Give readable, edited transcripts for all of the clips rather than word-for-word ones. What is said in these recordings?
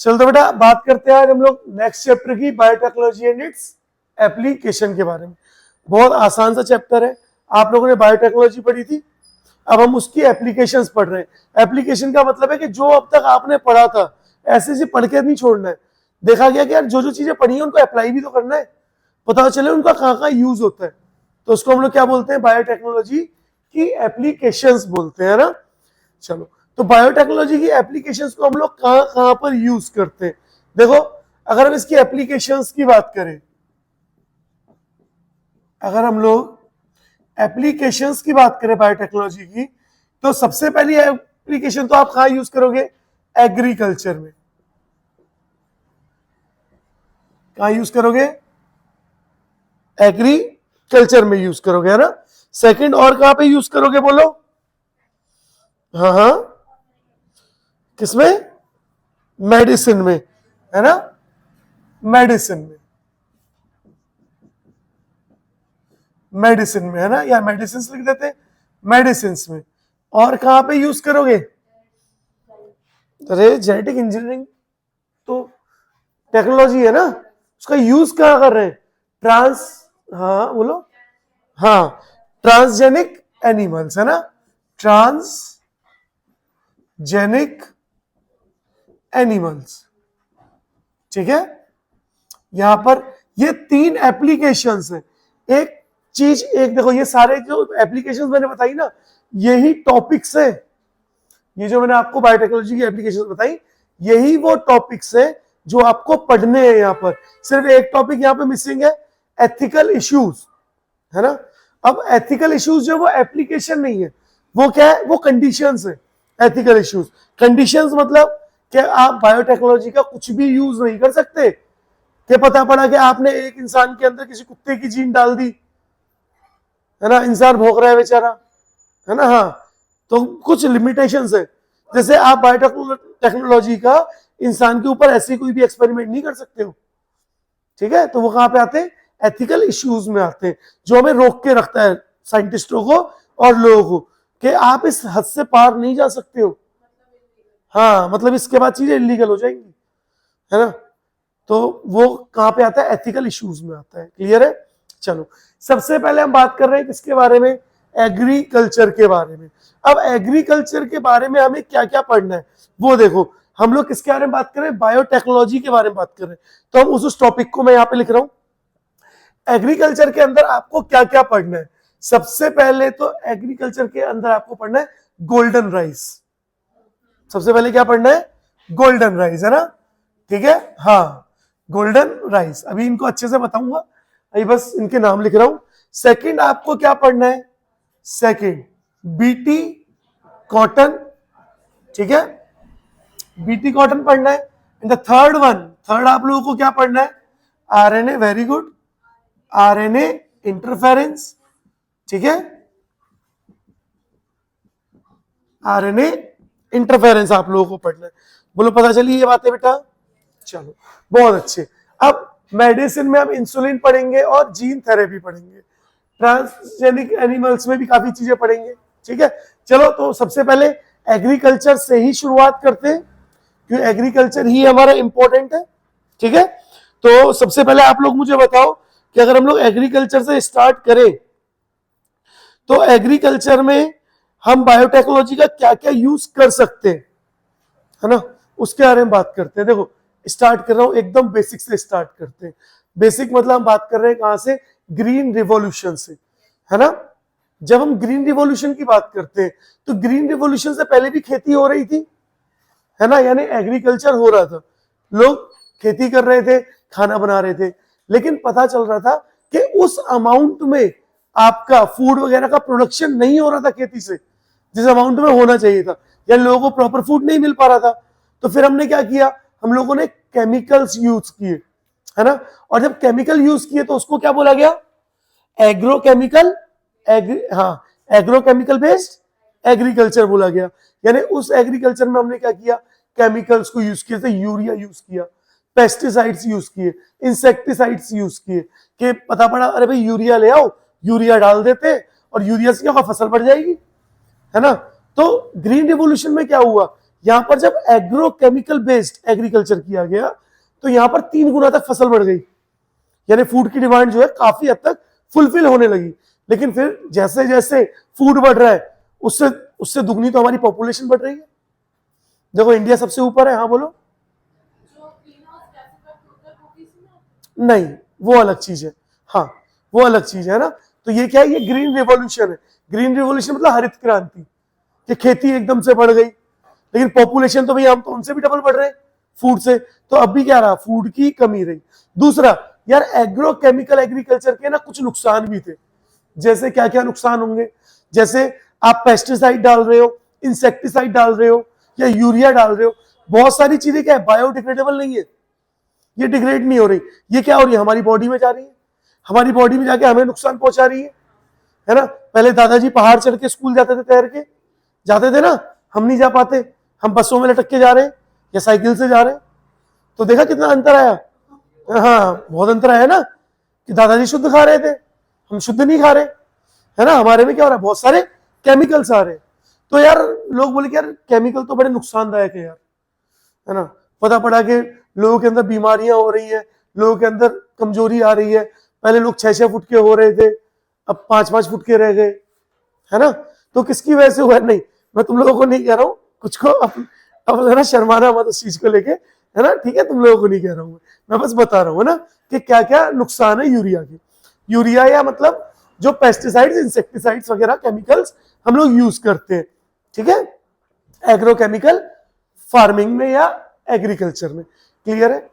चलो तो बेटा बात करते हैं आज हम लोग नेक्स्ट चैप्टर की, बायोटेक्नोलॉजी एंड इट्स एप्लीकेशन के बारे में। बहुत आसान सा चैप्टर है, आप लोगों ने बायोटेक्नोलॉजी पढ़ी थी, अब हम उसकी एप्लीकेशंस पढ़ रहे हैं। एप्लीकेशन का मतलब है कि जो अब तक आपने पढ़ा था ऐसे से पढ़ के नहीं छोड़ना है। देखा गया कि यार जो जो चीजें पढ़ी है उनको अप्लाई भी तो करना है, पता चले उनका कहाँ कहाँ यूज होता है। तो उसको हम लोग क्या बोलते हैं, बायोटेक्नोलॉजी की एप्लीकेशंस बोलते हैं ना। चलो तो बायोटेक्नोलॉजी की एप्लीकेशंस को हम लोग कहाँ कहाँ पर यूज करते हैं। देखो अगर हम इसकी एप्लीकेशंस की बात करें, अगर हम लोग एप्लीकेशंस की बात करें बायोटेक्नोलॉजी की, तो सबसे पहली एप्लीकेशन तो आप कहाँ यूज करोगे, एग्रीकल्चर में। कहाँ यूज करोगे, एग्रीकल्चर में यूज करोगे, है ना। सेकंड और कहां पे यूज करोगे बोलो, हाँ हाँ किसमें, मेडिसिन में, है ना, मेडिसिन में, मेडिसिन में, है ना, या मेडिसिन लिख देते हैं, मेडिसिन में। और कहां पे यूज करोगे, अरे जेनेटिक इंजीनियरिंग तो टेक्नोलॉजी है ना, उसका यूज कहां कर रहे हैं, हाँ बोलो, हाँ ट्रांसजेनिक एनिमल्स, है ना, ट्रांसजेनिक एनिमल्स। ठीक है, यहां पर ये 3 एप्लीकेशंस हैं। एक चीज एक देखो, ये सारे जो एप्लीकेशंस मैंने बताई ना, यही टॉपिक्स है, ये जो मैंने आपको बायोटेक्नोलॉजी की एप्लीकेशंस बताई, यही वो टॉपिक्स है जो आपको पढ़ने हैं। यहां पर सिर्फ एक टॉपिक यहां पे मिसिंग है, एथिकल इश्यूज, है ना। अब एथिकल इश्यूज जो वो एप्लीकेशन नहीं है, वो क्या है, वो कंडीशंस है। एथिकल इश्यूज कंडीशंस मतलब कि आप बायोटेक्नोलॉजी का कुछ भी यूज नहीं कर सकते। क्या पता पड़ा कि आपने एक इंसान के अंदर किसी कुत्ते की जीन डाल दी, है ना, इंसान भोग रहा है बेचारा, है ना, हाँ, तो कुछ लिमिटेशंस है। जैसे आप बायोटेक्नोलॉजी का इंसान के ऊपर ऐसे कोई भी एक्सपेरिमेंट नहीं कर सकते हो। ठीक है, तो वो कहां पे आते हैं, एथिकल इश्यूज में आते हैं, जो हमें रोक के रखता है साइंटिस्टों को और लोगों को, कि आप इस हद से पार नहीं जा सकते हो। हाँ मतलब इसके बाद चीजें इलीगल हो जाएंगी, है ना। तो वो कहां पे आता है, एथिकल इश्यूज में आता है। क्लियर है। चलो सबसे पहले हम बात कर रहे हैं किसके बारे में, एग्रीकल्चर के बारे में। अब एग्रीकल्चर के बारे में हमें क्या क्या पढ़ना है वो देखो, हम लोग किसके बारे में बात कर रहे हैं, बायोटेक्नोलॉजी के बारे में बात कर रहे हैं। तो हम उस टॉपिक को मैं यहां पे लिख रहा हूं। एग्रीकल्चर के अंदर आपको क्या क्या पढ़ना है, सबसे पहले तो एग्रीकल्चर के अंदर आपको पढ़ना है गोल्डन राइस। सबसे पहले क्या पढ़ना है, गोल्डन राइस, है ना। ठीक है, हाँ गोल्डन राइस, अभी इनको अच्छे से बताऊंगा, अभी बस इनके नाम लिख रहा हूं। सेकंड आपको क्या पढ़ना है, सेकंड बीटी कॉटन, ठीक है, बीटी कॉटन पढ़ना है। And the third one, third आप लोगों को क्या पढ़ना है, RNA, very good, RNA interference, ठीक है, आरएनए इंटरफेरेंस आप लोगों को पढ़ना है। बोलो पता चली ये बातें बेटा, चलो बहुत अच्छे। अब मेडिसिन में हम इंसुलिन पढ़ेंगे और जीन थेरेपी पढ़ेंगे, ट्रांसजेनिक एनिमल्स में भी काफी चीजें पढ़ेंगे। ठीक है, चलो तो सबसे पहले एग्रीकल्चर से ही शुरुआत करते हैं, क्योंकि एग्रीकल्चर ही हमारा इंपॉर्टेंट है। ठीक है, तो सबसे पहले आप लोग मुझे बताओ कि अगर हम लोग एग्रीकल्चर से स्टार्ट करें तो एग्रीकल्चर में हम बायोटेक्नोलॉजी का क्या क्या यूज कर सकते हैं, है ना, उसके बारे में बात करते हैं। देखो स्टार्ट कर रहा हूं एकदम बेसिक से स्टार्ट करते हैं। बेसिक मतलब हम बात कर रहे हैं कहां से, ग्रीन रिवॉल्यूशन से, है ना। जब हम ग्रीन रिवॉल्यूशन की बात करते हैं तो ग्रीन रिवॉल्यूशन से पहले भी खेती हो रही थी, है ना, यानी एग्रीकल्चर हो रहा था, लोग खेती कर रहे थे, खाना बना रहे थे, लेकिन पता चल रहा था कि उस अमाउंट में आपका फूड वगैरह का प्रोडक्शन नहीं हो रहा था खेती से, जिस अमाउंट में होना चाहिए था, या लोगों को प्रॉपर फूड नहीं मिल पा रहा था। तो फिर हमने क्या किया, हम लोगों ने केमिकल्स यूज किए, है ना। और जब केमिकल यूज किए तो उसको क्या बोला गया, एग्रोकेमिकल, हाँ एग्रोकेमिकल बेस्ड एग्रीकल्चर बोला गया। यानी उस एग्रीकल्चर में हमने क्या किया, केमिकल्स को यूज किए थे, यूरिया यूज किया, पेस्टिसाइड्स यूज किए, इंसेक्टिसाइड्स यूज किए, कि पता पड़ा अरे भाई यूरिया ले आओ, यूरिया डाल देते और यूरिया से क्या फसल बढ़ जाएगी, है ना। तो ग्रीन रिवॉल्यूशन में क्या हुआ, यहां पर जब एग्रोकेमिकल बेस्ड एग्रीकल्चर किया गया तो यहां पर 3 गुना तक फसल बढ़ गई, यानी फूड की डिमांड जो है काफी हद तक फुलफिल होने लगी। लेकिन फिर जैसे जैसे फूड बढ़ रहा है उससे उससे दुगनी तो हमारी पॉपुलेशन बढ़ रही है। देखो इंडिया सबसे ऊपर है, हाँ बोलो। नहीं, वो अलग चीज है, हाँ वो अलग चीज है ना। तो ये क्या है, ये ग्रीन रिवॉल्यूशन है। ग्रीन रिवॉल्यूशन मतलब हरित क्रांति, कि खेती एकदम से बढ़ गई, लेकिन पॉपुलेशन तो भैया हम तो उनसे भी डबल बढ़ रहे हैं फूड से, तो अब भी क्या रहा, फूड की कमी रही। दूसरा यार, एग्रोकेमिकल एग्रीकल्चर के ना कुछ नुकसान भी थे। जैसे क्या क्या नुकसान होंगे, जैसे आप पेस्टिसाइड डाल रहे हो, इंसेक्टिसाइड डाल रहे हो, या यूरिया डाल रहे हो, बहुत सारी चीजें क्या है, बायोडिग्रेडेबल नहीं है, ये डिग्रेड नहीं हो रही। ये क्या हो रही है, हमारी बॉडी में जा रही है, हमारी बॉडी में जाके हमें नुकसान पहुंचा रही है ना। पहले दादाजी पहाड़ चढ़ के स्कूल जाते थे, तैर के जाते थे ना, हम नहीं जा पाते, हम बसों में लटक के जा रहे हैं या साइकिल से जा रहे हैं। तो देखा कितना अंतर आया, हाँ बहुत अंतर आया ना, कि दादाजी शुद्ध खा रहे थे, हम शुद्ध नहीं खा रहे, है ना। हमारे में क्या हो रहा है, बहुत सारे केमिकल्स आ रहे हैं। तो यार लोग बोले कि यार केमिकल तो बड़े नुकसानदायक है यार, है ना। पता पड़ा कि लोगों के अंदर बीमारियां हो रही है, लोगों के अंदर कमजोरी आ रही है। पहले लोग 6-6 फुट के हो रहे थे, अब 5-5 फुट के रह गए, है ना। तो किसकी वजह से हुआ, नहीं मैं तुम लोगों को नहीं कह रहा हूँ, कुछ को अब है ना शर्माना मत उस चीज को लेके, है ना, ठीक है, तुम लोगों को नहीं कह रहा हूँ मैं बस बता रहा हूँ ना कि क्या क्या नुकसान है यूरिया के। यूरिया या मतलब जो पेस्टिसाइड्स, इंसेक्टिसाइड्स वगैरह केमिकल्स हम लोग यूज करते हैं, ठीक है, एग्रोकेमिकल फार्मिंग में या एग्रीकल्चर में, क्लियर है।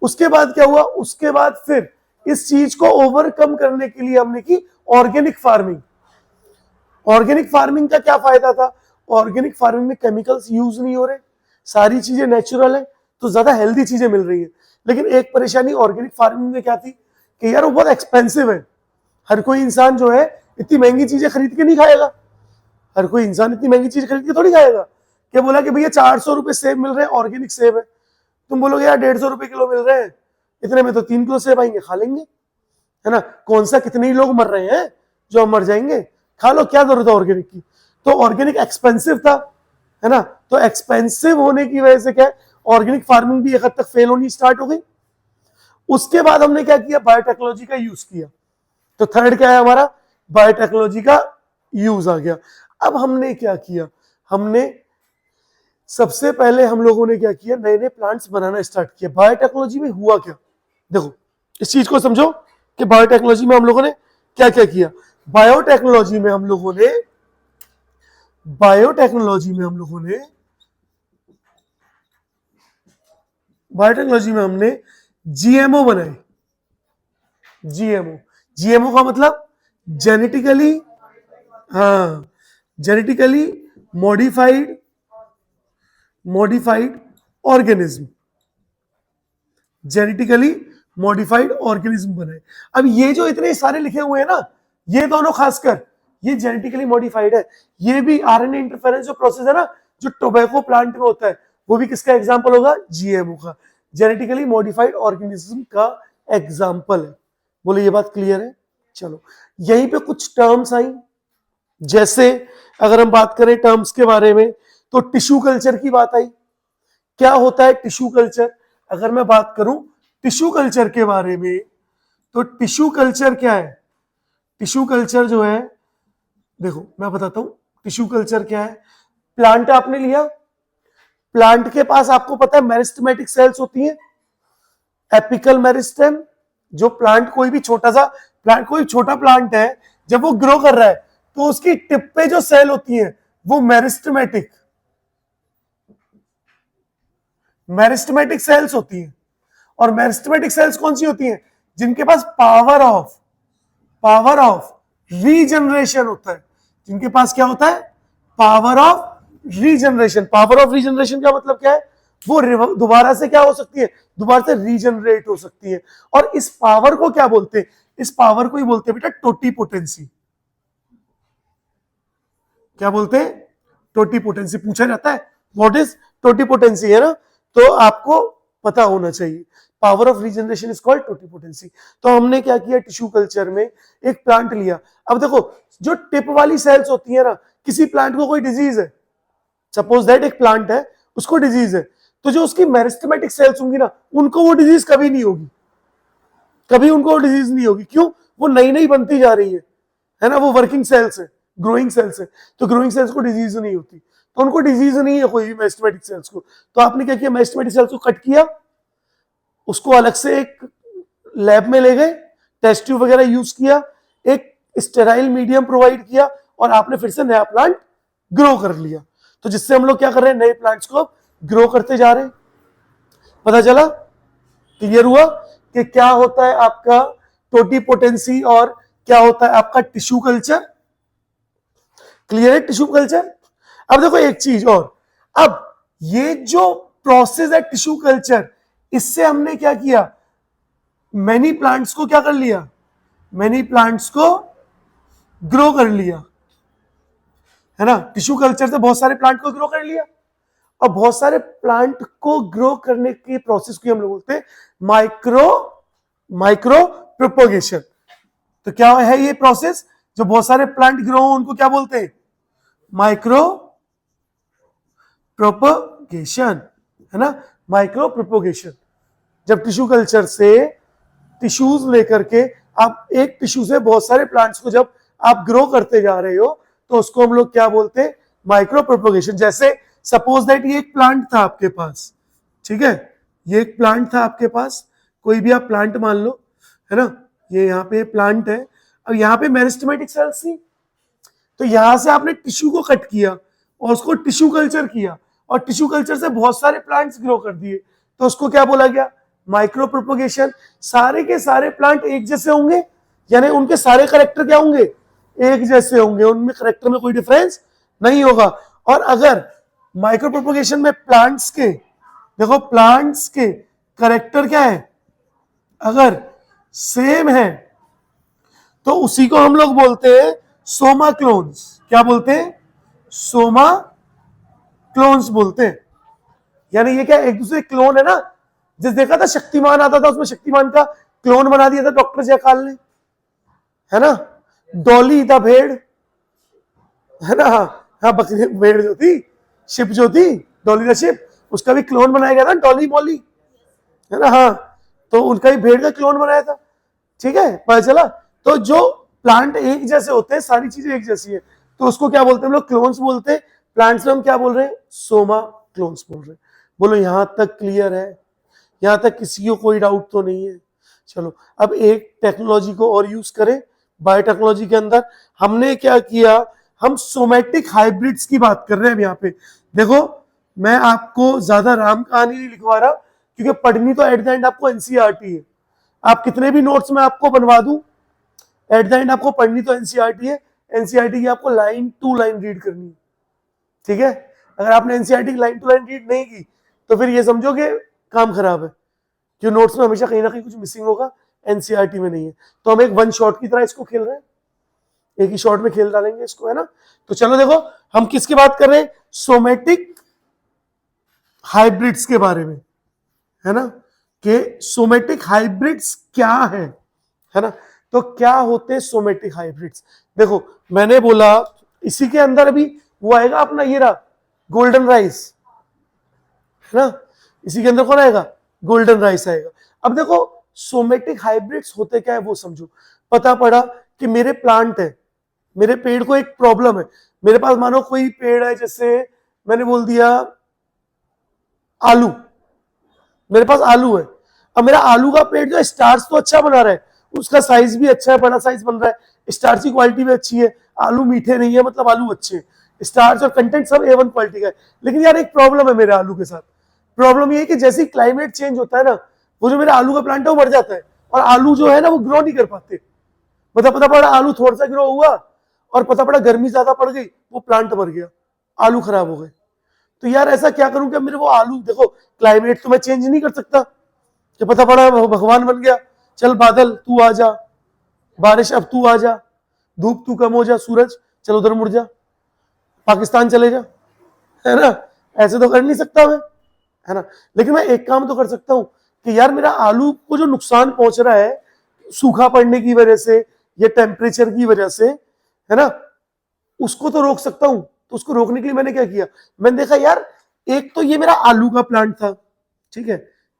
उसके बाद क्या हुआ, उसके बाद फिर इस चीज को ओवरकम करने के लिए हमने की ऑर्गेनिक फार्मिंग। ऑर्गेनिक फार्मिंग का क्या फायदा था, ऑर्गेनिक फार्मिंग में केमिकल्स यूज नहीं हो रहे, सारी चीजें नेचुरल है, तो ज्यादा हेल्दी चीजें मिल रही है। लेकिन एक परेशानी ऑर्गेनिक फार्मिंग में क्या थी कि यार वो बहुत एक्सपेंसिव है, हर कोई इंसान जो है इतनी महंगी चीजें खरीद के नहीं खाएगा, हर कोई इंसान इतनी महंगी चीज खरीद के थोड़ी खाएगा। क्या बोला कि भैया 400 रुपए सेब मिल रहे हैं, ऑर्गेनिक सेब है, तुम बोलोगे यार 150 रुपए किलो मिल रहे हैं, इतने में तो 3 किलो सेब आएंगे, खा लेंगे, है ना। कौन सा, कितने ही लोग मर रहे हैं जो हम मर जाएंगे, खा लो, क्या जरूरत है ऑर्गेनिक की। तो ऑर्गेनिक एक्सपेंसिव था, है ना। तो एक्सपेंसिव होने की वजह से क्या है, ऑर्गेनिक फार्मिंग भी एक हद तक फेल होनी स्टार्ट हो गई। उसके बाद हमने क्या किया, बायोटेक्नोलॉजी का यूज किया। तो थर्ड क्या है हमारा, बायोटेक्नोलॉजी का यूज आ गया। अब हमने क्या किया, हमने सबसे पहले हम लोगों ने क्या किया, नए नए प्लांट्स बनाना स्टार्ट किया। बायोटेक्नोलॉजी में हुआ क्या, देखो इस चीज को समझो कि बायोटेक्नोलॉजी में हम लोगों ने क्या क्या किया। बायोटेक्नोलॉजी में हम लोगों ने बायोटेक्नोलॉजी में हम लोगों ने बायोटेक्नोलॉजी में हमने जीएमओ बनाए। जीएमओ, जीएमओ का मतलब जेनेटिकली, हाँ genetically modified organism, genetically modified organism बनाए। अब ये जो इतने सारे लिखे हुए हैं ना, ये दोनों खासकर ये जेनेटिकली मॉडिफाइड है। ये भी आरएनए इंटरफेरेंस जो प्रोसेस है ना, जो टोबैको प्लांट में होता है, वो भी किसका एग्जांपल होगा, जीएमओ का, जेनेटिकली मॉडिफाइड ऑर्गेनिज्म का एग्जांपल है। बोले ये बात क्लियर है। चलो यहीं पे कुछ टर्म्स आई, जैसे अगर हम बात करें टर्म्स के बारे में तो टिश्यू कल्चर की बात आई। क्या होता है टिश्यू कल्चर, अगर मैं बात करूं टिश्यू कल्चर के बारे में, तो टिश्यू कल्चर क्या है, टिश्यू कल्चर जो है, देखो मैं बताता हूं टिश्यू कल्चर क्या है। प्लांट आपने लिया, प्लांट के पास आपको पता है मेरिस्टेमेटिक सेल्स होती हैं, एपिकल मेरिस्टेम। जो प्लांट कोई भी छोटा सा प्लांट, कोई छोटा प्लांट है, जब वो ग्रो कर रहा है तो उसकी टिप पे जो सेल होती है वो मेरिस्टेमेटिक सेल्स होती हैं। और मेरिस्टेमेटिक सेल्स कौन सी होती हैं, जिनके पास पावर ऑफ रीजनरेशन होता है, जिनके पास क्या होता है, power of regeneration. Power of regeneration का मतलब क्या है, वो दोबारा से क्या हो सकती है, दोबारा से रीजनरेट हो सकती है। और इस पावर को क्या बोलते हैं, इस पावर को ही बोलते हैं बेटा टोटीपोटेंसी। क्या बोलते हैं, टोटीपोटेंसी। पूछा जाता है व्हाट इज टोटीपोटेंसी, है ना, तो आपको पता होना चाहिए। Power of regeneration is called totipotency. तो हमने क्या किया, टिश्यू कल्चर में एक प्लांट लिया। अब देखो जो टिप वाली सेल्स होती है ना, किसी प्लांट को कोई डिजीज है, सपोज दैट एक प्लांट है उसको डिजीज है, तो जो उसकी मेरिस्टेमेटिक सेल्स होंगी ना, उनको वो डिजीज कभी नहीं होगी, कभी उनको डिजीज नहीं होगी। क्यों? वो नई नई बनती जा रही है ना, वो वर्किंग सेल्स है, ग्रोइंग सेल्स है, तो ग्रोइंग सेल्स को डिजीज नहीं होती, तो उनको डिजीज नहीं है कोई भी मेरिस्टेमेटिक सेल्स को। तो आपने क्या किया, मेरिस्टेमेटिक सेल्स को कट किया, उसको अलग से एक लैब में ले गए, टेस्ट ट्यूब वगैरह यूज किया, एक स्टेराइल मीडियम प्रोवाइड किया, और आपने फिर से नया प्लांट ग्रो कर लिया। तो जिससे हम लोग क्या कर रहे हैं, नए प्लांट्स को ग्रो करते जा रहे हैं। पता चला? क्लियर हुआ कि क्या होता है आपका टोटीपोटेंसी और क्या होता है आपका टिश्यू कल्चर? क्लियर है टिश्यू कल्चर? अब देखो एक चीज और, अब ये जो प्रोसेस है टिश्यू कल्चर, इससे हमने क्या किया, मैनी प्लांट्स को क्या कर लिया, मैनी प्लांट्स को ग्रो कर लिया, है ना। टिश्यू कल्चर से बहुत सारे प्लांट को ग्रो कर लिया, और बहुत सारे प्लांट को ग्रो करने के प्रोसेस को हम लोग बोलते हैं माइक्रो प्रोपोगेशन। तो क्या है ये प्रोसेस, जो बहुत सारे प्लांट ग्रो हो उनको क्या बोलते हैं, माइक्रो प्रोपोगेशन, है ना, माइक्रो प्रोपोगेशन। जब टिश्यू कल्चर से टिश्यूज लेकर के आप एक टिश्यू से बहुत सारे प्लांट्स को जब आप ग्रो करते जा रहे हो, तो उसको हम लोग क्या बोलते हैं, माइक्रो प्रोपोगेशन। जैसे सपोज दैट ये एक प्लांट था आपके पास, ठीक है, ये एक प्लांट था आपके पास, कोई भी आप प्लांट मान लो, है ना, ये यहाँ पे प्लांट है। अब यहाँ पे मेरिस्टेमेटिक सेल्स थी, तो यहां से आपने टिश्यू को कट किया और उसको टिश्यू कल्चर किया, और टिश्यू कल्चर से बहुत सारे प्लांट्स ग्रो कर दिए, तो उसको क्या बोला गया, माइक्रो प्रोपोगेशन। सारे के सारे प्लांट एक जैसे होंगे, यानी उनके सारे करेक्टर क्या होंगे, एक जैसे होंगे, उनमें करेक्टर में कोई डिफरेंस नहीं होगा। और अगर माइक्रो प्रोपोगेशन में प्लांट्स के, देखो प्लांट्स के करेक्टर क्या है, अगर सेम है तो उसी को हम लोग बोलते हैं सोमा क्लोन्स। क्या बोलते हैं, सोमा क्लोन्स बोलते हैं। यानी ये क्या एक दूसरे क्लोन है ना, जिस देखा था शक्तिमान आता था, उसमें शक्तिमान का क्लोन बना दिया था डॉक्टर जयकाल ने, है ना। डॉली था भेड़, है ना, हाँ बकरी भेड़ जो थी, शिप जो थी, डॉली द शिप, उसका भी क्लोन बनाया गया था, डॉली मॉली, है ना, हाँ, तो उनका भी भेड़ का क्लोन बनाया था, ठीक है, पता चला। तो जो प्लांट एक जैसे होते हैं, सारी चीजें एक जैसी है, तो उसको क्या बोलते हैं हम लोग, क्लोन्स बोलते हैं। प्लांट्स में हम क्या बोल रहे हैं, सोमा क्लोन्स बोल रहे हैं। बोलो यहां तक क्लियर है, यहां तक किसी को कोई डाउट तो नहीं है? चलो अब एक टेक्नोलॉजी को और यूज करें बायोटेक्नोलॉजी के अंदर। हमने क्या किया, हम सोमेटिक हाइब्रिड्स की बात कर रहे हैं यहाँ पे। देखो मैं आपको ज्यादा राम कहानी नहीं लिखवा रहा, क्योंकि पढ़नी तो एट द एंड आपको एनसीईआरटी है। आप कितने भी नोट्स में आपको बनवा दूं, एट द एंड आपको पढ़नी तो एनसीईआरटी है। एनसीईआरटी की आपको लाइन टू लाइन रीड करनी है, ठीक है। अगर आपने एनसीईआरटी की लाइन टू लाइन रीड नहीं की, तो फिर ये समझोगे काम खराब है, क्यों नोट्स में हमेशा कहीं ना कहीं कुछ मिसिंग होगा, एनसीईआरटी में नहीं है। तो हम एक वन शॉट की तरह इसको खेल रहे हैं, एक ही शॉट में खेल डालेंगे इसको, है ना। तो चलो देखो हम किसकी बात कर रहे हैं, सोमेटिक हाइब्रिड्स के बारे में, है ना, कि सोमेटिक हाइब्रिड्स क्या है ना। तो क्या होते हैं सोमेटिक हाइब्रिड्स? देखो मैंने बोला इसी के अंदर अभी वो आएगा अपना, ये रहा गोल्डन राइस, है ना, इसी के अंदर कौन आएगा, गोल्डन राइस आएगा। अब देखो सोमेटिक हाइब्रिड्स होते क्या है वो समझो। पता पड़ा कि मेरे प्लांट है, मेरे पेड़ को एक प्रॉब्लम है, मेरे पास मानो कोई पेड़ है, जैसे मैंने बोल दिया आलू, मेरे पास आलू है। अब मेरा आलू का पेड़ जो स्टार्च तो अच्छा बना रहा है, उसका साइज भी अच्छा है, बड़ा साइज बन रहा है, स्टार्च की क्वालिटी भी अच्छी है, आलू मीठे नहीं है, मतलब आलू अच्छे हैं, स्टार्च और कंटेंट सब A1 क्वालिटी का है। लेकिन यार एक प्रॉब्लम है मेरे आलू के साथ। प्रॉब्लम ये है कि जैसे ही क्लाइमेट चेंज होता है ना, वो जो मेरा आलू का प्लांट है वो मर जाता है, और आलू जो है ना वो ग्रो नहीं कर पाते। मतलब पता पड़ा आलू थोड़ा सा ग्रो हुआ, और पता पड़ा गर्मी ज्यादा पड़ गई, वो प्लांट मर गया, आलू खराब हो गए। तो यार ऐसा क्या करूं कि मेरे वो आलू, देखो क्लाइमेट तो मैं चेंज नहीं कर सकता, कि पता पड़ा भगवान बन गया, चल बादल तू आ जा, बारिश अब तू आ जा, धूप तू कम हो जा, सूरज चल उधर मुड़ जा, पाकिस्तान चले जा, है ना। ऐसे तो कर नहीं सकता मैं, है ना। लेकिन मैं एक काम तो कर सकता हूं कि यार मेरा आलू को जो नुकसान पहुंच रहा है सूखा पड़ने की वजह से या टेम्परेचर की वजह से, है ना, उसको तो रोक सकता हूं। तो उसको रोकने के लिए मैंने क्या किया, मैंने देखा यार एक तो ये मेरा आलू का प्लांट था, ठीक है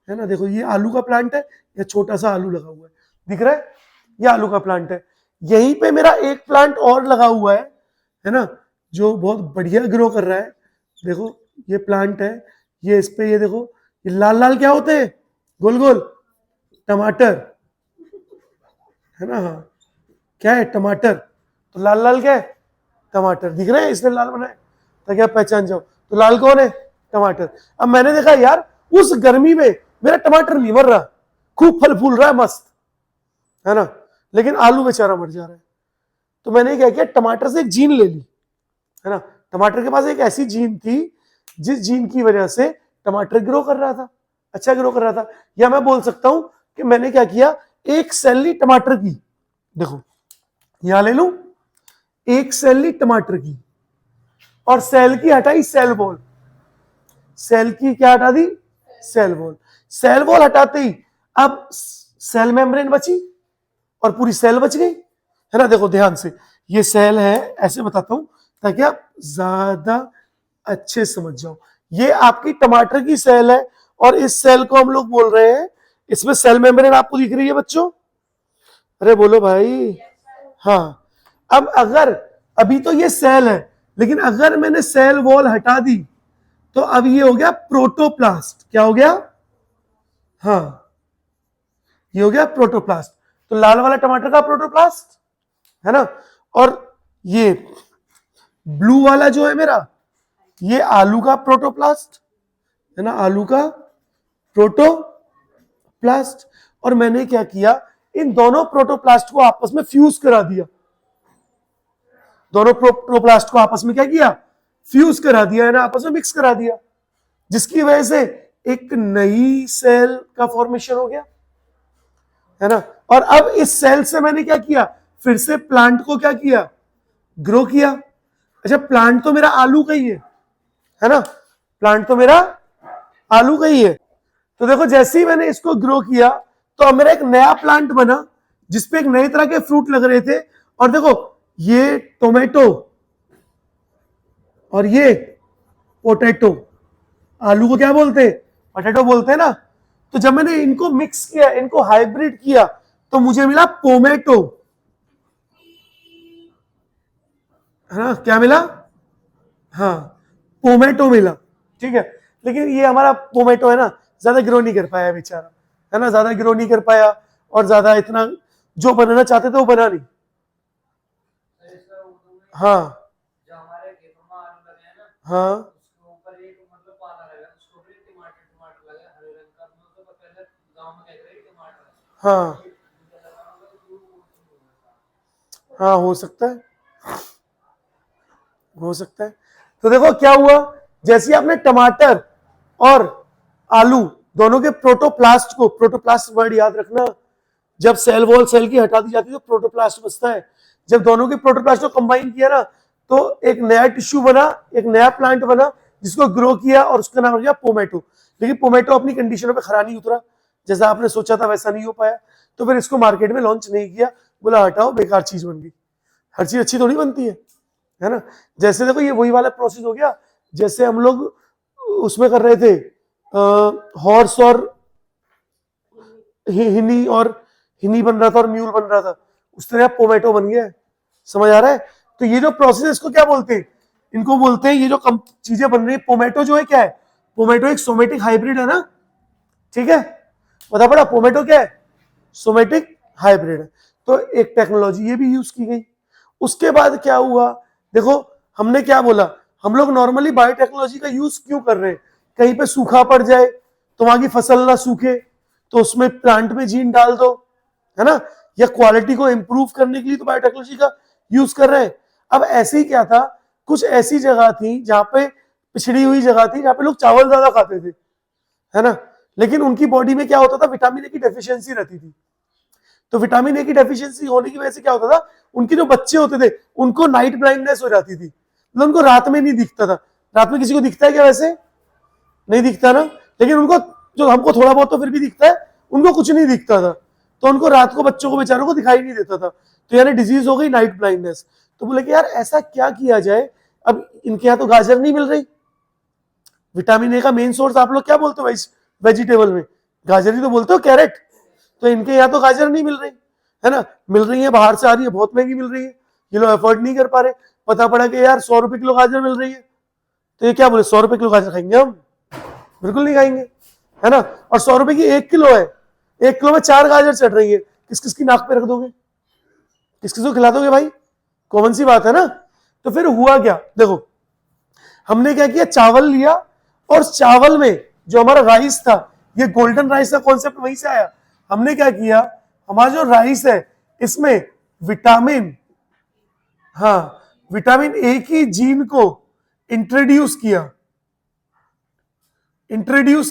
ना, देखो ये आलू का प्लांट है, ये छोटा सा आलू लगा हुआ है, दिख रहा है, ये आलू का प्लांट है। यहीं पे मेरा एक प्लांट और लगा हुआ है ना, जो बहुत बढ़िया ग्रो कर रहा है। देखो ये प्लांट है, ये इस पे ये देखो, ये लाल लाल क्या होते हैं, गोल गोल, टमाटर है ना, हाँ क्या है, टमाटर। तो लाल लाल क्या है, टमाटर, दिख रहे हैं, इसने लाल बनाया ताकि आप पहचान जाओ। तो लाल कौन है, टमाटर। अब मैंने देखा यार उस गर्मी में मेरा टमाटर नहीं मर रहा, खूब फल फूल रहा है मस्त, है ना, लेकिन आलू बेचारा मर जा रहा है। तो मैंने क्या किया, टमाटर से एक जीन ले ली, है ना, टमाटर के पास एक ऐसी जीन थी जिस जीन की वजह से टमाटर ग्रो कर रहा था, अच्छा ग्रो कर रहा था। या मैं बोल सकता हूं कि मैंने क्या किया, एक सेल ली टमाटर की, देखो यहां ले लूं, एक सेल ली टमाटर की और सेल की हटाई सेल वॉल, सेल की क्या हटा दी, सेल वॉल। सेल वॉल हटाते ही अब सेल मेम्ब्रेन बची और पूरी सेल बच गई, है ना। देखो ध्यान से, ये सेल है, ऐसे बताता हूं ताकि आप ज्यादा अच्छे समझ जाओ। ये आपकी टमाटर की सेल है और इस सेल को हम लोग बोल रहे हैं, इसमें सेल मेम्ब्रेन आपको दिख रही है बच्चों, अरे बोलो भाई, हाँ। अब अगर अभी तो ये सेल है, लेकिन अगर मैंने सेल वॉल हटा दी तो अब ये हो गया प्रोटोप्लास्ट, क्या हो गया, हाँ ये हो गया प्रोटोप्लास्ट। तो लाल वाला टमाटर का प्रोटोप्लास्ट है ना, और ये ब्लू वाला जो है मेरा, ये आलू का प्रोटोप्लास्ट है ना, आलू का प्रोटोप्लास्ट। और मैंने क्या किया, इन दोनों प्रोटोप्लास्ट को आपस में फ्यूज करा दिया, दोनों प्रोटोप्लास्ट को आपस में क्या किया, फ्यूज करा दिया, है ना, आपस में मिक्स करा दिया, जिसकी वजह से एक नई सेल का फॉर्मेशन हो गया, है ना। और अब इस सेल से मैंने क्या किया, फिर से प्लांट को क्या किया, ग्रो किया। अच्छा प्लांट तो मेरा आलू का ही है ना, प्लांट तो मेरा आलू का ही है। तो देखो जैसे ही मैंने इसको ग्रो किया तो अब मेरा एक नया प्लांट बना जिसपे एक नए तरह के फ्रूट लग रहे थे। और देखो ये टोमेटो और ये पोटैटो, आलू को क्या बोलते हैं, पोटैटो बोलते हैं ना। तो जब मैंने इनको मिक्स किया, इनको हाइब्रिड किया, तो मुझे मिला पोमेटो, है ना, क्या मिला, हाँ पोमेटो मिला, ठीक है। लेकिन ये हमारा पोमेटो है ना, ज्यादा ग्रो नहीं कर पाया बेचारा, है ना, ज्यादा ग्रो नहीं कर पाया और ज्यादा इतना जो बनाना चाहते थे वो बना नहीं। हाँ हाँ हाँ हाँ, हो सकता है, हो सकता है। तो देखो क्या हुआ, जैसे आपने टमाटर और आलू दोनों के प्रोटोप्लास्ट को, प्रोटोप्लास्ट वर्ड याद रखना, जब सेल वॉल सेल की हटा दी जाती है तो प्रोटोप्लास्ट बचता है। जब दोनों के प्रोटोप्लास्ट को कंबाइन किया ना तो एक नया टिश्यू बना, एक नया प्लांट बना जिसको ग्रो किया और उसका नाम रखा पोमेटो। लेकिन पोमेटो अपनी कंडीशनों पे खरा नहीं उतरा, जैसा आपने सोचा था वैसा नहीं हो पाया, तो फिर इसको मार्केट में लॉन्च नहीं किया, बोला हटाओ बेकार चीज बन गई। हर चीज अच्छी थोड़ी बनती है ना। जैसे देखो ये वही वाला प्रोसेस हो गया जैसे हम लोग उसमें कर रहे थे, हॉर्स और हिनी, और हिनी बन रहा था और म्यूल बन रहा था, उस तरह पोमेटो बन गया है, समझ आ रहा है। तो ये जो प्रोसेस इसको क्या बोलते हैं, इनको बोलते हैं, ये जो चीजें बन रही है, पोमेटो जो है क्या है, पोमेटो एक सोमेटिक हाइब्रिड है ना, ठीक है, बता पड़ा, पोमेटो क्या है, सोमेटिक हाइब्रिड है। तो एक टेक्नोलॉजी ये भी यूज की गई। उसके बाद क्या हुआ, देखो हमने क्या बोला, हम लोग नॉर्मली बायोटेक्नोलॉजी का यूज क्यों कर रहे हैं, कहीं पे सूखा पड़ जाए तो वहां की फसल ना सूखे तो उसमें प्लांट में जीन डाल दो, है ना, या क्वालिटी को इंप्रूव करने के लिए तो बायोटेक्नोलॉजी का यूज कर रहे हैं। अब ऐसे ही क्या था, कुछ ऐसी जगह थी जहां पे पिछड़ी हुई जगह थी जहां पे लोग चावल ज्यादा खाते थे, है ना, लेकिन उनकी बॉडी में क्या होता था, विटामिन ए की डेफिशिएंसी रहती थी। तो विटामिन ए की डेफिशिएंसी होने की वजह से क्या होता था, उनके जो बच्चे होते थे उनको नाइट ब्लाइंडनेस हो जाती थी, मतलब उनको रात में नहीं दिखता था। रात में किसी को दिखता है क्या, वैसे नहीं दिखता ना, लेकिन उनको, जो हमको थोड़ा बहुत तो फिर भी दिखता है, उनको कुछ नहीं दिखता था। तो उनको रात को, बच्चों को बेचारों को दिखाई नहीं देता था, तो यानी डिजीज हो गई नाइट ब्लाइंडनेस। तो बोले कि यार ऐसा क्या किया जाए, अब इनके यहाँ तो गाजर नहीं मिल रही, विटामिन ए का मेन सोर्स आप लोग क्या बोलते हो वेजिटेबल में? गाजर ही तो बोलते हो, कैरेट। तो इनके यहाँ तो गाजर नहीं मिल रही है ना, मिल रही है बाहर से आ रही है, बहुत महंगी मिल रही है, ये लोग अफोर्ड नहीं कर पा रहे। पता पड़ा कि यार 100 रुपए किलो गाजर मिल रही है, तो ये क्या बोले 100 रुपए किलो गाजर खाएंगे हम? बिल्कुल नहीं खाएंगे, है ना। और 100 रुपए की 1 किलो है, 1 किलो में 4 गाजर चढ़ रही है, किस किस की नाक पे रख दोगे, किस किस को खिला दोगे भाई? कॉमन सी बात है ना। तो फिर हुआ क्या, देखो हमने क्या किया, चावल लिया, और चावल में जो हमारा राइस था, ये गोल्डन राइस का कॉन्सेप्ट वहीं से आया। हमने क्या किया, हमारा जो राइस है इसमें विटामिन, हाँ विटामिन ए की जीन को इंट्रोड्यूस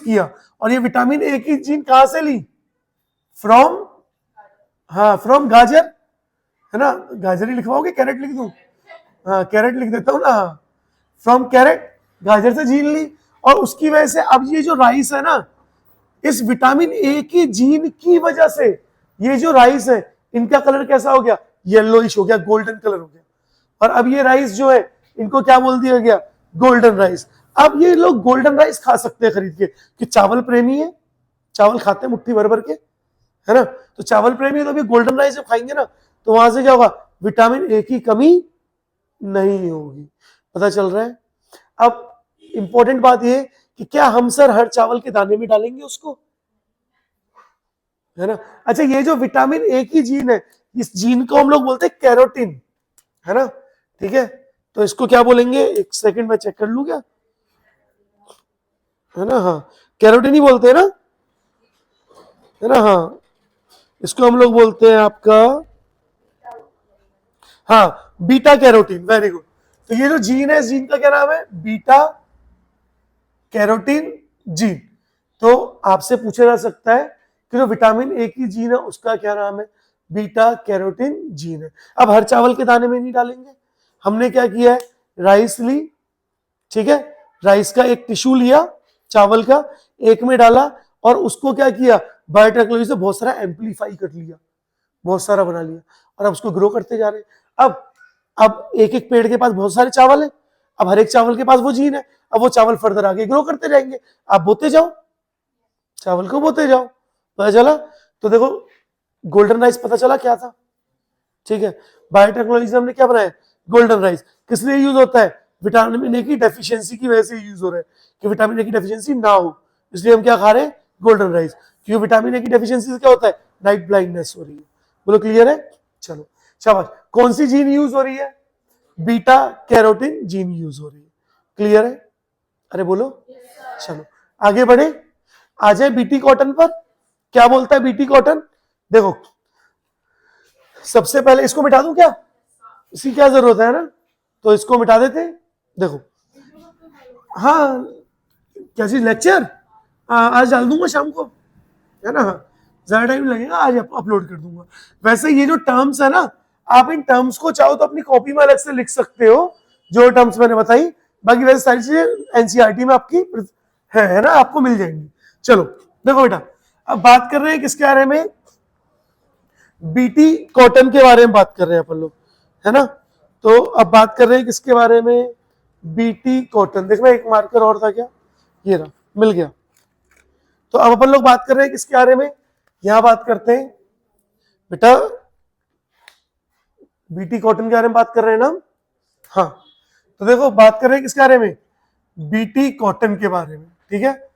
किया। और ये विटामिन ए की जीन कहां से ली? फ्रॉम, हाँ फ्रॉम गाजर, है ना। गाजर ही लिखवाओगे, कैरेट लिख दूं? हाँ कैरेट लिख देता हूं ना, फ्रॉम कैरेट, गाजर से जीन ली। और उसकी वजह से अब ये जो राइस है ना, इस विटामिन ए की जीन की वजह से ये जो राइस है इनका कलर कैसा हो गया, येलोइश हो गया, गोल्डन कलर हो गया। और अब ये राइस जो है इनको क्या बोल दिया गया, गोल्डन राइस। अब ये लोग गोल्डन राइस खा सकते हैं खरीद के, कि चावल प्रेमी है, चावल खाते हैं मुट्ठी भर भर के, है ना। तो चावल प्रेमी है, तो अभी गोल्डन राइस जब खाएंगे ना, तो वहां से क्या होगा, विटामिन ए की कमी नहीं होगी। पता चल रहा है। अब इंपॉर्टेंट बात यह कि क्या हम सर हर चावल के दाने में डालेंगे उसको, है ना। अच्छा, ये जो विटामिन ए की जीन है, इस जीन को हम लोग बोलते हैं कैरोटीन, है ना। ठीक है, तो इसको क्या बोलेंगे, एक सेकंड में चेक कर लूं क्या, है ना। हाँ कैरोटीन ही बोलते हैं ना, है ना। हाँ इसको हम लोग बोलते हैं आपका, हाँ बीटा कैरोटीन, वेरी गुड। तो ये जो जीन है, इस जीन का क्या नाम है, बीटा कैरोटीन जीन। तो आपसे पूछा जा सकता है कि जो विटामिन ए की जीन है उसका क्या नाम है, बीटा कैरोटीन जीन है। अब हर चावल के दाने में नहीं डालेंगे, हमने क्या किया है, राइस ली, ठीक है, राइस का एक टिश्यू लिया, चावल का एक में डाला, और उसको क्या किया, बायोटेक्नोलॉजी से बहुत सारा एम्पलीफाई कर लिया, बहुत सारा बना लिया, और अब उसको ग्रो करते जा रहे हैं। अब एक एक पेड़ के पास बहुत सारे चावल है, अब हर एक चावल के पास वो जीन है, अब वो चावल फर्दर आगे ग्रो करते जाएंगे, आप बोते जाओ, चावल को बोते जाओ। पता चला। तो देखो गोल्डन राइस पता चला क्या था, ठीक है। बायोटेक्नोलॉजी से हमने क्या बनाया, गोल्डन राइस। किस लिए यूज होता है, विटामिन ए की डेफिशिएंसी की वजह से यूज हो रहा है, कि विटामिन ए की डेफिशिएंसी ना हो, इसलिए हम क्या खा रहे हैं, गोल्डन राइस। क्योंकि विटामिन ए की डेफिशिएंसी से क्या होता है, नाइट ब्लाइंडनेस हो रही है। बोलो क्लियर है, चलो शाबाश। कौन सी जीन यूज हो रही है, बीटा कैरोटीन जीन यूज हो रही है, क्लियर है। अरे बोलो, चलो आगे बढ़े, आ जाए बीटी कॉटन पर। क्या बोलता है बीटी कॉटन, देखो सबसे पहले इसको मिटा दूं क्या, इसकी क्या जरूरत है ना, तो इसको मिटा देते हैं। देखो हाँ, क्या चीज, लेक्चर आज डाल दूंगा शाम को, है ना। हाँ ज्यादा टाइम लगेगा, आज अपलोड कर दूंगा। वैसे ये जो टर्म्स है ना, आप इन टर्म्स को चाहो तो अपनी कॉपी में अलग से लिख सकते हो, जो टर्म्स मैंने बताई। बाकी वैसे सारी चीजें एनसीईआरटी में आपकी है ना, आपको मिल जाएंगी। चलो देखो बेटा, अब बात कर रहे हैं किसके बारे में, बीटी कॉटन के बारे में बात कर रहे हैं अपन लोग, है ना। तो अब बात कर रहे हैं किसके बारे में, बीटी कॉटन। देखना एक मार्कर और था क्या, ये रहा, मिल गया। तो अब अपन लोग बात कर रहे हैं किसके बारे में, यहां बात करते हैं बेटा, बीटी कॉटन के बारे में बात कर रहे हैं ना। हाँ तो देखो बात कर रहे हैं किसके बारे में, बीटी कॉटन के बारे में, ठीक है।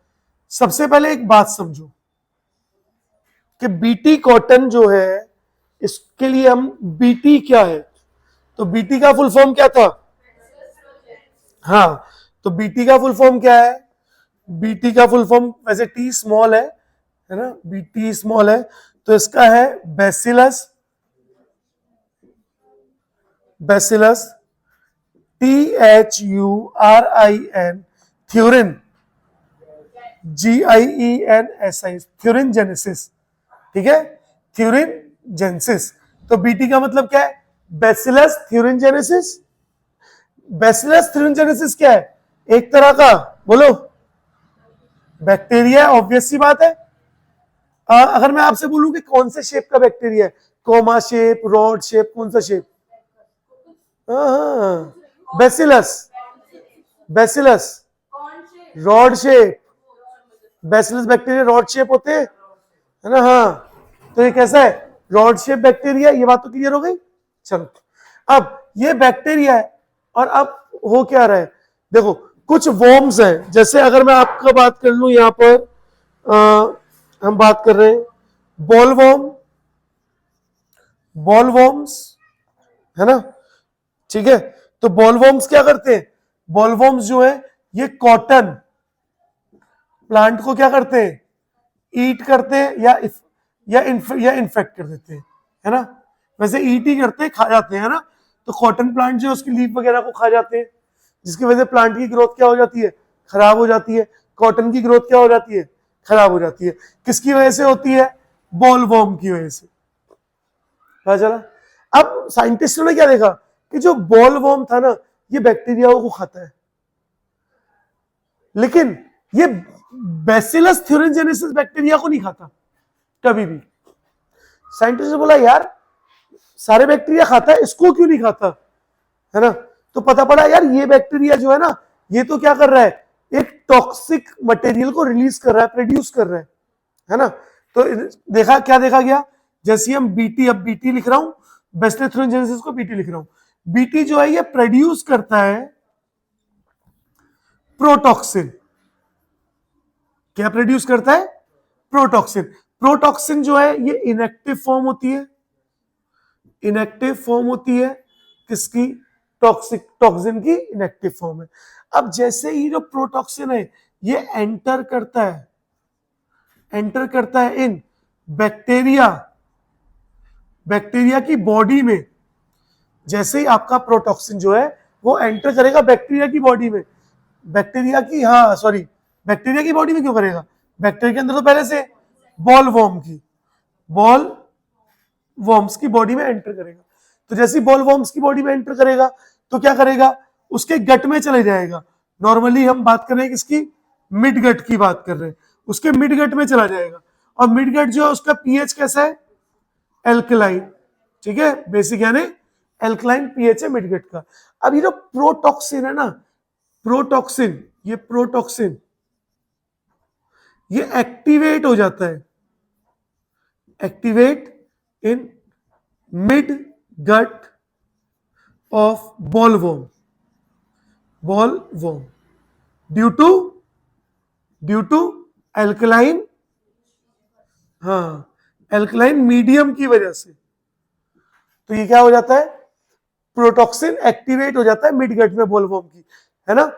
सबसे पहले एक बात समझो कि बीटी कॉटन जो है, इसके लिए हम, बीटी क्या है, तो बीटी का फुल फॉर्म क्या था, हाँ तो बीटी का फुल फॉर्म क्या है, बीटी का फुल फॉर्म वैसे टी स्मॉल है ना, बीटी स्मॉल है, तो इसका है bacillus, bacillus THURIN, थ्यूरिन, GIENSI, थ्यूरिन genesis, ठीक है, थ्यूरिन जेनेसिस। तो बीटी का मतलब क्या है, बैसिलस थ्यूरिन जेनेसिस। बैसिलस थ्यूरिन जेनेसिस क्या है, एक तरह का, बोलो, बैक्टीरिया, ऑब्वियस सी बात है। अगर मैं आपसे बोलूं कि कौन से शेप का बैक्टीरिया है, कोमा शेप, रॉड शेप, कौन सा शेप, हाँ bacillus, bacillus, rod shape, bacillus bacteria rod shape होते हैं, है ना। हाँ, तो ये कैसा है, रॉड शेप बैक्टीरिया, ये बात तो क्लियर हो गई। चलो, अब ये बैक्टीरिया है, और अब हो क्या रहा है, देखो कुछ वॉर्म्स हैं, जैसे अगर मैं आपका बात कर लूं यहां पर, हम बात कर रहे हैं बॉल वॉर्म, बॉल वॉर्म्स, है ना, ठीक है। तो बॉल वॉर्म्स क्या करते हैं, बॉल वॉर्म्स जो है ये कॉटन प्लांट को क्या करते हैं, ईट करते हैं, या इन्फेक्ट कर देते हैं, है ना। वैसे ईट ही करते हैं, खा जाते हैं, है ना। तो कॉटन प्लांट जो है उसकी लीफ वगैरह को खा जाते हैं, जिसकी वजह से प्लांट की ग्रोथ क्या हो जाती है, खराब हो जाती है। कॉटन की ग्रोथ क्या हो जाती है, खराब हो जाती है। किसकी वजह से होती है, बॉल वॉर्म की वजह से। पता चला। अब साइंटिस्टों ने क्या देखा कि जो बॉल वॉर्म था ना, ये बैक्टीरियाओं को खाता है, लेकिन ये बैसिलस थ्यूरिनजेनेसिस बैक्टीरिया को नहीं खाता कभी भी। साइंटिस्ट ने बोला यार सारे बैक्टीरिया खाता है, इसको क्यों नहीं खाता, है ना। तो पता पड़ा यार ये बैक्टीरिया जो है ना, ये तो क्या कर रहा है, एक टॉक्सिक मटेरियल को रिलीज कर रहा है, प्रोड्यूस कर रहा है ना। तो देखा क्या देखा गया, जैसे हम बीटी, अब बीटी लिख रहा हूं, बैसिलस थ्यूरिनजेनेसिस को बीटी लिख रहा हूं। बीटी जो है ये प्रोड्यूस करता है प्रोटॉक्सिन। क्या प्रोड्यूस करता है, प्रोटॉक्सिन। प्रोटॉक्सिन जो है ये इनएक्टिव फॉर्म होती है, इनएक्टिव फॉर्म होती है किसकी, टॉक्सिन की इनएक्टिव फॉर्म है। अब जैसे ही जो प्रोटॉक्सिन है ये एंटर करता है इन बैक्टीरिया, बैक्टीरिया की बॉडी में, जैसे ही आपका प्रोटॉक्सिन जो है वो एंटर करेगा बैक्टीरिया की बॉडी में, बैक्टीरिया की, हाँ सॉरी, बैक्टीरिया की बॉडी में क्यों करेगा, बैक्टीरिया के अंदर तो पहले से बॉल वॉर्म्स की बॉडी में एंटर करेगा। तो जैसे बॉल वॉर्म्स की बॉडी में एंटर करेगा तो क्या करेगा, उसके गट में चले जाएगा। नॉर्मली हम बात कर रहे हैं किसकी, मिड गट की बात कर रहे हैं, उसके मिड गट में चला जाएगा। और मिड गट जो है उसका पीएच कैसा है, एल्कलाइन, ठीक है, बेसिक यानी एल्कलाइन पीएच है मिड गट का। अब ये जो प्रोटॉक्सिन है ना, प्रोटॉक्सिन, ये एक्टिवेट हो जाता है, activate in midgut of bollworm, due to alkaline, हाँ, एल्कलाइन मीडियम की वजह से। तो ये क्या हो जाता है, प्रोटॉक्सिन एक्टिवेट हो जाता है मिड गट में बॉल वॉर्म की, है ना,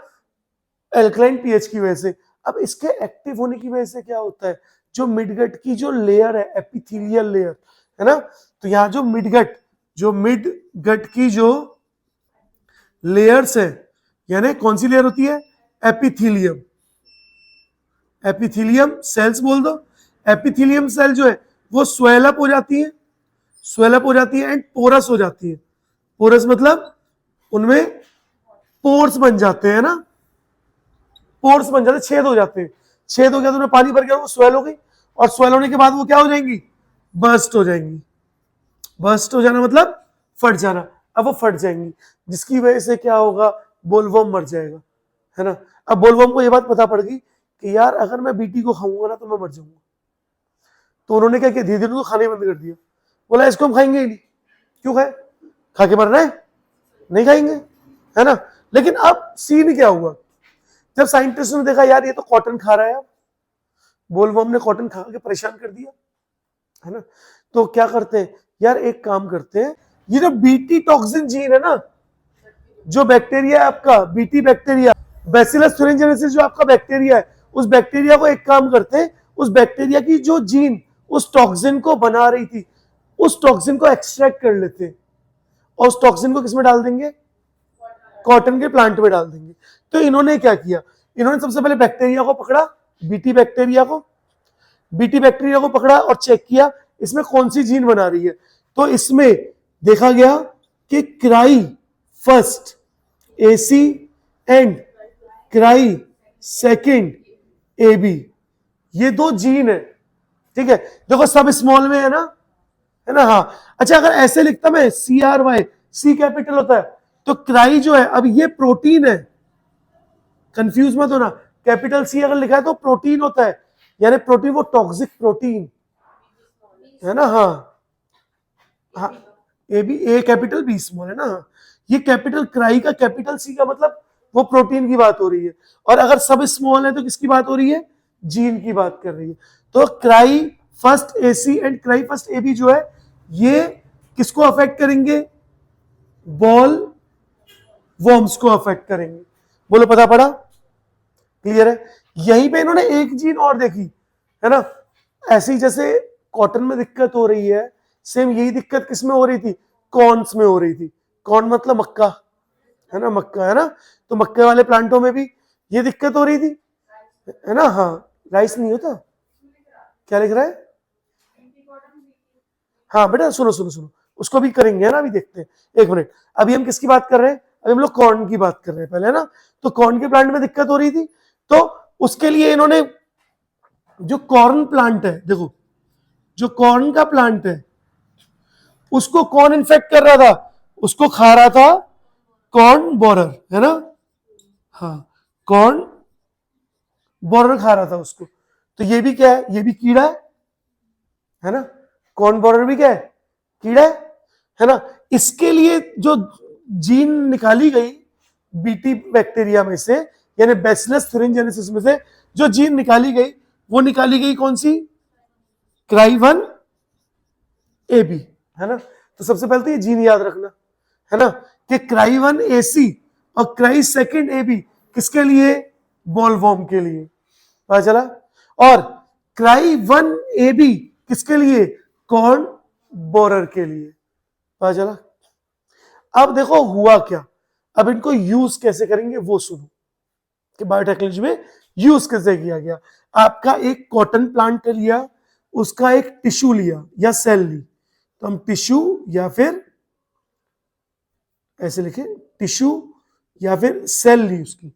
एल्कलाइन पीएच की वजह से। अब इसके एक्टिव होने की वजह से क्या होता है, जो मिडगट की जो लेयर है, एपिथेलियल लेयर, है ना, तो यहां जो मिडगट की जो लेयर्स है, यानी कौन सी लेयर होती है, एपिथेलियम, एपिथेलियम सेल्स बोल दो। एपिथेलियम सेल जो है वो स्वेल अप हो जाती है, एंड पोरस हो जाती है। पोरस मतलब उनमें पोर्स बन जाते हैं ना, पोर्स बन जाते, छेद हो जाते हैं। छेद हो गया तो उन्हें पानी भर गया, वो स्वेल हो गई, और स्वेल होने के बाद वो क्या हो जाएंगी, बर्स्ट हो जाएंगी। बर्स्ट हो जाना मतलब फट जाना। अब वो फट जाएंगी, जिसकी वजह से क्या होगा, बोलवर्म मर जाएगा, है ना। अब बोलवर्म को ये बात पता पड़ गई कि यार अगर मैं बीटी को खाऊंगा ना तो मैं मर जाऊंगा। तो उन्होंने क्या किया, धीरे धीरे तो खाने बंद कर दिया, बोला इसको हम खाएंगे ही नहीं। क्यों खाए, खा के मरना है, नहीं खाएंगे, है ना। लेकिन अब सीन क्या हुआ, जब साइंटिस्ट ने देखा यार ये तो कॉटन खा रहा है, अब बोलवर्म ने कॉटन खा के परेशान कर दिया, है ना। तो क्या करते हैं यार, एक काम करते हैं, ये जो बीटी टॉक्सिन जीन है ना, जो बैक्टीरिया है आपका बीटी बैक्टीरिया, बैसिलस थ्यूरिनजेनेसिस जो आपका बैक्टीरिया है, उस बैक्टीरिया को एक काम करते हैं, उस बैक्टीरिया की जो जीन उस टॉक्सिन को बना रही थी, उस टॉक्सिन को एक्सट्रैक्ट कर लेते हैं, और उस टॉक्सिन को किसमें डाल देंगे, कॉटन के प्लांट में डाल देंगे। तो इन्होंने क्या किया, इन्होंने सबसे पहले बैक्टीरिया को पकड़ा, बीटी बैक्टीरिया को पकड़ा और चेक किया इसमें कौन सी जीन बना रही है। तो इसमें देखा गया कि cry first AC and cry second AB, ये दो जीन है, ठीक है। देखो सब स्मॉल में है ना, हाँ। अच्छा अगर ऐसे लिखता मैं CRY, सी कैपिटल होता है, तो क्राई जो है, अब ये प्रोटीन है, कंफ्यूज मत होना, कैपिटल सी अगर लिखा है तो प्रोटीन होता है, यानी प्रोटीन वो टॉक्सिक प्रोटीन है ना। हाँ हाँ, A B, A capital B small है ना। हाँ, ये कैपिटल क्राई का कैपिटल सी का मतलब वो प्रोटीन की बात हो रही है, और अगर सब स्मॉल है तो किसकी बात हो रही है, जीन की बात कर रही है। तो cry first A C and cry first A B जो है ये किसको अफेक्ट करेंगे, बॉल वॉर्म्स को अफेक्ट करेंगे। बोलो पता पड़ा, क्लियर है। यहीं पे इन्होंने एक जीन और देखी है ना, ऐसे ही जैसे कॉटन में दिक्कत हो रही है, सेम यही दिक्कत किसमें हो रही थी, कॉर्न्स में हो रही थी। कॉर्न मतलब मक्का है ना, मक्का है ना, तो मक्के वाले प्लांटों में भी ये दिक्कत हो रही थी है ना। हाँ, राइस नहीं होता, क्या लिख रहा है, हाँ बेटा सुनो सुनो सुनो, उसको भी करेंगे ना, अभी देखते हैं, एक मिनट। अभी हम किसकी बात कर रहे हैं, अभी हम लोग कॉर्न की बात कर रहे हैं पहले, है ना। तो कॉर्न के प्लांट में दिक्कत हो रही थी, तो उसके लिए इन्होंने जो कॉर्न प्लांट है, देखो जो कॉर्न का प्लांट है उसको कौन इन्फेक्ट कर रहा था, उसको खा रहा था कॉर्न बोरर है ना। हाँ, कॉर्न बोरर खा रहा था उसको, तो ये भी क्या है, ये भी कीड़ा है ना। कॉर्न बोरर भी क्या है, कीड़ा है ना। इसके लिए जो जीन निकाली गई बीटी बैक्टीरिया में से, यानी बैसिलस thuringiensis में से जो जीन निकाली गई, वो निकाली गई कौन सी, क्राई1 ए बी है ना। तो सबसे पहले तो ये जीन याद रखना है ना, कि क्राई1 ए सी और क्राई2 ए बी किसके लिए, बॉलवॉर्म के लिए, पता चला। और क्राई1 ए बी किसके लिए, कॉर्न बोरर के लिए, पता चला। अब देखो हुआ क्या, अब इनको यूज कैसे करेंगे वो सुनो, कि बायोटेक्नोलॉजी में यूज कैसे किया गया। आपका एक कॉटन प्लांट लिया, उसका एक टिश्यू लिया या सेल ली, तो हम टिश्यू या फिर ऐसे लिखे टिश्यू या फिर सेल ली उसकी,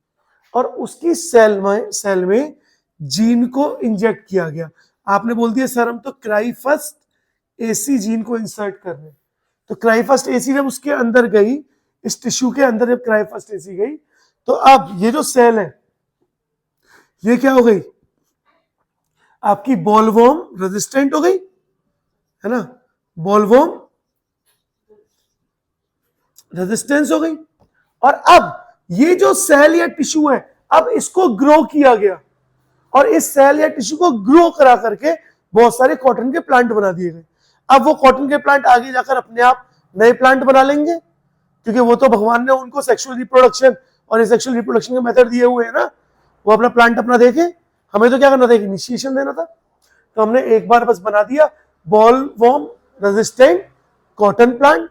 और उसकी सेल में जीन को इंजेक्ट किया गया। आपने बोल दिया सर हम तो क्राई फर्स्ट एसी जीन को इंसर्ट कर रहे हैं, तो क्राई फर्स्ट एसी जब उसके अंदर गई, इस टिश्यू के अंदर जब क्राई फर्स्ट एसी गई, तो अब ये जो सेल है ये क्या हो गई, आपकी बॉलवॉर्म रेजिस्टेंट हो गई है ना, बॉलवॉर्म रेजिस्टेंस हो गई। और अब ये जो सेल या टिश्यू है, अब इसको ग्रो किया गया, और इस सेल या टिश्यू को ग्रो करा करके बहुत सारे कॉटन के प्लांट बना दिए गए। अब वो कॉटन के प्लांट आगे जाकर अपने आप नए प्लांट बना लेंगे, क्योंकि वो तो भगवान ने उनको सेक्सुअल रिप्रोडक्शन और सेक्सुअल रिप्रोडक्शन के मेथड दिए हुए हैं ना, वो अपना प्लांट अपना देखे। हमें तो क्या करना था, इनिशिएशन देना था, तो हमने एक बार बस बना दिया बॉलवॉर्म रेजिस्टेंट कॉटन प्लांट,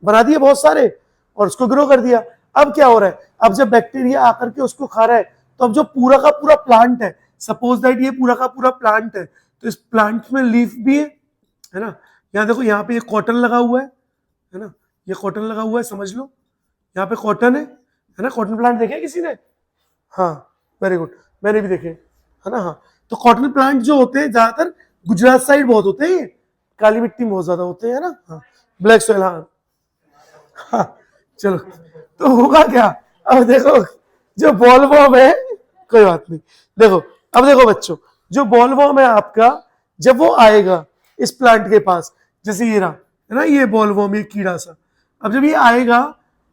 बना दिए बहुत सारे और उसको ग्रो कर दिया। अब क्या हो रहा है, अब जब बैक्टीरिया आकर के उसको खा रहा है, तो अब जो पूरा का पूरा प्लांट है, सपोज दैट ये पूरा का पूरा प्लांट है, तो इस प्लांट में लीफ भी है ना। यहाँ देखो, यहाँ पे ये कॉटन लगा हुआ है ना, ये कॉटन लगा हुआ है, समझ लो यहाँ पे कॉटन है ना। कॉटन प्लांट देखे किसी ने, हाँ वेरी गुड, मैंने भी देखे है ना। हाँ, तो कॉटन प्लांट जो होते हैं ज्यादातर गुजरात साइड बहुत होते हैं, काली मिट्टी में बहुत ज्यादा होते हैं ना। हाँ, ब्लैक सॉइल, हाँ चलो, तो होगा क्या, अब देखो जो बॉलवॉर्म है, कोई बात नहीं, देखो अब देखो बच्चों, जो बॉलवॉर्म है आपका, जब वो आएगा इस प्लांट के पास, जैसे ये रहा है ना, ये बॉलवॉर्म, ये कीड़ा सा, अब जब ये आएगा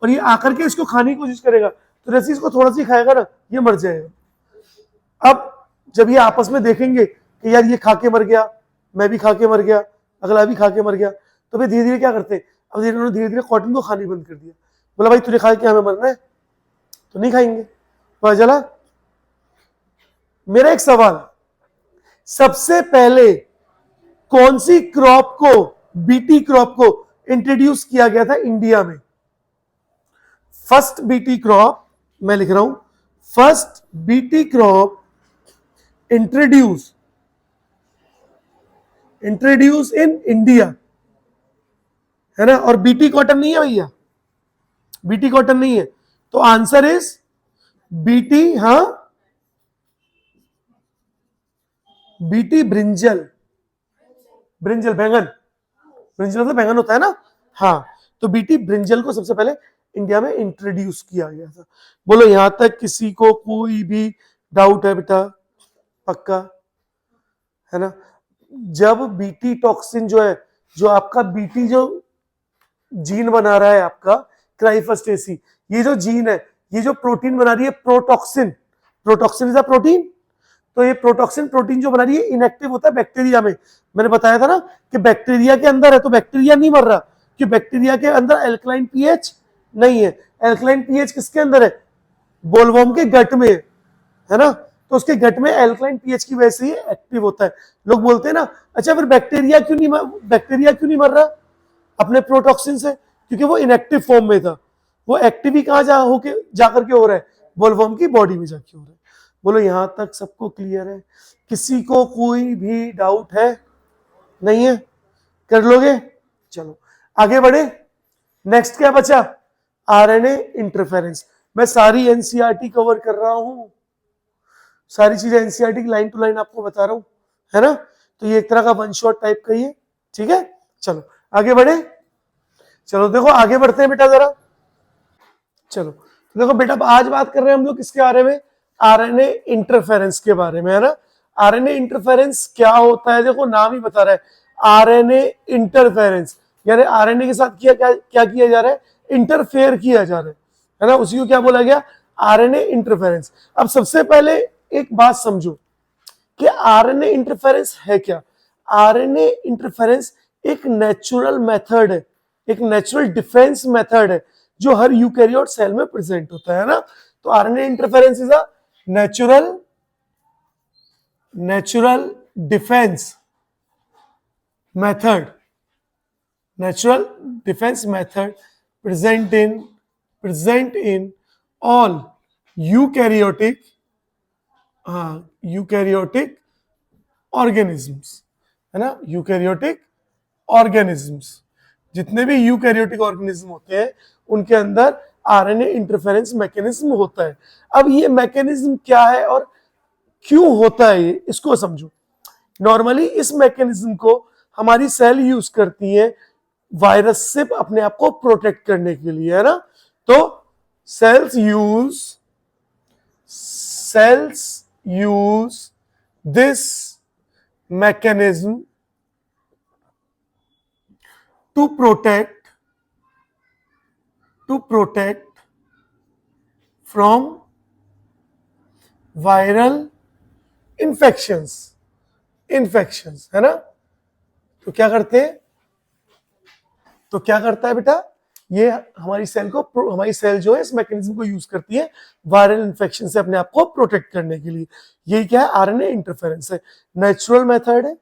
और ये आकर के इसको खाने की कोशिश करेगा, तो जैसे इसको थोड़ा सा खाएगा ना, ये मर जाएगा। अब जब ये आपस में देखेंगे कि यार ये खा के मर गया, मैं भी खा के मर गया, अगला भी खा के मर गया, तो फिर धीरे धीरे क्या करते हैं, अब धीरे धीरे कॉटन को खानी बंद कर दिया। बोला भाई तुझे खा के हमें मरना है, तो नहीं खाएंगे। पता चला। मेरा एक सवाल, सबसे पहले कौन सी क्रॉप को, बीटी क्रॉप को इंट्रोड्यूस किया गया था इंडिया में? फर्स्ट बीटी क्रॉप, मैं लिख रहा हूं, first BT crop introduce in India, है ना। और बीटी कॉटन नहीं है भैया, बीटी कॉटन नहीं है, तो आंसर इज बीटी, हाँ बीटी ब्रिंजल, ब्रिंजल बैंगन, ब्रिंजल मतलब बैंगन होता है ना। हाँ, तो बीटी ब्रिंजल को सबसे पहले इंडिया में इंट्रोड्यूस किया गया था। बोलो यहां तक किसी को कोई भी डाउट है बेटा? पक्का है ना? जब बीटी टॉक्सिन जो है, जो आपका बीटी जो जीन बना रहा है आपका क्राइफस्टेसी, ये जो जीन है, ये जो प्रोटीन बना रही है protoxin, protoxin is a protein. तो ये प्रोटॉक्सिन प्रोटीन जो बना रही है इनएक्टिव होता है बैक्टीरिया में। मैंने बताया था ना कि बैक्टीरिया के अंदर है तो बैक्टीरिया नहीं मर रहा, कि बैक्टीरिया के अंदर एल्कलाइन पीएच नहीं है। एल्कलाइन पीएच किसके अंदर है? बोलवॉर्म के गट में है ना? तो उसके गट में एल्कलाइन पीएच की वजह से ये एक्टिव होता है। लोग बोलते हैं ना, अच्छा फिर बैक्टीरिया क्यों नहीं मर रहा अपने प्रोटॉक्सिन से? क्योंकि वो इनएक्टिव फॉर्म में था। वो एक्टिव ही कहां जाकर के हो रहा है? बोलवॉर्म की बॉडी में जाके हो रहा है। बोलो यहां तक सबको क्लियर है? किसी को कोई भी डाउट है? नहीं है? कर लोगे? चलो आगे बढ़े। नेक्स्ट क्या बचा? RNA interference. मैं सारी एनसीईआरटी कवर कर रहा हूं, सारी चीजें एनसीईआरटी की लाइन टू लाइन आपको बता रहा हूं, है ना? तो ये एक तरह का वन शॉट टाइप का ही है, ठीक है? चलो आगे बढ़े। चलो देखो आगे बढ़ते हैं बेटा जरा। चलो देखो बेटा, आज बात कर रहे हैं हम लोग किसके बारे में? आरएनए इंटरफेरेंस के बारे में, है ना? आरएनए इंटरफेरेंस क्या होता है? देखो नाम ही बता रहा है, आरएनए इंटरफेरेंस, यानी आरएनए के साथ क्या किया जा रहा है? इंटरफेयर किया जा रहा है ना? उसी को क्या बोला गया? RNA interference. अब सबसे पहले एक बात समझो कि आरएनए इंटरफेरेंस है क्या। आरएनए इंटरफेरेंस एक नेचुरल मेथड है, एक नेचुरल डिफेंस मेथड है जो हर यूकैरियोट सेल में प्रेजेंट होता है ना? तो RNA interference is a natural defence method, natural defence method present in all eukaryotic organisms, है ना? यूकैरियोटिक ऑर्गेनिजम्स, जितने भी यूकैरियोटिक ऑर्गेनिज्म होते हैं उनके अंदर आरएनए इंटरफेरेंस मैकेनिज्म होता है। अब ये मैकेनिज्म क्या है और क्यों होता है ये, इसको समझो। नॉर्मली इस मैकेनिज्म को हमारी सेल यूज करती है वायरस से अपने आप को प्रोटेक्ट करने के लिए, है ना? तो cells use this mechanism to protect from viral infections, है ना? तो क्या करते हैं? तो क्या करता है बेटा? ये हमारी सेल जो है इस मैकेनिज्म को यूज करती है वायरल इन्फेक्शन से अपने आप को प्रोटेक्ट करने के लिए। ये क्या है? आरएनए इंटरफेरेंस है, नेचुरल मेथड है,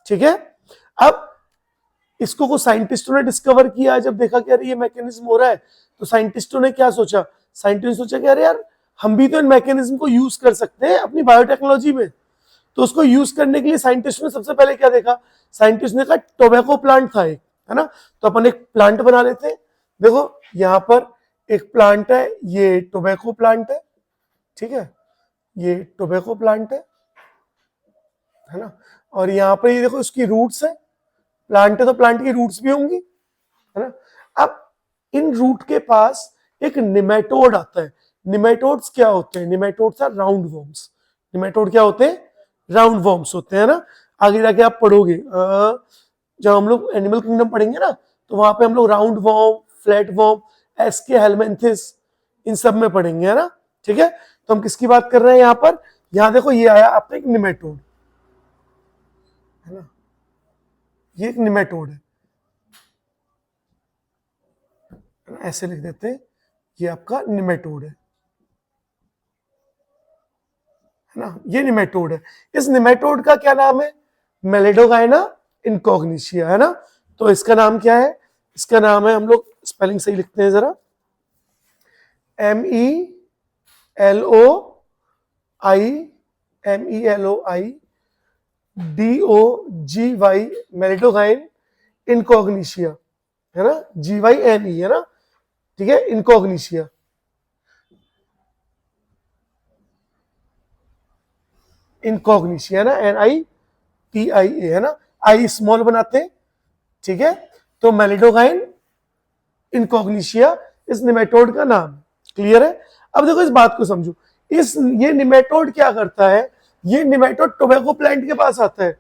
ठीक है? अब इसको साइंटिस्टों ने डिस्कवर किया, जब देखा कि अरे ये मैकेनिज्म हो रहा है, तो साइंटिस्टों ने क्या सोचा? साइंटिस्ट सोचा कि अरे यार हम भी तो इन मैकेनिज्म को यूज कर सकते हैं अपनी बायोटेक्नोलॉजी में। तो उसको यूज करने के लिए साइंटिस्ट ने सबसे पहले क्या देखा? साइंटिस्ट ने कहा टोबैको प्लांट था एक, है ना? तो अपन एक प्लांट बना लेते हैं। देखो यहां पर एक प्लांट है, ये टोबैको प्लांट है, ठीक है? ये टोबैको प्लांट है ना? और यहाँ पर ये देखो इसकी रूट्स है, प्लांट है तो प्लांट की रूट्स भी होंगी, है ना? अब इन रूट के पास एक निमेटोड आता है। निमेटोड्स क्या होते हैं? Nematodes are roundworms. Nematode क्या होते हैं? राउंड वॉर्म्स होते हैं ना? आगे जाके आप पढ़ोगे, जब हम लोग एनिमल किंगडम पढ़ेंगे ना, तो वहां पे हम लोग round worm, flat worm, aschelminthes, इन सब में पढ़ेंगे, है ना? ठीक है? तो हम किसकी बात कर रहे हैं यहाँ पर? यहाँ देखो ये आया आपका एक निमेटोड, है ना? ये एक निमेटोड है, ऐसे लिख देते हैं, ये आपका निमेटोड है ना? ये निमेटोड है। इस निमेटोड का क्या नाम है? मेलिडोगाइना इनकॉग्निशिया, है ना? तो इसका नाम क्या है? इसका नाम है, हम लोग स्पेलिंग सही लिखते हैं जरा, MELOIDOGY, मेलिडोगाइन इनकॉग्निशिया, है ना? GYNE, है ना? ठीक है? इनकॉग्निशिया। इनकॉग्निशिया ना, NITIA, है ना? आई स्मॉल बनाते हैं, ठीक है? तो मेलिडोगाइन इनकॉग्निशिया इस निमेटोड का नाम। क्लियर है? अब देखो इस बात को समझो, इस ये निमेटोड क्या करता है, ये निमेटोड टोबैको प्लांट के पास आता है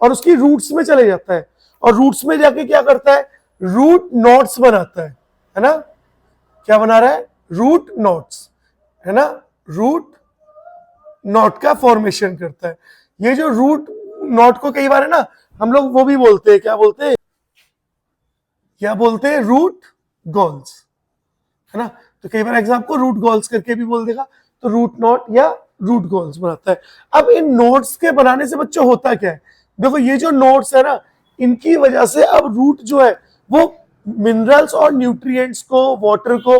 और उसकी रूट्स में चले जाता है और रूट्स में जाके क्या करता है, रूट नोट्स बनाता है ना, क्या बना रहा है, रूट नोट्स, है ना, रूट नोट का फॉर्मेशन करता है। ये जो रूट नोट को कई बार है ना हम लोग वो भी बोलते हैं, क्या बोलते हैं, क्या बोलते हैं, रूट गॉल्स, है ना। तो कई बार एग्जाम को रूट गॉल्स करके भी बोल देगा, तो रूट नोट या रूट गॉल्स बनाता है। अब इन नोट्स के बनाने से बच्चों होता क्या है, देखो ये जो नोट्स है ना, इनकी वजह से अब रूट जो है वो मिनरल्स और न्यूट्रिएंट्स को, वाटर को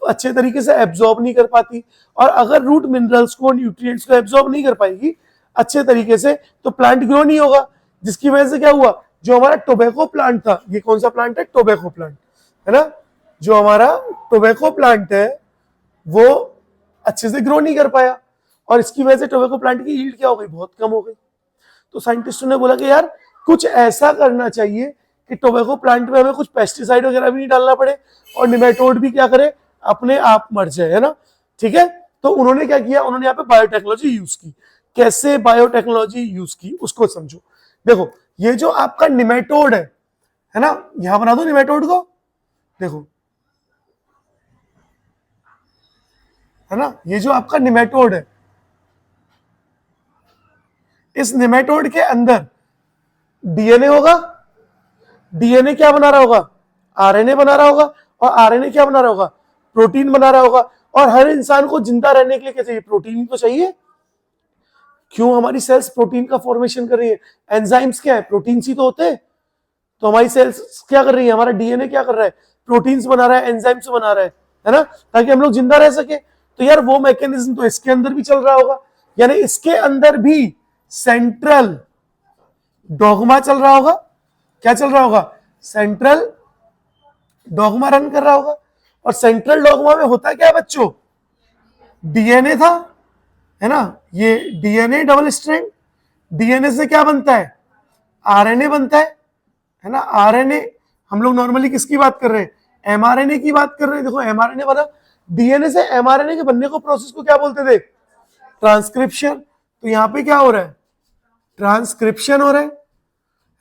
अच्छे तरीके से एब्जॉर्ब नहीं कर पाती, और अगर रूट मिनरल्स को, न्यूट्रिएंट्स को एब्जॉर्ब नहीं कर पाएगी अच्छे तरीके से, तो प्लांट ग्रो नहीं होगा। जिसकी वजह से क्या हुआ, जो हमारा टोबैको प्लांट था, ये कौन सा प्लांट है, टोबैको प्लांट, है ना, जो हमारा टोबैको प्लांट है वो अच्छे से ग्रो नहीं कर पाया, और इसकी वजह से टोबैको प्लांट की यील्ड क्या हो गई, बहुत कम हो गई। तो साइंटिस्टों ने बोला कि यार कुछ ऐसा करना चाहिए कि टोबैको प्लांट में हमें कुछ पेस्टिसाइड वगैरह भी नहीं डालना पड़े और निमेटोड भी क्या करे, अपने आप मर जाए, है ना। ठीक है, तो उन्होंने क्या किया, उन्होंने यहाँ पे बायोटेक्नोलॉजी यूज की। कैसे बायोटेक्नोलॉजी यूज की उसको समझो। देखो ये जो आपका निमेटोड है ना, यहां बना दो निमेटोड को, देखो, है ना, ये जो आपका निमेटोड है, इस निमेटोड के अंदर डीएनए होगा, डीएनए क्या बना रहा होगा, आरएनए बना रहा होगा, और आरएनए क्या बना रहा होगा, प्रोटीन बना रहा होगा। और हर इंसान को जिंदा रहने के लिए क्या चाहिए, प्रोटीन तो चाहिए। क्यों हमारी सेल्स प्रोटीन का फॉर्मेशन कर रही है, एंजाइम्स क्या है, प्रोटीन ही तो होते हैं। तो हमारी सेल्स क्या कर रही है, हमारा डीएनए क्या कर रहा है, प्रोटीन्स बना रहा है, एंजाइम्स बना रहा है ना, ताकि हम लोग जिंदा रह सके। तो यार वो मैकेनिज्म तो इसके अंदर भी चल रहा होगा, यानी इसके अंदर भी सेंट्रल डॉगमा चल रहा होगा। क्या चल रहा होगा, सेंट्रल डॉगमा रन कर रहा होगा। और सेंट्रल डॉगमा में होता क्या है बच्चों, डीएनए था, है ना, ये डीएनए डबल स्ट्रैंड, डीएनए से क्या बनता है, आरएनए बनता है ना। आरएनए हम लोग नॉर्मली किसकी बात कर रहे हैं, एमआरएनए की बात कर रहे हैं। देखो एमआरएनए बना, डीएनए से एमआरएनए के बनने को प्रोसेस को क्या बोलते थे, ट्रांसक्रिप्शन। तो यहाँ पे क्या हो रहा है, ट्रांसक्रिप्शन हो रहा है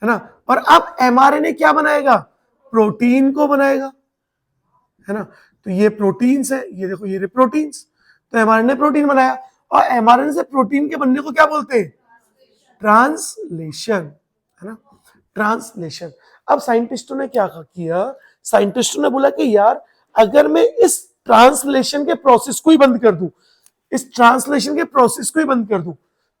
ना। और अब एमआरएनए क्या बनाएगा, प्रोटीन को बनाएगा, है ना। तो ये प्रोटीन्स है, ये देखो ये प्रोटीन्स, तो एमआरएनए प्रोटीन बनाया, और एमआरएनए से प्रोटीन के बनने को क्या बोलते हैं, ट्रांसलेशन, है ना, ट्रांसलेशन। अब साइंटिस्टों ने क्या किया, साइंटिस्टों ने बोला कि यार अगर मैं इस ट्रांसलेशन के प्रोसेस को ही बंद कर दूं, इस ट्रांसलेशन के प्रोसेस को ही बंद कर दूं,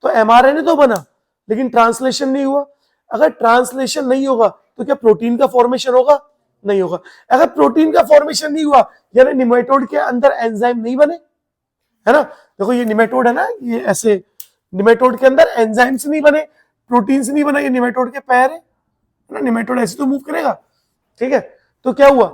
तो एमआरएनए तो बना लेकिन ट्रांसलेशन नहीं हुआ। अगर ट्रांसलेशन नहीं होगा तो क्या प्रोटीन का फॉर्मेशन होगा, नहीं होगा। अगर प्रोटीन का फॉर्मेशन नहीं हुआ यानी निमेटोड के अंदर एंजाइम नहीं बने, है ना। देखो ये निमेटोड है ना, ये ऐसे निमेटोड के अंदर एंजाइम्स नहीं बने, प्रोटीन्स नहीं बना, ये निमेटोड के पैर है ना, निमेटोड ऐसे तो मूव करेगा। ठीक है, तो क्या हुआ,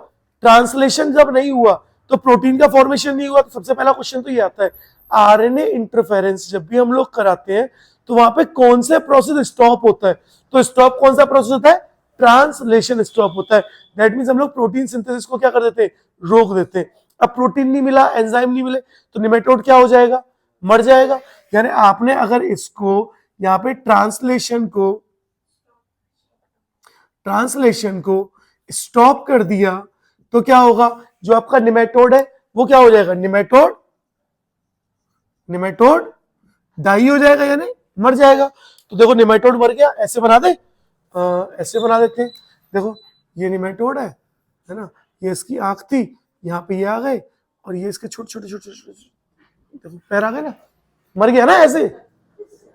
ट्रांसलेशन जब नहीं हुआ तो प्रोटीन का फॉर्मेशन नहीं हुआ। तो सबसे पहला क्वेश्चन तो ये आता है, आरएनए इंटरफेरेंस जब भी हम लोग कराते हैं तो वहां पे कौन से प्रोसेस स्टॉप होता है, तो स्टॉप कौन सा प्रोसेस होता है, ट्रांसलेशन स्टॉप होता है। दैट मींस हम लोग प्रोटीन सिंथेसिस को क्या कर देते हैं, रोक देते हैं। अब प्रोटीन नहीं मिला, एंजाइम नहीं मिले, तो निमेटोड क्या हो जाएगा, मर जाएगा। यानी आपने अगर इसको यहाँ पे ट्रांसलेशन को स्टॉप कर दिया तो क्या होगा, जो आपका निमेटोड है वो क्या हो जाएगा, निमेटोड डाई हो जाएगा, यानी मर जाएगा। तो देखो निमेटोड मर गया, ऐसे बना दे, ऐसे बना देते हैं। देखो ये निमेटोड है ना, ये इसकी आंख थी, यहाँ पे ये आ गए, और ये इसके छोटे छोटे छोटे छोटे देखो पैर आ गए ना, मर गया ना, ऐसे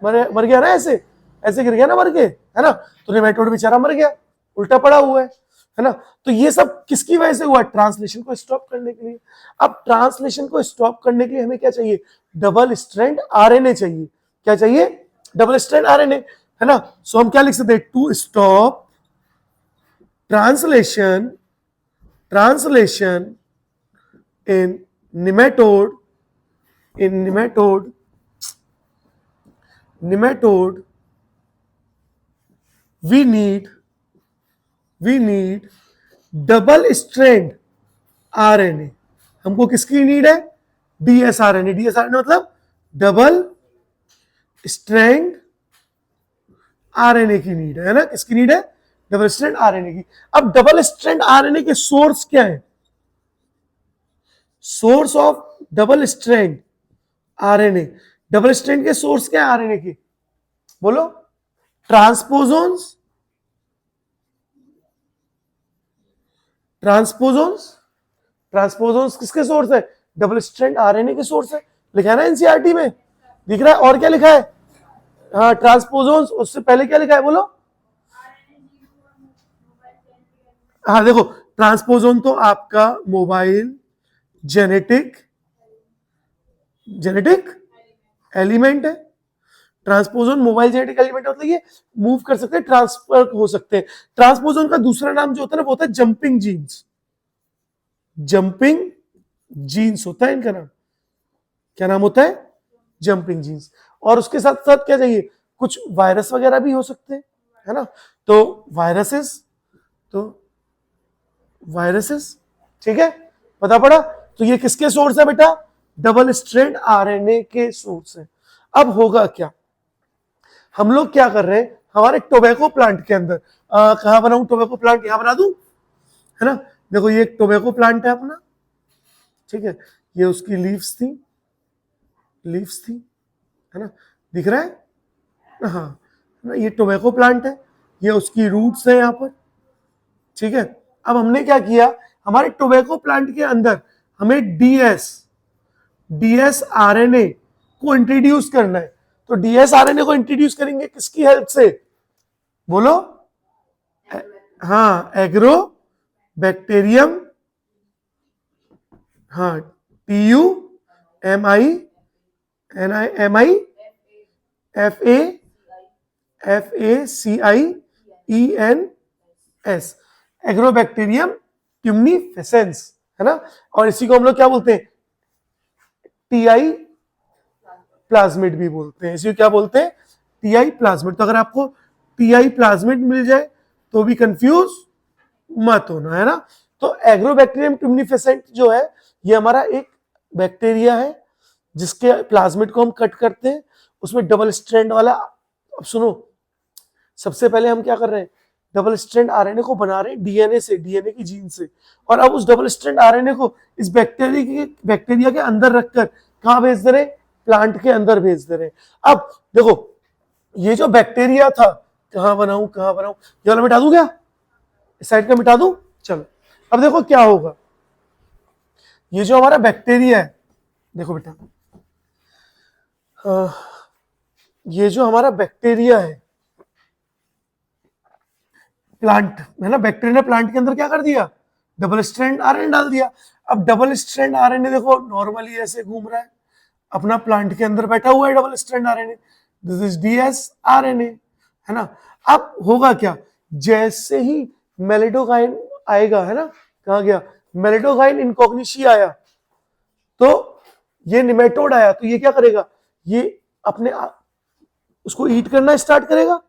मर गया ना, ऐसे गिर गया ना मर के, है ना। तो निमेटोड बेचारा मर गया, उल्टा पड़ा हुआ है ना। तो ये सब किसकी वजह से हुआ, ट्रांसलेशन को स्टॉप करने के लिए। अब ट्रांसलेशन को स्टॉप करने के लिए हमें क्या चाहिए, डबल स्ट्रैंड आरएनए चाहिए। क्या चाहिए, डबल स्ट्रैंड आरएनए, है ना। सो हम क्या लिख सकते हैं, to stop translation in nematode we need double strand RNA. हमको किसकी नीड है, डीएसआरएनए। डीएसआरएनए मतलब डबल स्ट्रैंड आरएनए की नीड है ना, किसकी नीड है, डबल स्ट्रैंड आरएनए की। अब डबल स्ट्रैंड आरएनए के सोर्स क्या है, source of double strand RNA, double strand के सोर्स क्या है आरएनए के, बोलो, ट्रांसपोजोन्स, ट्रांसपोजोन्स, ट्रांसपोजोन्स किसके सोर्स है, डबल स्ट्रैंड आरएनए के सोर्स है, लिखा है ना एनसीईआरटी में, दिख रहा है, और क्या लिखा है, हाँ ट्रांसपोजोन्स, उससे पहले क्या लिखा है बोलो, हाँ देखो, ट्रांसपोजोन तो आपका मोबाइल जेनेटिक, जेनेटिक एलिमेंट है, ट्रांसपोजोन मोबाइल जेनेटिक एलिमेंट मतलब ये मूव कर सकते हैं, ट्रांसफर हो सकते हैं। ट्रांसपोजोन का दूसरा नाम जो होता है ना वो होता है जंपिंग जीन्स, जंपिंग जीन्स होता है इनका नाम, क्या नाम होता है, जंपिंग जीन्स। और उसके साथ साथ क्या चाहिए, कुछ वायरस वगैरह भी हो सकते हैं, है ना, तो वायरसेस, तो वायरसेस, ठीक है, पता पड़ा। तो ये किसके सोर्स है बेटा, डबल स्ट्रैंड आरएनए के सोर्स है। अब होगा क्या, हम लोग क्या कर रहे हैं, हमारे टोबैको प्लांट के अंदर, कहां बनाऊं टोबैको प्लांट, यहां बना दूं, है ना, देखो ये एक टोबैको प्लांट है अपना, ठीक है, ये उसकी लीव्स थी, लीव्स थी, है ना, दिख रहा है, हाँ, ये टोबैको प्लांट है, ये उसकी रूट्स है यहाँ पर, ठीक है। अब हमने क्या किया, हमारे टोबैको प्लांट के अंदर हमें डीएस, डीएस आरएनए को इंट्रोड्यूस करना है, तो डीएस आरएनए को इंट्रोड्यूस करेंगे किसकी हेल्प से, बोलो, हाँ एग्रो बैक्टीरियम, हाँ TU MINFACIENS, एग्रोबैक्टीरियम ट्यूमनिफेसेंस, है ना, और इसी को हम लोग क्या बोलते हैं, TI प्लाज्मिड भी बोलते हैं, इसी को क्या बोलते हैं, TI प्लाज्मिड। तो अगर आपको TI प्लाज्मिड मिल जाए तो भी कंफ्यूज मत होना, है ना। तो एग्रोबैक्टीरियम ट्यूमनिफेसेंट जो है ये हमारा एक बैक्टीरिया है जिसके प्लाज्मिड को हम कट करते हैं, उसमें डबल स्ट्रैंड वाला, अब सुनो, सबसे पहले हम क्या कर रहे हैं, डबल स्ट्रैंड आरएनए को बना रहे हैं डीएनए से, डीएनए की जीन से, और अब उस डबल स्ट्रैंड आरएनए को इस बैक्टीरिया के अंदर रखकर कहां भेज दे रहे, प्लांट के अंदर भेज दे रहे। अब देखो ये जो बैक्टीरिया था, कहां बनाऊं, ये वाला मिटा दूं क्या, इस साइड का मिटा दूं, चलो। अब देखो क्या होगा, ये जो हमारा बैक्टीरिया है, देखो बेटा, ये जो हमारा बैक्टीरिया है, प्लांट है ना, बैक्टीरिया ने प्लांट के अंदर क्या कर दिया, डबल स्ट्रैंड आरएनए डाल दिया। अब डबल स्ट्रैंड आरएनए देखो नॉर्मली ऐसे घूम रहा है, अपना प्लांट के अंदर बैठा हुआ है double strand RNA, this is DS RNA, है ना। अब होगा क्या, जैसे ही मेलिडोकाइन आएगा, है ना, कहा गया, मेलिडोकाइन इनकॉग्निशी आया, तो ये निमेटोड आया, तो ये क्या करेगा, ये अपने उसको ईट करना स्टार्ट करेगा।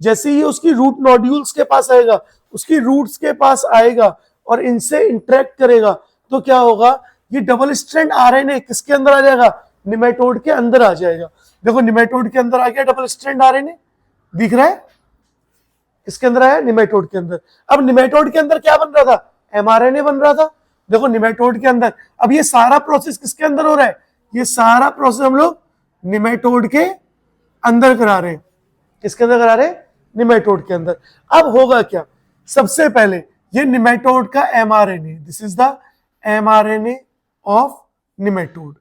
जैसे ही उसकी रूट नोड्यूल्स के पास आएगा, उसकी रूट्स के पास आएगा और इनसे इंटरेक्ट करेगा, तो क्या होगा, ये डबल स्ट्रैंड आरएनए किसके अंदर आ जाएगा, निमेटोड के अंदर आ जाएगा। देखो निमेटोड के अंदर आ गया डबल स्ट्रैंड आरएनए, दिख रहा है, किसके अंदर आया, निमेटोड के अंदर। अब निमेटोड के अंदर क्या बन रहा था, एमआरएनए बन रहा था, देखो निमेटोड के अंदर। अब ये सारा प्रोसेस किसके अंदर हो रहा है, ये सारा प्रोसेस हम लोग निमेटोड के अंदर करा रहे हैं, किसके अंदर करा रहे हैं, निमेटोड के अंदर। अब होगा क्या, सबसे पहले ये निमेटोड का mRNA, this is the mRNA of nematode.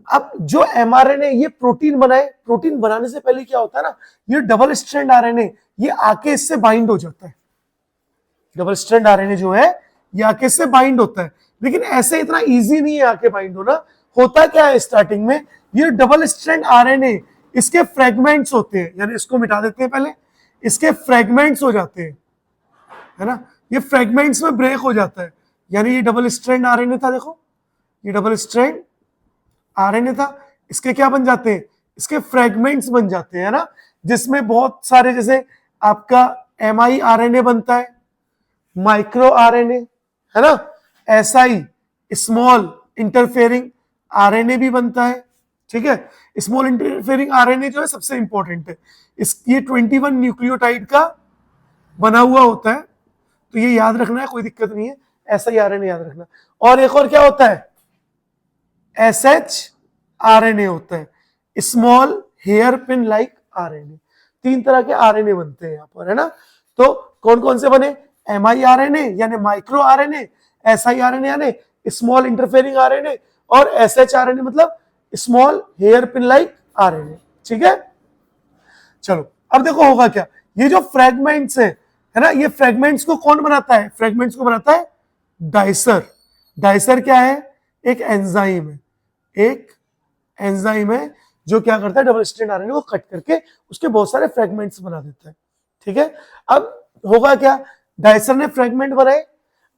अब जो एमआरएनए ये प्रोटीन बनाए, प्रोटीन बनाने से पहले क्या होता है ना, ये डबल स्ट्रैंड आरएनए ये आके इससे बाइंड हो जाता है, डबल स्ट्रैंड आरएनए जो है ये आके इससे बाइंड होता है, लेकिन ऐसे इतना इजी नहीं है आके बाइंड होना। होता क्या है, स्टार्टिंग में ये डबल स्ट्रैंड आरएनए इसके फ्रेगमेंट्स होते हैं, यानी इसको मिटा देते हैं पहले, इसके फ्रेगमेंट्स हो जाते हैं, है ना, ये फ्रेगमेंट्स में ब्रेक हो जाता है, यानी ये डबल स्ट्रैंड आरएनए था, देखो ये डबल स्ट्रैंड आरएनए था, इसके क्या बन जाते हैं, इसके फ्रेगमेंट्स बन जाते हैं, है ना, जिसमें बहुत सारे, जैसे आपका एमआई आरएनए बनता है, माइक्रो आरएनए, है ना, एसआई स्मॉल इंटरफेयरिंग आरएनए भी बनता है, ठीक है। स्मॉल इंटरफेयरिंग आरएनए जो है सबसे इंपॉर्टेंट है, ये 21 न्यूक्लियोटाइड का बना हुआ होता है, तो ये याद रखना है, कोई दिक्कत नहीं है, ऐसा ही आरएनए याद रखना। और एक और क्या होता है, एसएच आरएनए होता है, small hairpin like RNA. 3 तरह के आरएनए बनते हैं यहां पर, है ना। तो कौन कौन से बने, एमआईआरएनए यानी माइक्रो आरएनए, एसआईआरएनए यानी स्मॉल इंटरफेयरिंग आरएनए, और एसएचआरएनए मतलब small hairpin like RNA, ठीक है। चलो अब देखो होगा क्या, ये जो फ्रेगमेंट्स है ना, ये फ्रेगमेंट्स को कौन बनाता है, फ्रेगमेंट्स को बनाता है डाइसर। डाइसर क्या है, एक एंजाइम है, एक एंजाइम है जो क्या करता है, डबल स्ट्रैंड आरएनए को कट करके उसके बहुत सारे फ्रेगमेंट्स बना देता है, ठीक है। अब होगा क्या, डाइसर ने फ्रेगमेंट बनाए।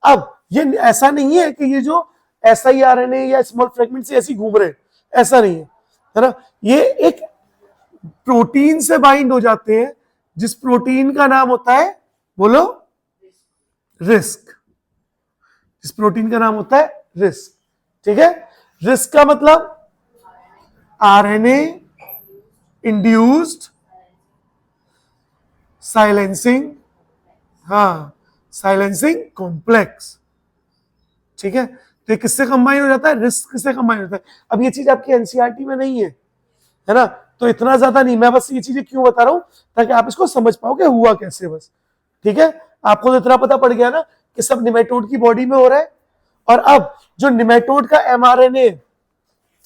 अब ये ऐसा नहीं है कि ये जो एसआईआरएनए या स्मॉल फ्रेगमेंट्स ऐसे घूम रहे हैं, ऐसा नहीं है ना। ये एक प्रोटीन से बाइंड हो जाते हैं, जिस प्रोटीन का नाम होता है, बोलो, रिस्क। जिस प्रोटीन का नाम होता है रिस्क, ठीक है। रिस्क का मतलब आरएनए इंड्यूस्ड साइलेंसिंग, हाँ, साइलेंसिंग कॉम्प्लेक्स, ठीक है। तो ये किससे कंबाइन हो जाता है, रिस्क किससे कंबाइन होता है। अब ये चीज आपकी एनसीईआरटी में नहीं है ना, तो इतना ज्यादा नहीं, मैं बस ये चीजें क्यों बता रहा हूं, ताकि आप इसको समझ पाओ कि हुआ कैसे, बस, ठीक है। आपको तो इतना पता पड़ गया ना कि सब निमेटोड की बॉडी में हो रहा है। और अब जो निमेटोड का एमआरएनए,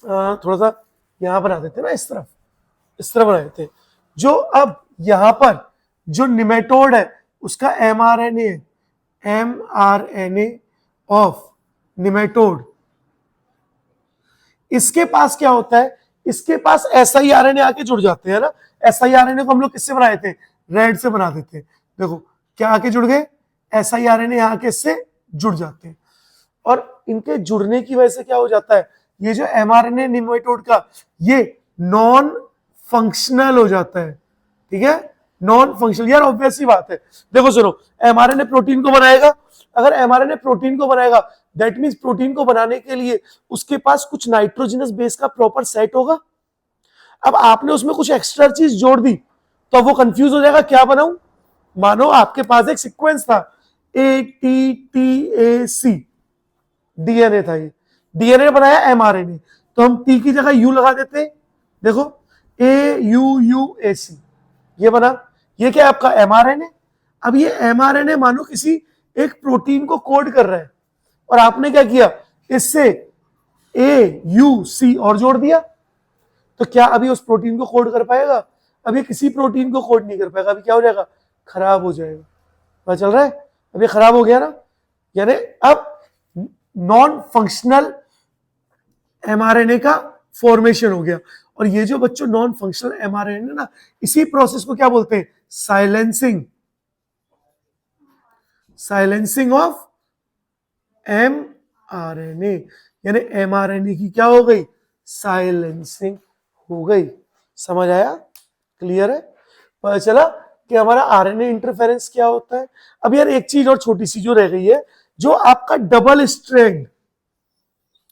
थोड़ा सा यहां बना देते ना, इस तरफ बना देते, जो अब यहां पर जो निमेटोड है उसका एमआरएनए, एमआरएनए ऑफ निमेटोड, इसके पास क्या होता है, इसके पास एसआईआरएनए आके जुड़ जाते हैं ना। एसआईआरएनए को हम लोग किससे बनाए थे, रेड से बना देते हैं। देखो क्या आके जुड़ गए, एसआईआरएनए यहाँ के इससे जुड़ जाते हैं, और इनके जुड़ने की वजह से क्या हो जाता है, ये जो एमआरएनए निमेटोड का, ये नॉन फंक्शनल हो जाता है, ठीक है। नॉन फंक्शनल, यार ऑब्वियस सी बात है। देखो सुनो, एमआरएनए प्रोटीन को बनाएगा, अगर एमआरएनए प्रोटीन को बनाएगा, दैट मींस प्रोटीन को बनाने के लिए उसके पास कुछ नाइट्रोजनस बेस का प्रॉपर सेट होगा। अब आपने उसमें कुछ एक्स्ट्रा चीज जोड़ दी, तो अब वो कंफ्यूज हो जाएगा, क्या बनाऊं। मानो आपके पास एक सीक्वेंस था, ATTAC, डीएनए था, ये डीएनए बनाया एमआरएनए, तो हम टी की जगह यू लगा देते, देखो AUUAC, ये बना। ये क्या है आपका एमआरएनए। अब ये एमआरएनए मानो किसी एक प्रोटीन को कोड कर रहा है, और आपने क्या किया, इससे AUC और जोड़ दिया, तो क्या अभी उस प्रोटीन को कोड कर पाएगा, अभी किसी प्रोटीन को कोड नहीं कर पाएगा, अभी क्या हो जाएगा, खराब हो जाएगा। पता चल रहा है, अभी खराब हो गया ना, यानी अब नॉन फंक्शनल एमआरएनए का फॉर्मेशन हो गया। और ये जो बच्चों नॉन फंक्शनल एमआरएनए ना, इसी प्रोसेस को क्या बोलते हैं, साइलेंसिंग, साइलेंसिंग ऑफ एमआरएनए, यानी एमआरएनए की क्या हो गई, साइलेंसिंग हो गई। समझ आया, क्लियर है, पता चला कि हमारा आरएनए इंटरफेरेंस क्या होता है। अब यार एक चीज और छोटी सी जो रह गई है, जो आपका डबल स्ट्रैंड,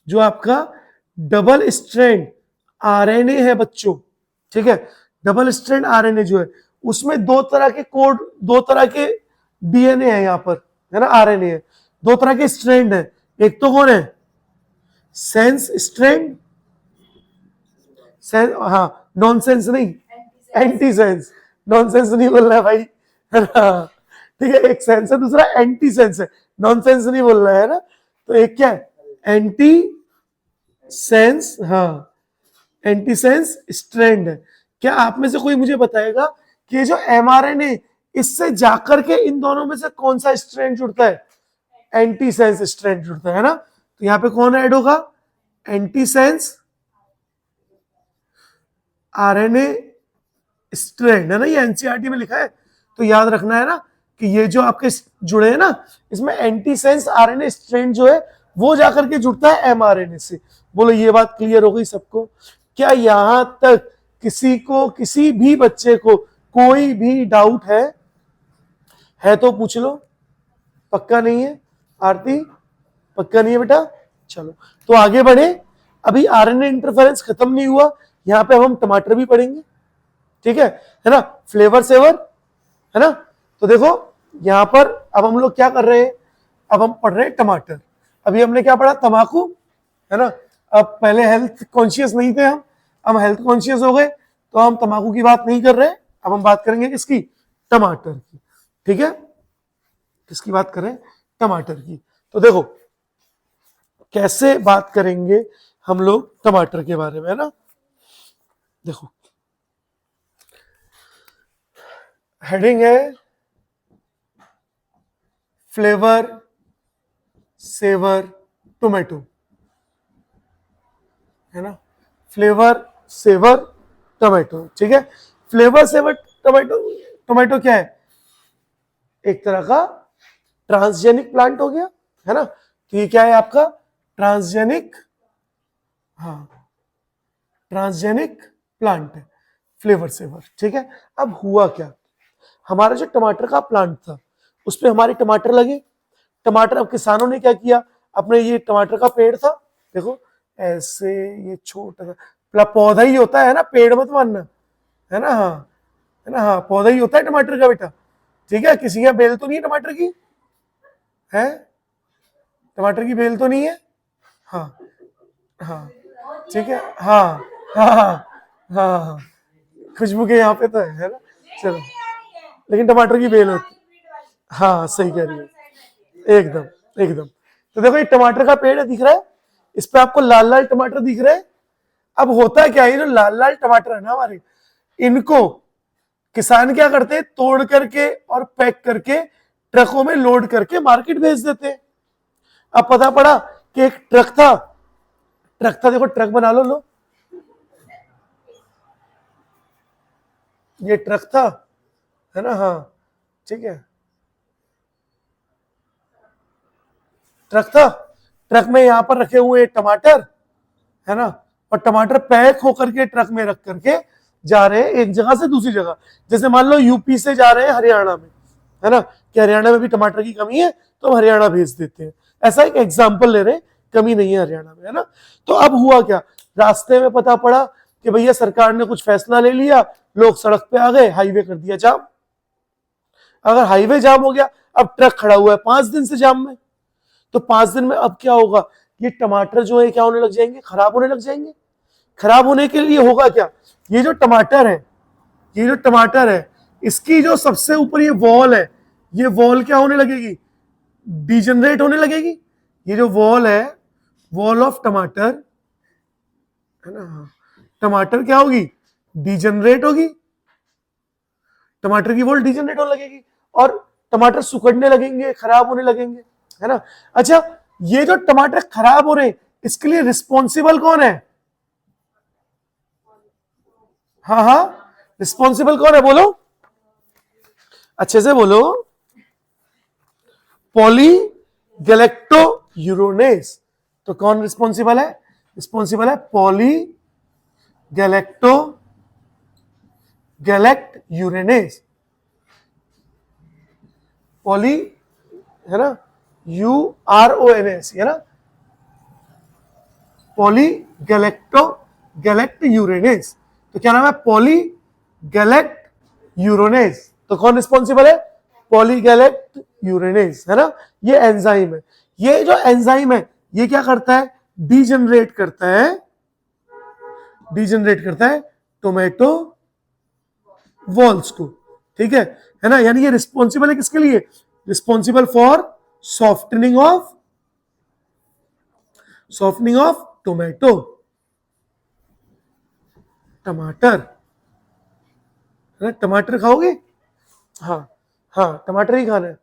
जो आपका डबल स्ट्रैंड आरएनए है बच्चों, ठीक है, डबल स्ट्रैंड आरएनए जो है, उसमें दो तरह के कोड, दो तरह के डीएनए है यहाँ पर, है ना, आरएनए है, दो तरह के स्ट्रैंड है। एक तो कौन है, सेंस स्ट्रैंड, हाँ, नॉनसेंस नहीं, एंटी सेंस, नॉनसेंस नहीं बोलना है भाई, है ना, ठीक है। एक सेंस है, दूसरा एंटी सेंस है, नॉनसेंस नहीं बोलना है ना। तो एक क्या है, एंटी सेंस, हाँ, एंटी सेंस स्ट्रैंड है। क्या आप में से कोई मुझे बताएगा कि ये जो एमआरएनए, इससे जाकर के इन दोनों में से कौन सा स्ट्रैंड जुड़ता है, एंटी सेंस स्ट्रैंड जुड़ता है ना। तो यहां पे कौन ऐड होगा, एंटी सेंस आरएनए स्ट्रैंड, है ना, ये एनसीईआरटी में लिखा है, तो याद रखना है ना कि ये जो आपके जुड़े हैं ना, इसमें एंटी सेंस आरएनए स्ट्रैंड जो है वो जाकर के जुड़ता है एमआरएनए से। बोलो ये बात क्लियर हो गई सबको। क्या यहां तक किसी को, किसी भी बच्चे को कोई भी डाउट है तो पूछ लो। पक्का नहीं है आरती, पक्का नहीं है बेटा, चलो तो आगे बढ़े। अभी आरएनए इंटरफेरेंस खत्म नहीं हुआ, यहाँ पे अब हम टमाटर भी पढ़ेंगे, ठीक है ना, फ्लेवर सेवर, है ना। तो देखो यहाँ पर अब हम लोग क्या कर रहे हैं, अब हम पढ़ रहे हैं टमाटर। अभी हमने क्या पढ़ा, तम्बाकू, है ना। अब पहले हेल्थ कॉन्शियस नहीं थे हम, अब हेल्थ कॉन्शियस हो गए, तो हम तम्बाकू की बात नहीं कर रहे, अब हम बात करेंगे किसकी, टमाटर की, ठीक है। किसकी बात करें, टमाटर की। तो देखो कैसे बात करेंगे हम लोग टमाटर के बारे में, है ना। देखो हेडिंग है फ्लेवर सेवर टोमेटो, है ना, फ्लेवर सेवर टोमेटो, ठीक है। फ्लेवर सेवर टोमेटो, टोमेटो क्या है, एक तरह का ट्रांसजेनिक प्लांट हो गया, है ना। तो ये क्या है आपका ट्रांसजेनिक, हाँ ट्रांसजेनिक प्लांट है फ्लेवर सेवर, ठीक है। अब हुआ क्या, हमारा जो टमाटर का प्लांट था उस पे हमारे टमाटर लगे, टमाटर, अब किसानों ने क्या किया, अपने ये टमाटर का पेड़ था, देखो ऐसे ये छोटा सा पौधा ही होता है ना, पेड़ मत मानना, है ना, हाँ है ना, हाँ पौधा ही होता है टमाटर का बेटा, ठीक है। किसी का बेल तो नहीं है टमाटर की, है टमाटर की बेल तो नहीं है, हाँ हाँ ठीक है, हाँ हाँ हाँ हाँ हाँ खुशबू के यहाँ पे तो है ना, चलो, लेकिन टमाटर की बेल होती, हाँ सही कह रही है, एकदम एकदम। तो देखो ये टमाटर का पेड़ है, दिख रहा है, इस पे आपको लाल लाल टमाटर दिख रहे हैं। अब होता क्या है, ये जो लाल लाल टमाटर है ना हमारे, इनको किसान क्या करते हैं, तोड़ करके और पैक करके ट्रकों में लोड करके मार्केट भेज देते हैं। अब पता पड़ा कि एक ट्रक था, देखो ट्रक बना लो, ये ट्रक था, है ना, हाँ ठीक है, ट्रक था, ट्रक में यहां पर रखे हुए टमाटर, है ना, और टमाटर पैक होकर के ट्रक में रख करके जा रहे हैं एक जगह से दूसरी जगह। जैसे मान लो यूपी से जा रहे हैं हरियाणा में, है ना, कि हरियाणा में भी टमाटर की कमी है तो हम हरियाणा भेज देते हैं, ऐसा एक एग्जाम्पल ले रहे हैं, कमी नहीं है हरियाणा में, है ना। तो अब हुआ क्या, रास्ते में पता पड़ा कि भैया सरकार ने कुछ फैसला ले लिया, लोग सड़क पे आ गए, हाईवे कर दिया जाम। अगर हाईवे जाम हो गया, अब ट्रक खड़ा हुआ है 5 दिन से जाम में, तो 5 दिन में अब क्या होगा, ये टमाटर जो है क्या होने लग जाएंगे, खराब होने लग जाएंगे। खराब होने के लिए होगा क्या, ये जो टमाटर है, ये जो टमाटर है, इसकी जो सबसे ऊपर ये वॉल है, ये वॉल क्या होने लगेगी, डिजनरेट होने लगेगी। ये जो वॉल है, वॉल ऑफ टमाटर, है ना, टमाटर क्या होगी, डिजनरेट होगी, टमाटर की वॉल डिजनरेट होने लगेगी और टमाटर सुखड़ने लगेंगे, खराब होने लगेंगे, है ना। अच्छा, ये जो टमाटर खराब हो रहे हैं इसके लिए रिस्पॉन्सिबल कौन है, हाँ हाँ रिस्पॉन्सिबल कौन है, बोलो अच्छे से बोलो, पॉलीगैलेक्टोयूरोनेस। तो कौन रिस्पॉन्सिबल है, रिस्पॉन्सिबल है पॉलीगैलेक्ट यूरेनेस, पॉली, है ना, URONS, है ना, गैलेक्ट यूरेनेस। तो क्या नाम है, पॉलीगैलेक्ट यूरोनेस। तो कौन रिस्पॉन्सिबल है, पॉलीगैलेक्ट यूरेनेस, है ना। ये एंजाइम है, ये जो एंजाइम है ये क्या करता है, डिजनरेट करता है टोमेटो वॉल्स को, ठीक है ना। यानी ये रिस्पॉन्सिबल है किसके लिए, responsible for softening of tomato, टमाटर, है ना, टमाटर खाओगे, हाँ हाँ टमाटर ही खाना है,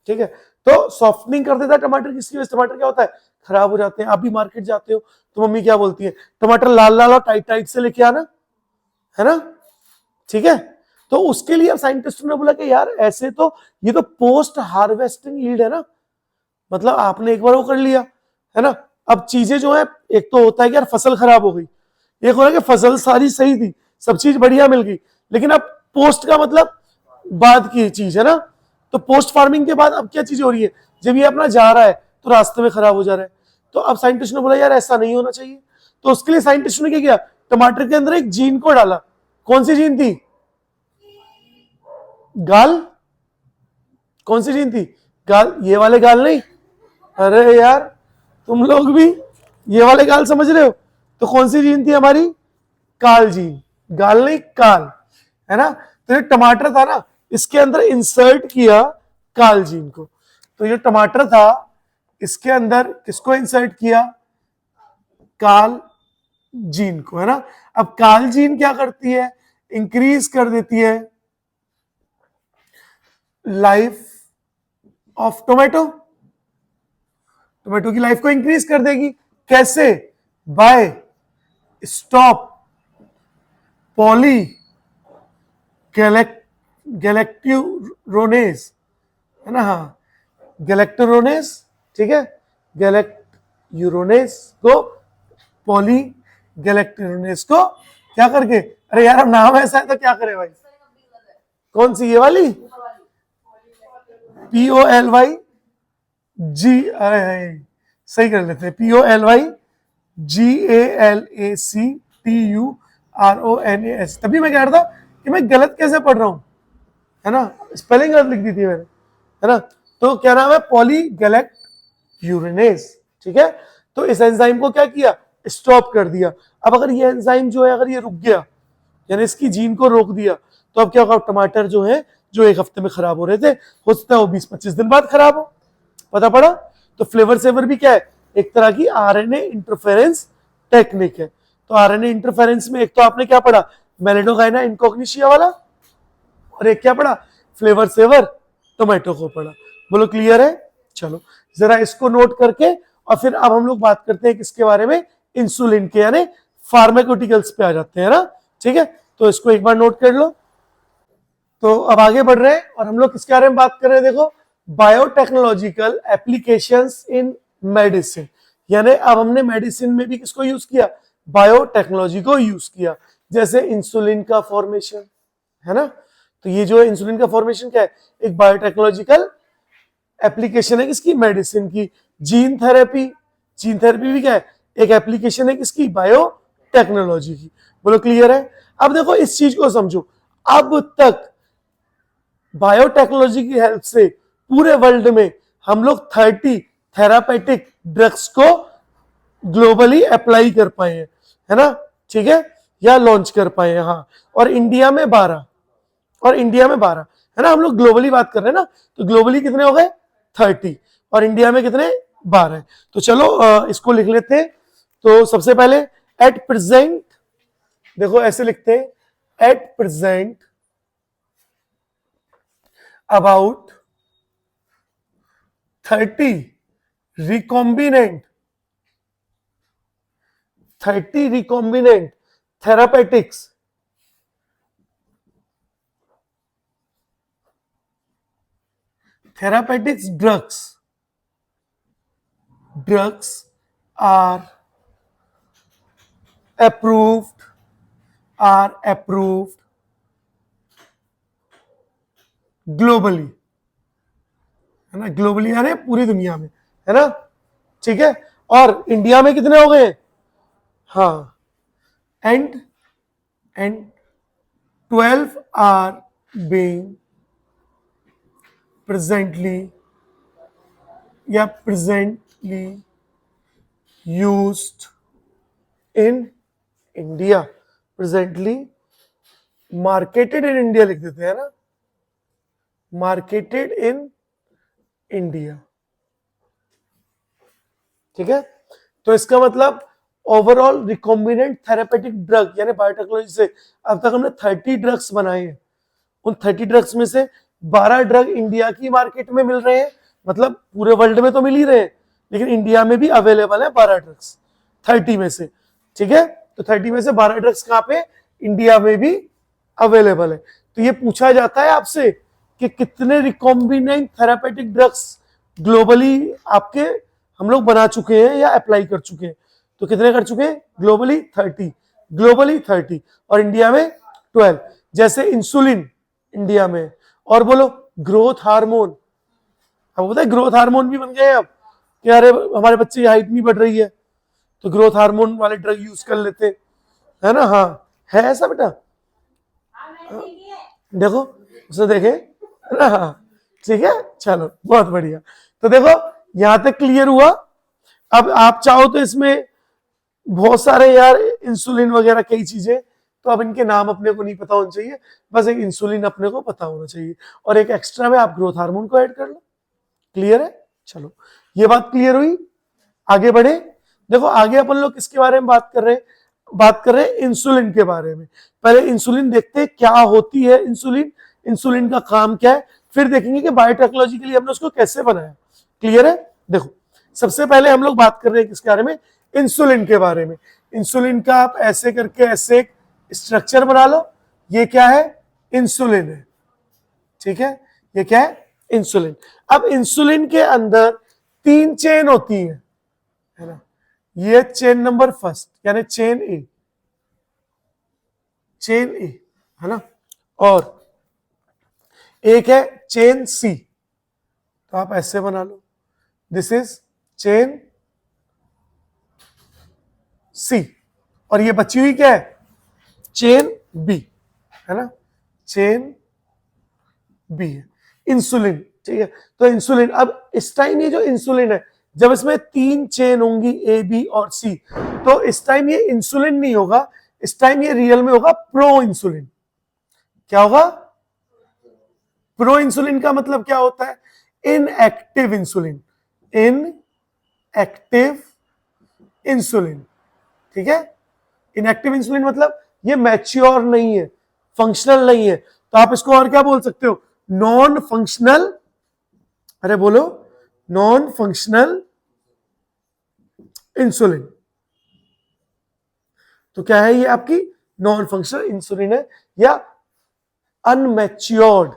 ठीक है। तो सॉफ्टनिंग कर देता है टमाटर, किसकी वजह से, टमाटर क्या होता है, खराब हो जाते हैं। आप भी मार्केट जाते हो तो मम्मी क्या बोलती है, टमाटर लाल लाल और टाइट टाइट से लेके आना, है ना, ठीक है। तो उसके लिए साइंटिस्टों ने बोला कि यार ऐसे तो ये तो पोस्ट हार्वेस्टिंग यील्ड है ना, मतलब आपने एक बार वो कर लिया, है ना। अब चीजें जो है, एक तो होता है कि यार फसल खराब हो गई, एक हो रहा है कि फसल सारी सही थी, सब चीज बढ़िया मिल गई, लेकिन अब पोस्ट का मतलब बाद की चीज है ना। तो पोस्ट फार्मिंग के बाद अब क्या चीज हो रही है, जब ये अपना जा रहा है तो रास्ते में खराब हो जा रहा है। तो अब साइंटिस्ट ने बोला यार ऐसा नहीं होना चाहिए, तो उसके लिए साइंटिस्ट ने क्या किया, टमाटर के अंदर एक जीन को डाला। कौन सी जीन थी? गाल। कौन सी जीन थी? गाल। ये वाले गाल नहीं, अरे यार तुम लोग भी ये वाले गाल समझ रहे हो। तो कौन सी जीन थी हमारी? काल जीन। गाल नहीं, काल, है ना। तो ये टमाटर था ना, इसके अंदर इंसर्ट किया काल जीन को। तो ये टमाटर था, इसके अंदर किसको इंसर्ट किया? काल जीन को, है ना। अब काल जीन क्या करती है? इंक्रीज कर देती है लाइफ ऑफ टोमेटो। टोमेटो की लाइफ को इंक्रीज कर देगी। कैसे? बाय स्टॉप पॉली गैलेक्ट्यूरोनेज, है ना। हाँ, गैलेक्टोरोनेज, ठीक है। गैलेक्ट्यूरोनेज को, पॉली गैलेक्ट्यूरोनेज को क्या करके, अरे यार अब नाम ऐसा है तो क्या करे भाई। कौन सी? ये वाली POLY G, अरे सही कर लेते हैं, POLY GALACTURONAS। तभी मैं कह रहा था कि मैं गलत कैसे पढ़ रहा हूं, है ना, स्पेलिंग गलत लिख दी थी मैंने, है ना। तो क्या नाम है? पॉलीगैलेक्ट्यूरोनेज, ठीक है। तो इस एंजाइम को क्या किया? स्टॉप कर दिया। अब अगर ये एंजाइम जो है अगर ये रुक गया, यानी इसकी जीन को रोक दिया, तो अब क्या होगा? टमाटर जो है, जो एक हफ्ते में खराब हो रहे थे, हो सकता है वो 20-25 दिन बाद खराब हो। पता पड़ा? तो फ्लेवर सेवर भी क्या है? एक तरह की आरएनए इंटरफेरेंस टेक्निक है। तो आरएनए इंटरफेरेंस में एक तो आपने क्या पढ़ा? मेलेडोगाइना इनकॉग्निशिया वाला, और एक क्या पढ़ा? फ्लेवर सेवर टोमेटो को पढ़ा। बोलो क्लियर है? चलो जरा इसको नोट करके, और फिर अब हम लोग बात करते हैं किसके बारे में? इंसुलिन के, यानी फार्माकोटिकल्स पे आ जाते हैं ना, ठीक है। तो इसको एक बार नोट कर लो। तो अब आगे बढ़ रहे हैं और हम लोग किसके बारे में बात कर रहे हैं? देखो, बायोटेक्नोलॉजिकल एप्लीकेशंस इन मेडिसिन, यानी अब हमने मेडिसिन में भी किसको यूज किया? बायोटेक्नोलॉजी को यूज किया। जैसे इंसुलिन का फॉर्मेशन, है ना। तो ये जो है इंसुलिन का फॉर्मेशन क्या है? एक बायोटेक्नोलॉजिकल एप्लीकेशन है किसकी? मेडिसिन की। जीन थेरेपी, जीन थेरेपी भी क्या है? एक एप्लीकेशन है किसकी? बायोटेक्नोलॉजी की। बोलो क्लियर है? अब देखो इस चीज को समझो, अब तक बायोटेक्नोलॉजी की हेल्प से पूरे वर्ल्ड में हम लोग 30 थेरापेटिक ड्रग्स को ग्लोबली अप्लाई कर पाए हैं, है ना, ठीक है, या लॉन्च कर पाए हैं। हाँ, और इंडिया में 12, और इंडिया में 12, है ना। हम लोग ग्लोबली बात कर रहे हैं ना, तो ग्लोबली कितने हो गए? 30, और इंडिया में कितने? 12। तो चलो इसको लिख लेते हैं। तो सबसे पहले एट प्रेजेंट, देखो ऐसे लिखते हैं, at present about 30 recombinant therapeutics drugs are approved globally, है ना। ग्लोबली यानी पूरी दुनिया में, है ना, ठीक है। और इंडिया में कितने हो गए? हाँ, and 12 are being presently used in India. Presently marketed in India लिख देते हैं ना, मार्केटेड इन इंडिया, ठीक है। तो इसका मतलब ओवरऑल रिकॉम्बिनेंट थेरेपेटिक ड्रग, यानी बायोटेक्नोलॉजी से अब तक हमने 30 ड्रग्स बनाए हैं। उन 30 ड्रग्स में से 12 ड्रग इंडिया की मार्केट में मिल रहे हैं, मतलब पूरे वर्ल्ड में तो मिल ही रहे हैं, लेकिन इंडिया में भी अवेलेबल है 12 ड्रग्स 30 में से, ठीक है। तो 30 में से 12 ड्रग्स कहां पे? इंडिया में भी अवेलेबल है। तो ये पूछा जाता है आपसे कि कितने रिकॉम्बिनेंट थेरापेटिक ड्रग्स ग्लोबली आपके हम लोग बना चुके हैं या अप्लाई कर चुके हैं। तो कितने कर चुके हैं? ग्लोबली 30, और इंडिया में 12। जैसे इंसुलिन इंडिया में, और बोलो ग्रोथ हार्मोन, अब पता है ग्रोथ हार्मोन भी बन गए अब कि अरे हमारे बच्चे की हाइट नहीं बढ़ रही है, तो ग्रोथ हार्मोन वाले ड्रग यूज कर लेते, है ना। हाँ, है ऐसा बेटा, देखो उसे देखे, है ना। हाँ ठीक है, चलो बहुत बढ़िया। तो देखो यहां तक क्लियर हुआ। अब आप चाहो तो इसमें बहुत सारे यार इंसुलिन वगैरह कई चीजें, तो अब इनके नाम अपने को नहीं पता होना चाहिए, बस एक इंसुलिन अपने को पता होना चाहिए, और एक एक्स्ट्रा में आप ग्रोथ हार्मोन को ऐड कर लो। क्लियर है, चलो ये बात क्लियर हुई, आगे बढ़े। देखो आगे अपन लोग किसके बारे में बात कर रहे हैं, बात कर रहे हैं इंसुलिन के बारे में। पहले इंसुलिन देखते हैं क्या होती है इंसुलिन, इंसुलिन का काम क्या है, फिर देखेंगे कि बायोटेक्नोलॉजिकली हमने उसको कैसे बनाया। क्लियर है, देखो सबसे पहले हम लोग बात कर रहे हैं किसके बारे में, इंसुलिन के बारे में। इंसुलिन का आप ऐसे करके ऐसे एक स्ट्रक्चर बना लो, ये क्या है, इंसुलिन है, ठीक है, ये क्या है, इंसुलिन। अब इंसुलिन के अंदर 3 चेन होती है ना, ये चेन नंबर फर्स्ट यानी चेन ए, चेन ए, है ना, और एक है चेन सी, तो आप ऐसे बना लो, दिस इज चेन सी, और ये बची हुई क्या है, चेन बी, है ना, चेन बी है इंसुलिन, ठीक है। तो इंसुलिन, अब इस टाइम ये जो इंसुलिन है, जब इसमें 3 चेन होंगी ए बी और सी, तो इस टाइम ये इंसुलिन नहीं होगा, इस टाइम ये रियल में होगा प्रो इंसुलिन। क्या होगा, प्रो इंसुलिन का मतलब क्या होता है, इनएक्टिव इंसुलिन, इनएक्टिव इंसुलिन, ठीक है। इनएक्टिव इंसुलिन मतलब ये मैच्योर नहीं है, फंक्शनल नहीं है, तो आप इसको और क्या बोल सकते हो, नॉन फंक्शनल, अरे बोलो, नॉन फंक्शनल इंसुलिन। तो क्या है ये आपकी नॉन फंक्शनल इंसुलिन है, या अनमैच्योर्ड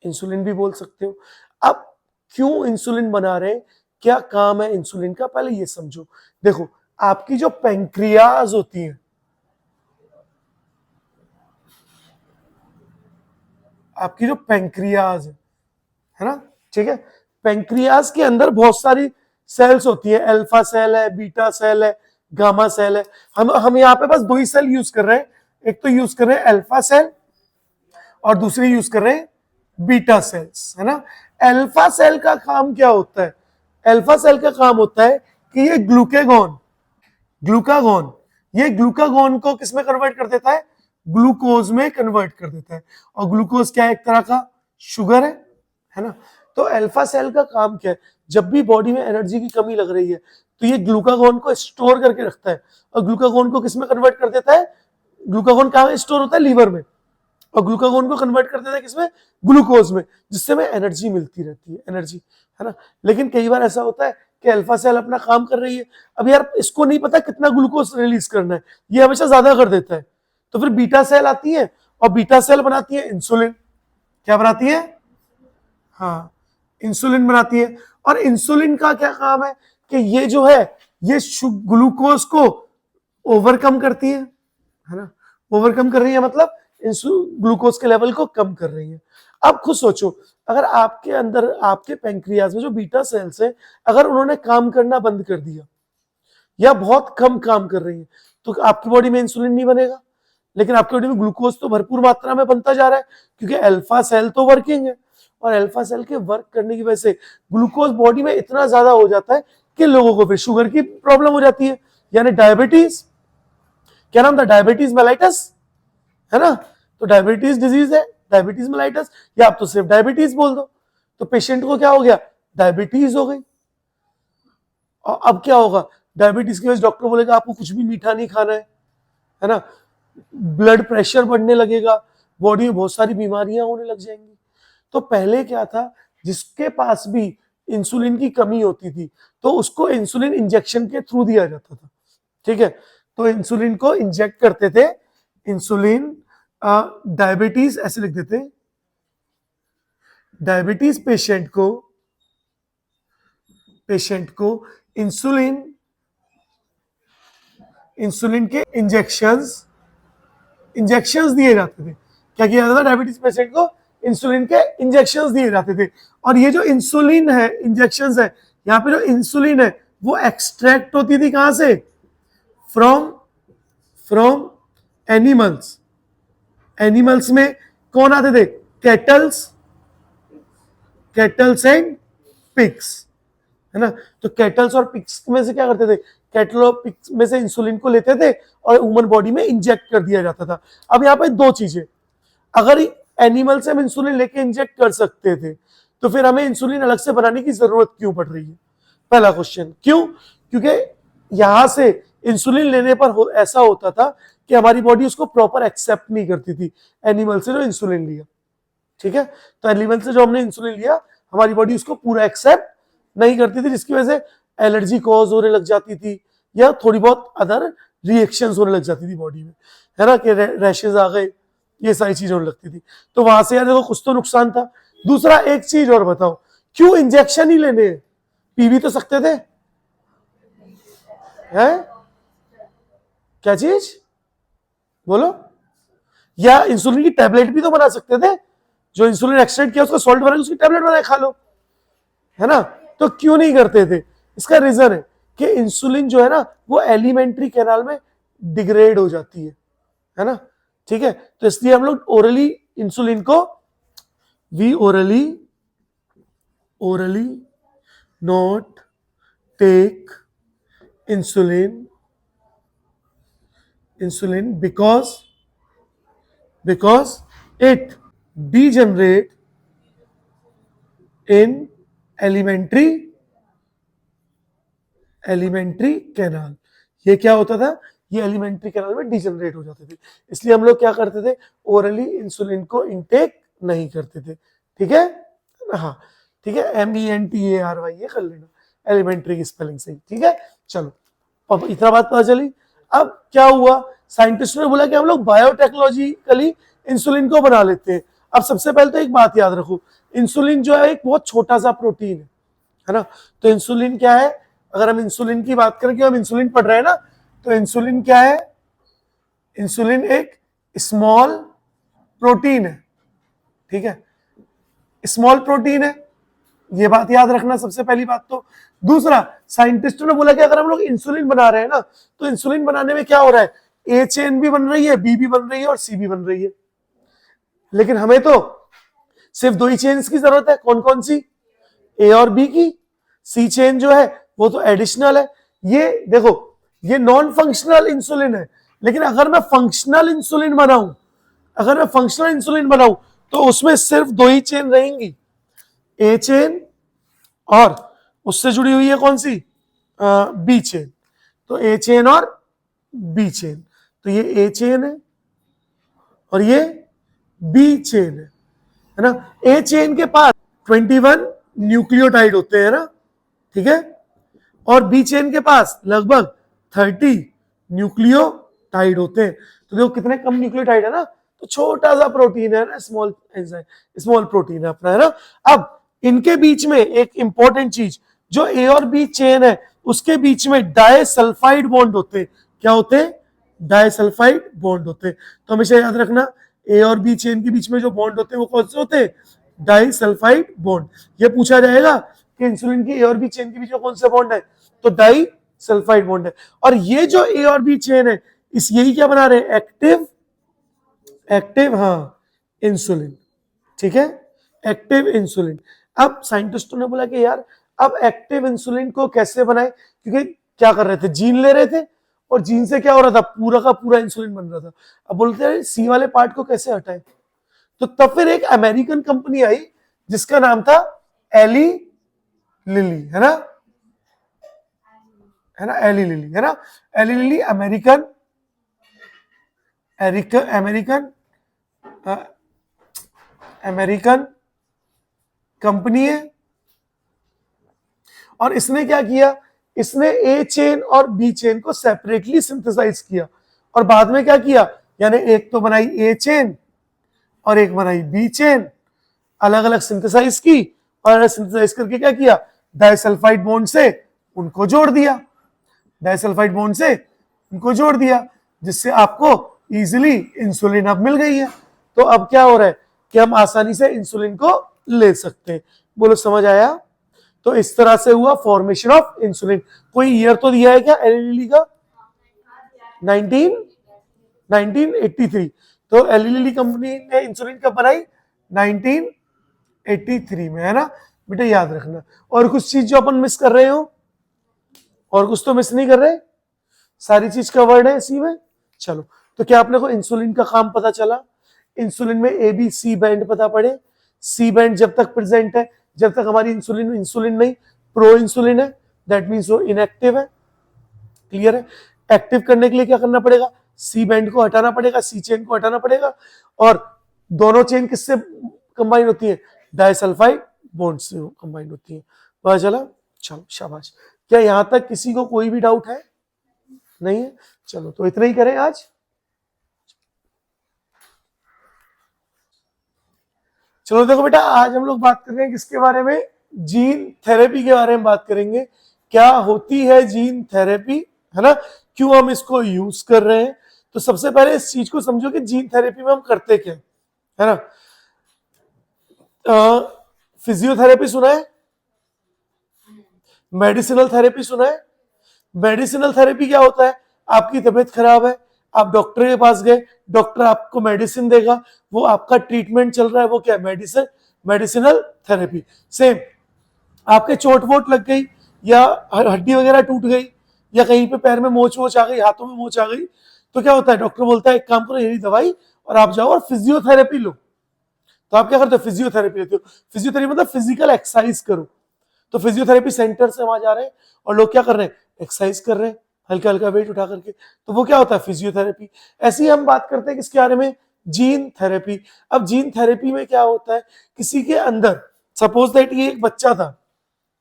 इंसुलिन भी बोल सकते हो। अब क्यों इंसुलिन बना रहे हैं, क्या काम है इंसुलिन का, पहले ये समझो। देखो आपकी जो पैंक्रियाज होती है, आपकी जो पैंक्रियाज है ना, ठीक है, पैंक्रियाज के अंदर बहुत सारी सेल्स होती है, अल्फा सेल है, बीटा सेल है, गामा सेल है। हम यहाँ पे बस 2 ही सेल यूज कर रहे हैं, एक तो यूज कर रहे हैं अल्फा सेल और दूसरी यूज कर रहे हैं बीटा सेल्स, है ना। अल्फा सेल का काम क्या होता है, अल्फा सेल का काम होता है कि ये ग्लूकेगॉन, ग्लूकागॉन, ये ग्लूकागॉन को किस में कन्वर्ट कर देता है, ग्लूकोज में कन्वर्ट कर देता है, और ग्लूकोज क्या है, एक तरह का शुगर है ना। तो अल्फा सेल का काम क्या है, जब भी बॉडी में एनर्जी की कमी लग रही है तो ये ग्लूकागॉन को स्टोर करके रखता है, और ग्लूकागॉन को किस में कन्वर्ट कर देता है, ग्लूकागॉन कहाँ स्टोर होता है, लीवर में, और ग्लूकागॉन को कन्वर्ट कर देता है किसमें, ग्लूकोज में, जिससे में एनर्जी मिलती रहती है, एनर्जी, है ना। लेकिन कई बार ऐसा होता है कि अल्फा सेल अपना काम कर रही है, अब यार इसको नहीं पता कितना ग्लूकोज रिलीज करना है, ये हमेशा ज्यादा कर देता है, तो फिर बीटा सेल आती है, और बीटा सेल बनाती है इंसुलिन। क्या बनाती है, हाँ, इंसुलिन बनाती है। और इंसुलिन का क्या काम है कि ये जो है ये ग्लूकोज को ओवरकम करती है ना, ओवरकम कर रही है मतलब ग्लूकोज के लेवल को कम कर रही है। अब खुद सोचो, अगर आपके अंदर, आपके पैंक्रियाज में जो बीटा सेल्स है, अगर उन्होंने काम करना बंद कर दिया या बहुत कम काम कर रही है, तो आपकी बॉडी में इंसुलिन नहीं बनेगा, लेकिन आपकी बॉडी में ग्लूकोज तो भरपूर मात्रा में बनता जा रहा है, क्योंकि अल्फा सेल तो वर्किंग है, और अल्फा सेल के वर्क करने की वजह से ग्लूकोज बॉडी में इतना ज्यादा हो जाता है कि लोगों को फिर शुगर की प्रॉब्लम हो जाती है, यानी डायबिटीज। क्या नाम था, डायबिटीज मेलाइटस, है ना। तो डायबिटीज डिजीज है, डायबिटीज मेलाइटस, या आप तो सिर्फ डायबिटीज बोल दो, तो पेशेंट को क्या हो गया, डायबिटीज हो गई। और अब क्या होगा, डायबिटीज की वजह से डॉक्टर बोलेगा आपको कुछ भी मीठा नहीं खाना है ना, ब्लड प्रेशर बढ़ने लगेगा, बॉडी में बहुत सारी बीमारियां होने लग जाएंगी। तो पहले क्या था, जिसके पास भी इंसुलिन की कमी होती थी तो उसको इंसुलिन इंजेक्शन के थ्रू दिया जाता था, ठीक है। तो इंसुलिन को इंजेक्ट करते थे, इंसुलिन डायबिटीज ऐसे लिख देते, डायबिटीज पेशेंट को इंसुलिन के इंजेक्शंस दिए जाते थे। क्या किया जाता था, डायबिटीज पेशेंट को इंसुलिन के इंजेक्शंस दिए जाते थे। और ये जो इंसुलिन है, इंजेक्शंस है, यहाँ पे जो इंसुलिन है वो एक्सट्रैक्ट होती थी कहां से, फ्रॉम फ्रॉम एनिमल्स, एनिमल्स में कौन आते थे? कैटल्स, कैटल्स एंड पिग्स, है ना। तो कैटल्स और पिग्स में से क्या करते थे? कैटल और पिग्स में से इंसुलिन को लेते थे और ह्यूमन बॉडी में इंजेक्ट कर दिया जाता था। अब यहाँ पे दो चीजें, अगर एनिमल से हम इंसुलिन लेके इंजेक्ट कर सकते थे तो फिर हमें इंसुलिन अलग से बनाने की जरूरत क्यों पड़ रही है? पहला क्वेश्चन, क्यों? क्योंकि यहां से इंसुलिन लेने पर ऐसा होता था कि हमारी बॉडी उसको प्रॉपर एक्सेप्ट नहीं करती थी, एनिमल से जो इंसुलिन लिया, ठीक है। तो एनिमल से जो हमने इंसुलिन लिया हमारी बॉडी उसको पूरा एक्सेप्ट नहीं करती थी, जिसकी वजह से एलर्जी कॉज होने लग जाती थी या थोड़ी बहुत अदर रिएक्शंस होने लग जाती थी बॉडी में, है ना, कि रैशेज आ गए, ये सारी चीजें होने लगती थी। तो वहां से यार देखो कुछ तो नुकसान था। दूसरा, एक चीज और बताओ, क्यों इंजेक्शन ही लेने? पी भी तो सकते थे, है? क्या चीज बोलो? या इंसुलिन की टैबलेट भी तो बना सकते थे, जो इंसुलिन एक्सट्रैक्ट किया उसका सॉल्ट बना के उसकी टैबलेट बना खा लो, है ना। तो क्यों नहीं करते थे? इसका रीजन है कि इंसुलिन जो है ना वो एलिमेंट्री कैनाल में डिग्रेड हो जाती है ना, ठीक है। तो इसलिए हम लोग ओरली इंसुलिन को, we orally not take insulin because it degenerate in elementary canal. ये क्या होता था? ये एलिमेंट्री कैनाल में डिजनरेट हो जाते थे, इसलिए हम लोग क्या करते थे? ओरली इंसुलिन को इंटेक नहीं करते थे, ठीक है। हाँ ठीक है, MENTARY ये कर लेना, एलिमेंट्री की स्पेलिंग सही, ठीक है। चलो अब इतना बात पता चली। अब क्या हुआ? साइंटिस्ट ने बोला कि हम लोग बायोटेक्नोलॉजिकली इंसुलिन को बना लेते हैं। अब सबसे पहले तो एक बात याद रखो, इंसुलिन जो है एक बहुत छोटा सा प्रोटीन है ना। तो इंसुलिन क्या है? अगर हम इंसुलिन की बात करें कि हम इंसुलिन पढ़ रहे हैं ना, तो इंसुलिन क्या है? इंसुलिन एक स्मॉल प्रोटीन है, ठीक है, स्मॉल प्रोटीन है, ये बात याद रखना सबसे पहली बात। तो दूसरा, साइंटिस्टों ने बोला कि अगर हम लोग इंसुलिन बना रहे हैं ना, तो इंसुलिन बनाने में क्या हो रहा है? ए चेन भी बन रही है, बी भी बन रही है और सी भी बन रही है, लेकिन हमें तो सिर्फ दो ही चेन्स की जरूरत है। कौन कौन सी? ए और बी की। सी चेन जो है वो तो एडिशनल है। ये देखो, ये नॉन फंक्शनल इंसुलिन है, लेकिन अगर मैं फंक्शनल इंसुलिन बनाऊं तो उसमें सिर्फ दो ही चेन रहेंगी, ए चेन और उससे जुड़ी हुई है कौन सी? B chain. तो ए चेन और बी चेन, तो ये ए चेन है और ये बी चेन है ना। ए चेन के पास 21 न्यूक्लियोटाइड होते हैं ना, ठीक है, और बी चेन के पास लगभग 30 न्यूक्लियोटाइड होते हैं। तो देखो कितने कम न्यूक्लियोटाइड है ना, तो छोटा सा प्रोटीन है ना, स्मॉल प्रोटीन है अपना, है ना। अब इनके बीच में एक इंपॉर्टेंट चीज, जो ए और बी चेन है उसके बीच में डाइसल्फाइड बॉन्ड होते हैं। क्या होते हैं? डाइसल्फाइड बॉन्ड होते हैं। तो हमेशा याद रखना, ए और बी चेन के बीच में जो बॉन्ड होते हैं वो कौन से होते हैं? Disulphide bond. ये पूछा जाएगा कि इंसुलिन की ए और बी चेन के बीच में कौन सा बॉन्ड है, तो डाइसल्फाइड बॉन्ड है। और ये जो ए और बी चेन है, इस यही क्या बना रहे हैं? एक्टिव हाँ इंसुलिन, ठीक है, एक्टिव इंसुलिन। अब साइंटिस्टों ने बोला कि यार अब एक्टिव इंसुलिन को कैसे बनाए, क्योंकि क्या कर रहे थे? जीन ले रहे थे और जीन से क्या हो रहा था? पूरा का पूरा इंसुलिन बन रहा था। अब बोलते हैं सी वाले पार्ट को कैसे हटाए, तो तब फिर एक अमेरिकन कंपनी आई जिसका नाम था एली लिली, है ना, एली लिली, है ना। एली लिली अमेरिकन कंपनी है। और इसने क्या किया? इसने ए चेन और बी चेन को सेपरेटली सिंथेसाइज किया और बाद में क्या किया? यानी एक तो बनाई ए चेन और एक बनाई बी चेन, अलग अलग सिंथेसाइज की और सिंथेसाइज करके क्या किया? डाइसल्फाइड बॉन्ड से उनको जोड़ दिया, जिससे आपको इजीली इंसुलिन अब मिल गई है। तो अब क्या हो रहा है कि हम आसानी से इंसुलिन को ले सकते हैं। बोलो समझ आया? तो इस तरह से हुआ फॉर्मेशन ऑफ इंसुलिन। कोई ईयर तो दिया है क्या एली लिली का? 19 1983। तो एली लिली कंपनी ने इंसुलिन कब बनाई? 1983 में, है ना बेटा, याद रखना। और कुछ चीज जो अपन मिस कर रहे हो, और कुछ तो मिस नहीं कर रहे, सारी चीज कवर्ड है इसी में। चलो, तो क्या आपने को इंसुलिन का काम पता चला? इंसुलिन में ए बी सी बैंड पता पड़े। सी बैंड जब तक प्रेजेंट है, जब तक हमारी इंसुलिन इंसुलिन नहीं प्रो इंसुलिन है, दैट मीन्स वो इनएक्टिव है। क्लियर है? एक्टिव करने के लिए क्या करना पड़ेगा? सी बैंड को हटाना पड़ेगा, सी चेन को हटाना पड़ेगा, और दोनों चेन किससे कंबाइन होती है? डाइसल्फाइड बॉन्ड से कंबाइन होती है। पता चला? चलो शाबाश। क्या यहां तक किसी को कोई भी डाउट है? नहीं है? चलो, तो इतना ही करें आज। चलो देखो बेटा, आज हम लोग बात कर रहे हैं किसके बारे में? जीन थेरेपी के बारे में बात करेंगे। क्या होती है जीन थेरेपी, है ना, क्यों हम इसको यूज कर रहे हैं। तो सबसे पहले इस चीज को समझो कि जीन थेरेपी में हम करते क्या है ना। फिजियोथेरेपी सुना है? मेडिसिनल थेरेपी सुना है? मेडिसिनल थेरेपी क्या होता है? आपकी तबीयत खराब है, आप डॉक्टर के पास गए, डॉक्टर आपको मेडिसिन देगा, वो आपका ट्रीटमेंट चल रहा है, वो क्या? Medicine, medicinal therapy. सेम, आपके चोट वोट लग गई, या हड्डी वगैरह टूट गई, या कहीं पे पैर में मोच वोच आ गई, हाथों में मोच आ गई, तो क्या होता है? डॉक्टर बोलता है एक काम करो, यही दवाई, और आप जाओ और फिजियोथेरेपी लो। तो आप क्या करते हो? फिजियोथेरेपी लेते हो। फिजियोथेरेपी मतलब फिजिकल एक्सरसाइज करो। तो फिजियोथेरेपी सेंटर से वहां जा रहे हैं, और लोग क्या कर रहे हैं? एक्सरसाइज कर रहे हैं, हल्का हल्का वेट उठा करके। तो वो क्या होता है? फिजियोथेरेपी। ऐसे ही हम बात करते हैं किसके बारे में? Gene therapy. अब जीन थेरेपी में क्या होता है? किसी के अंदर, सपोज दैट ये एक बच्चा था,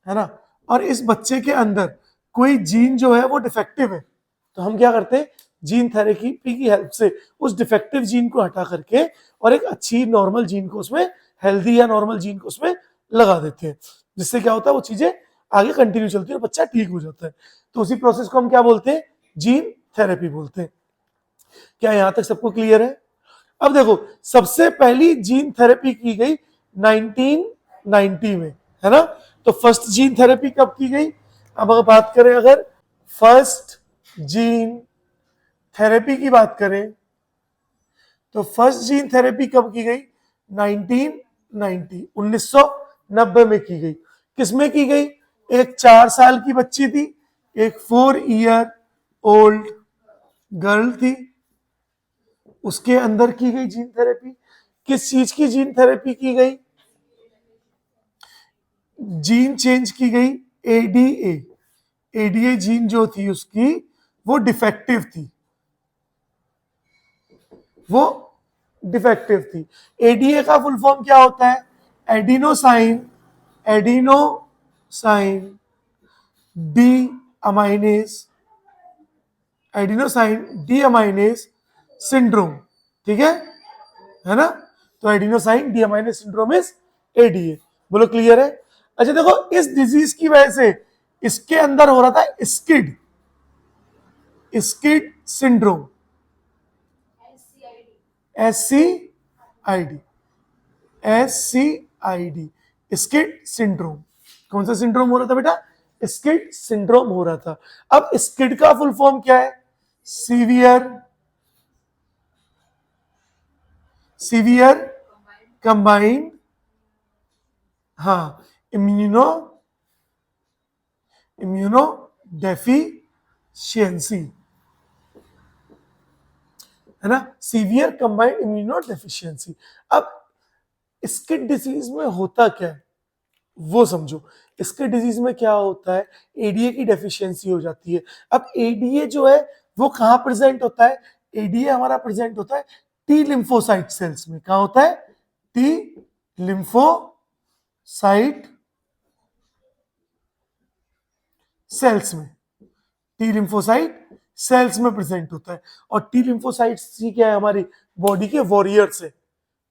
है ना, और इस बच्चे के अंदर कोई जीन जो है वो डिफेक्टिव है, तो हम क्या करते हैं? जीन थेरेपी की हेल्प से उस डिफेक्टिव जीन को हटा करके और एक अच्छी नॉर्मल जीन को उसमें, हेल्दी या नॉर्मल जीन को उसमें लगा देते हैं, जिससे क्या होता है? वो चीजें आगे कंटिन्यू चलती है और बच्चा ठीक हो जाता है। तो उसी प्रोसेस को हम क्या बोलते हैं? जीन थेरेपी बोलते हैं। क्या यहां तक सबको क्लियर है? अब देखो, सबसे पहली जीन थेरेपी की गई 1990 में, है ना। तो फर्स्ट जीन थेरेपी कब की गई? अब अगर बात करें, अगर फर्स्ट जीन थेरेपी की बात करें, तो फर्स्ट जीन थेरेपी कब की गई? 1990, 1990 में की गई। किसमें की गई? एक 4 साल की बच्ची थी, एक 4 ईयर ओल्ड गर्ल थी, उसके अंदर की गई जीन थेरेपी। किस चीज की जीन थेरेपी की गई? जीन चेंज की गई, एडीए। एडीए जीन जो थी उसकी, वो डिफेक्टिव थी, वो डिफेक्टिव थी। एडीए का फुल फॉर्म क्या होता है? Adenosine, adenosine D aminase, adenosine D aminase syndrome. ठीक है ना। तो adenosine D aminase syndrome is ADA. बोलो क्लियर है? अच्छा देखो, इस डिजीज की वजह से इसके अंदर हो रहा था skid, skid syndrome, SCID, SCID, skid syndrome. कौन सा सिंड्रोम हो रहा था बेटा? स्किड सिंड्रोम हो रहा था। अब स्किड का फुल फॉर्म क्या है? सीवियर, सीवियर कंबाइंड, हाँ, इम्यूनो डेफिशिएंसी, है ना, सीवियर कंबाइंड इम्यूनो डेफिशिएंसी। अब स्किड डिजीज में होता क्या है वो समझो। स्किड डिजीज में क्या होता है? एडीए की डेफिशिएंसी हो जाती है। अब एडीए जो है वो कहां प्रेजेंट होता है? एडीए हमारा प्रेजेंट होता है टी लिम्फोसाइट सेल्स में। कहां होता है? टी लिम्फोसाइट सेल्स में, टी लिम्फोसाइट सेल्स में प्रेजेंट होता है। और टी लिम्फोसाइट्स ही क्या है? हमारी बॉडी के वॉरियर्स है,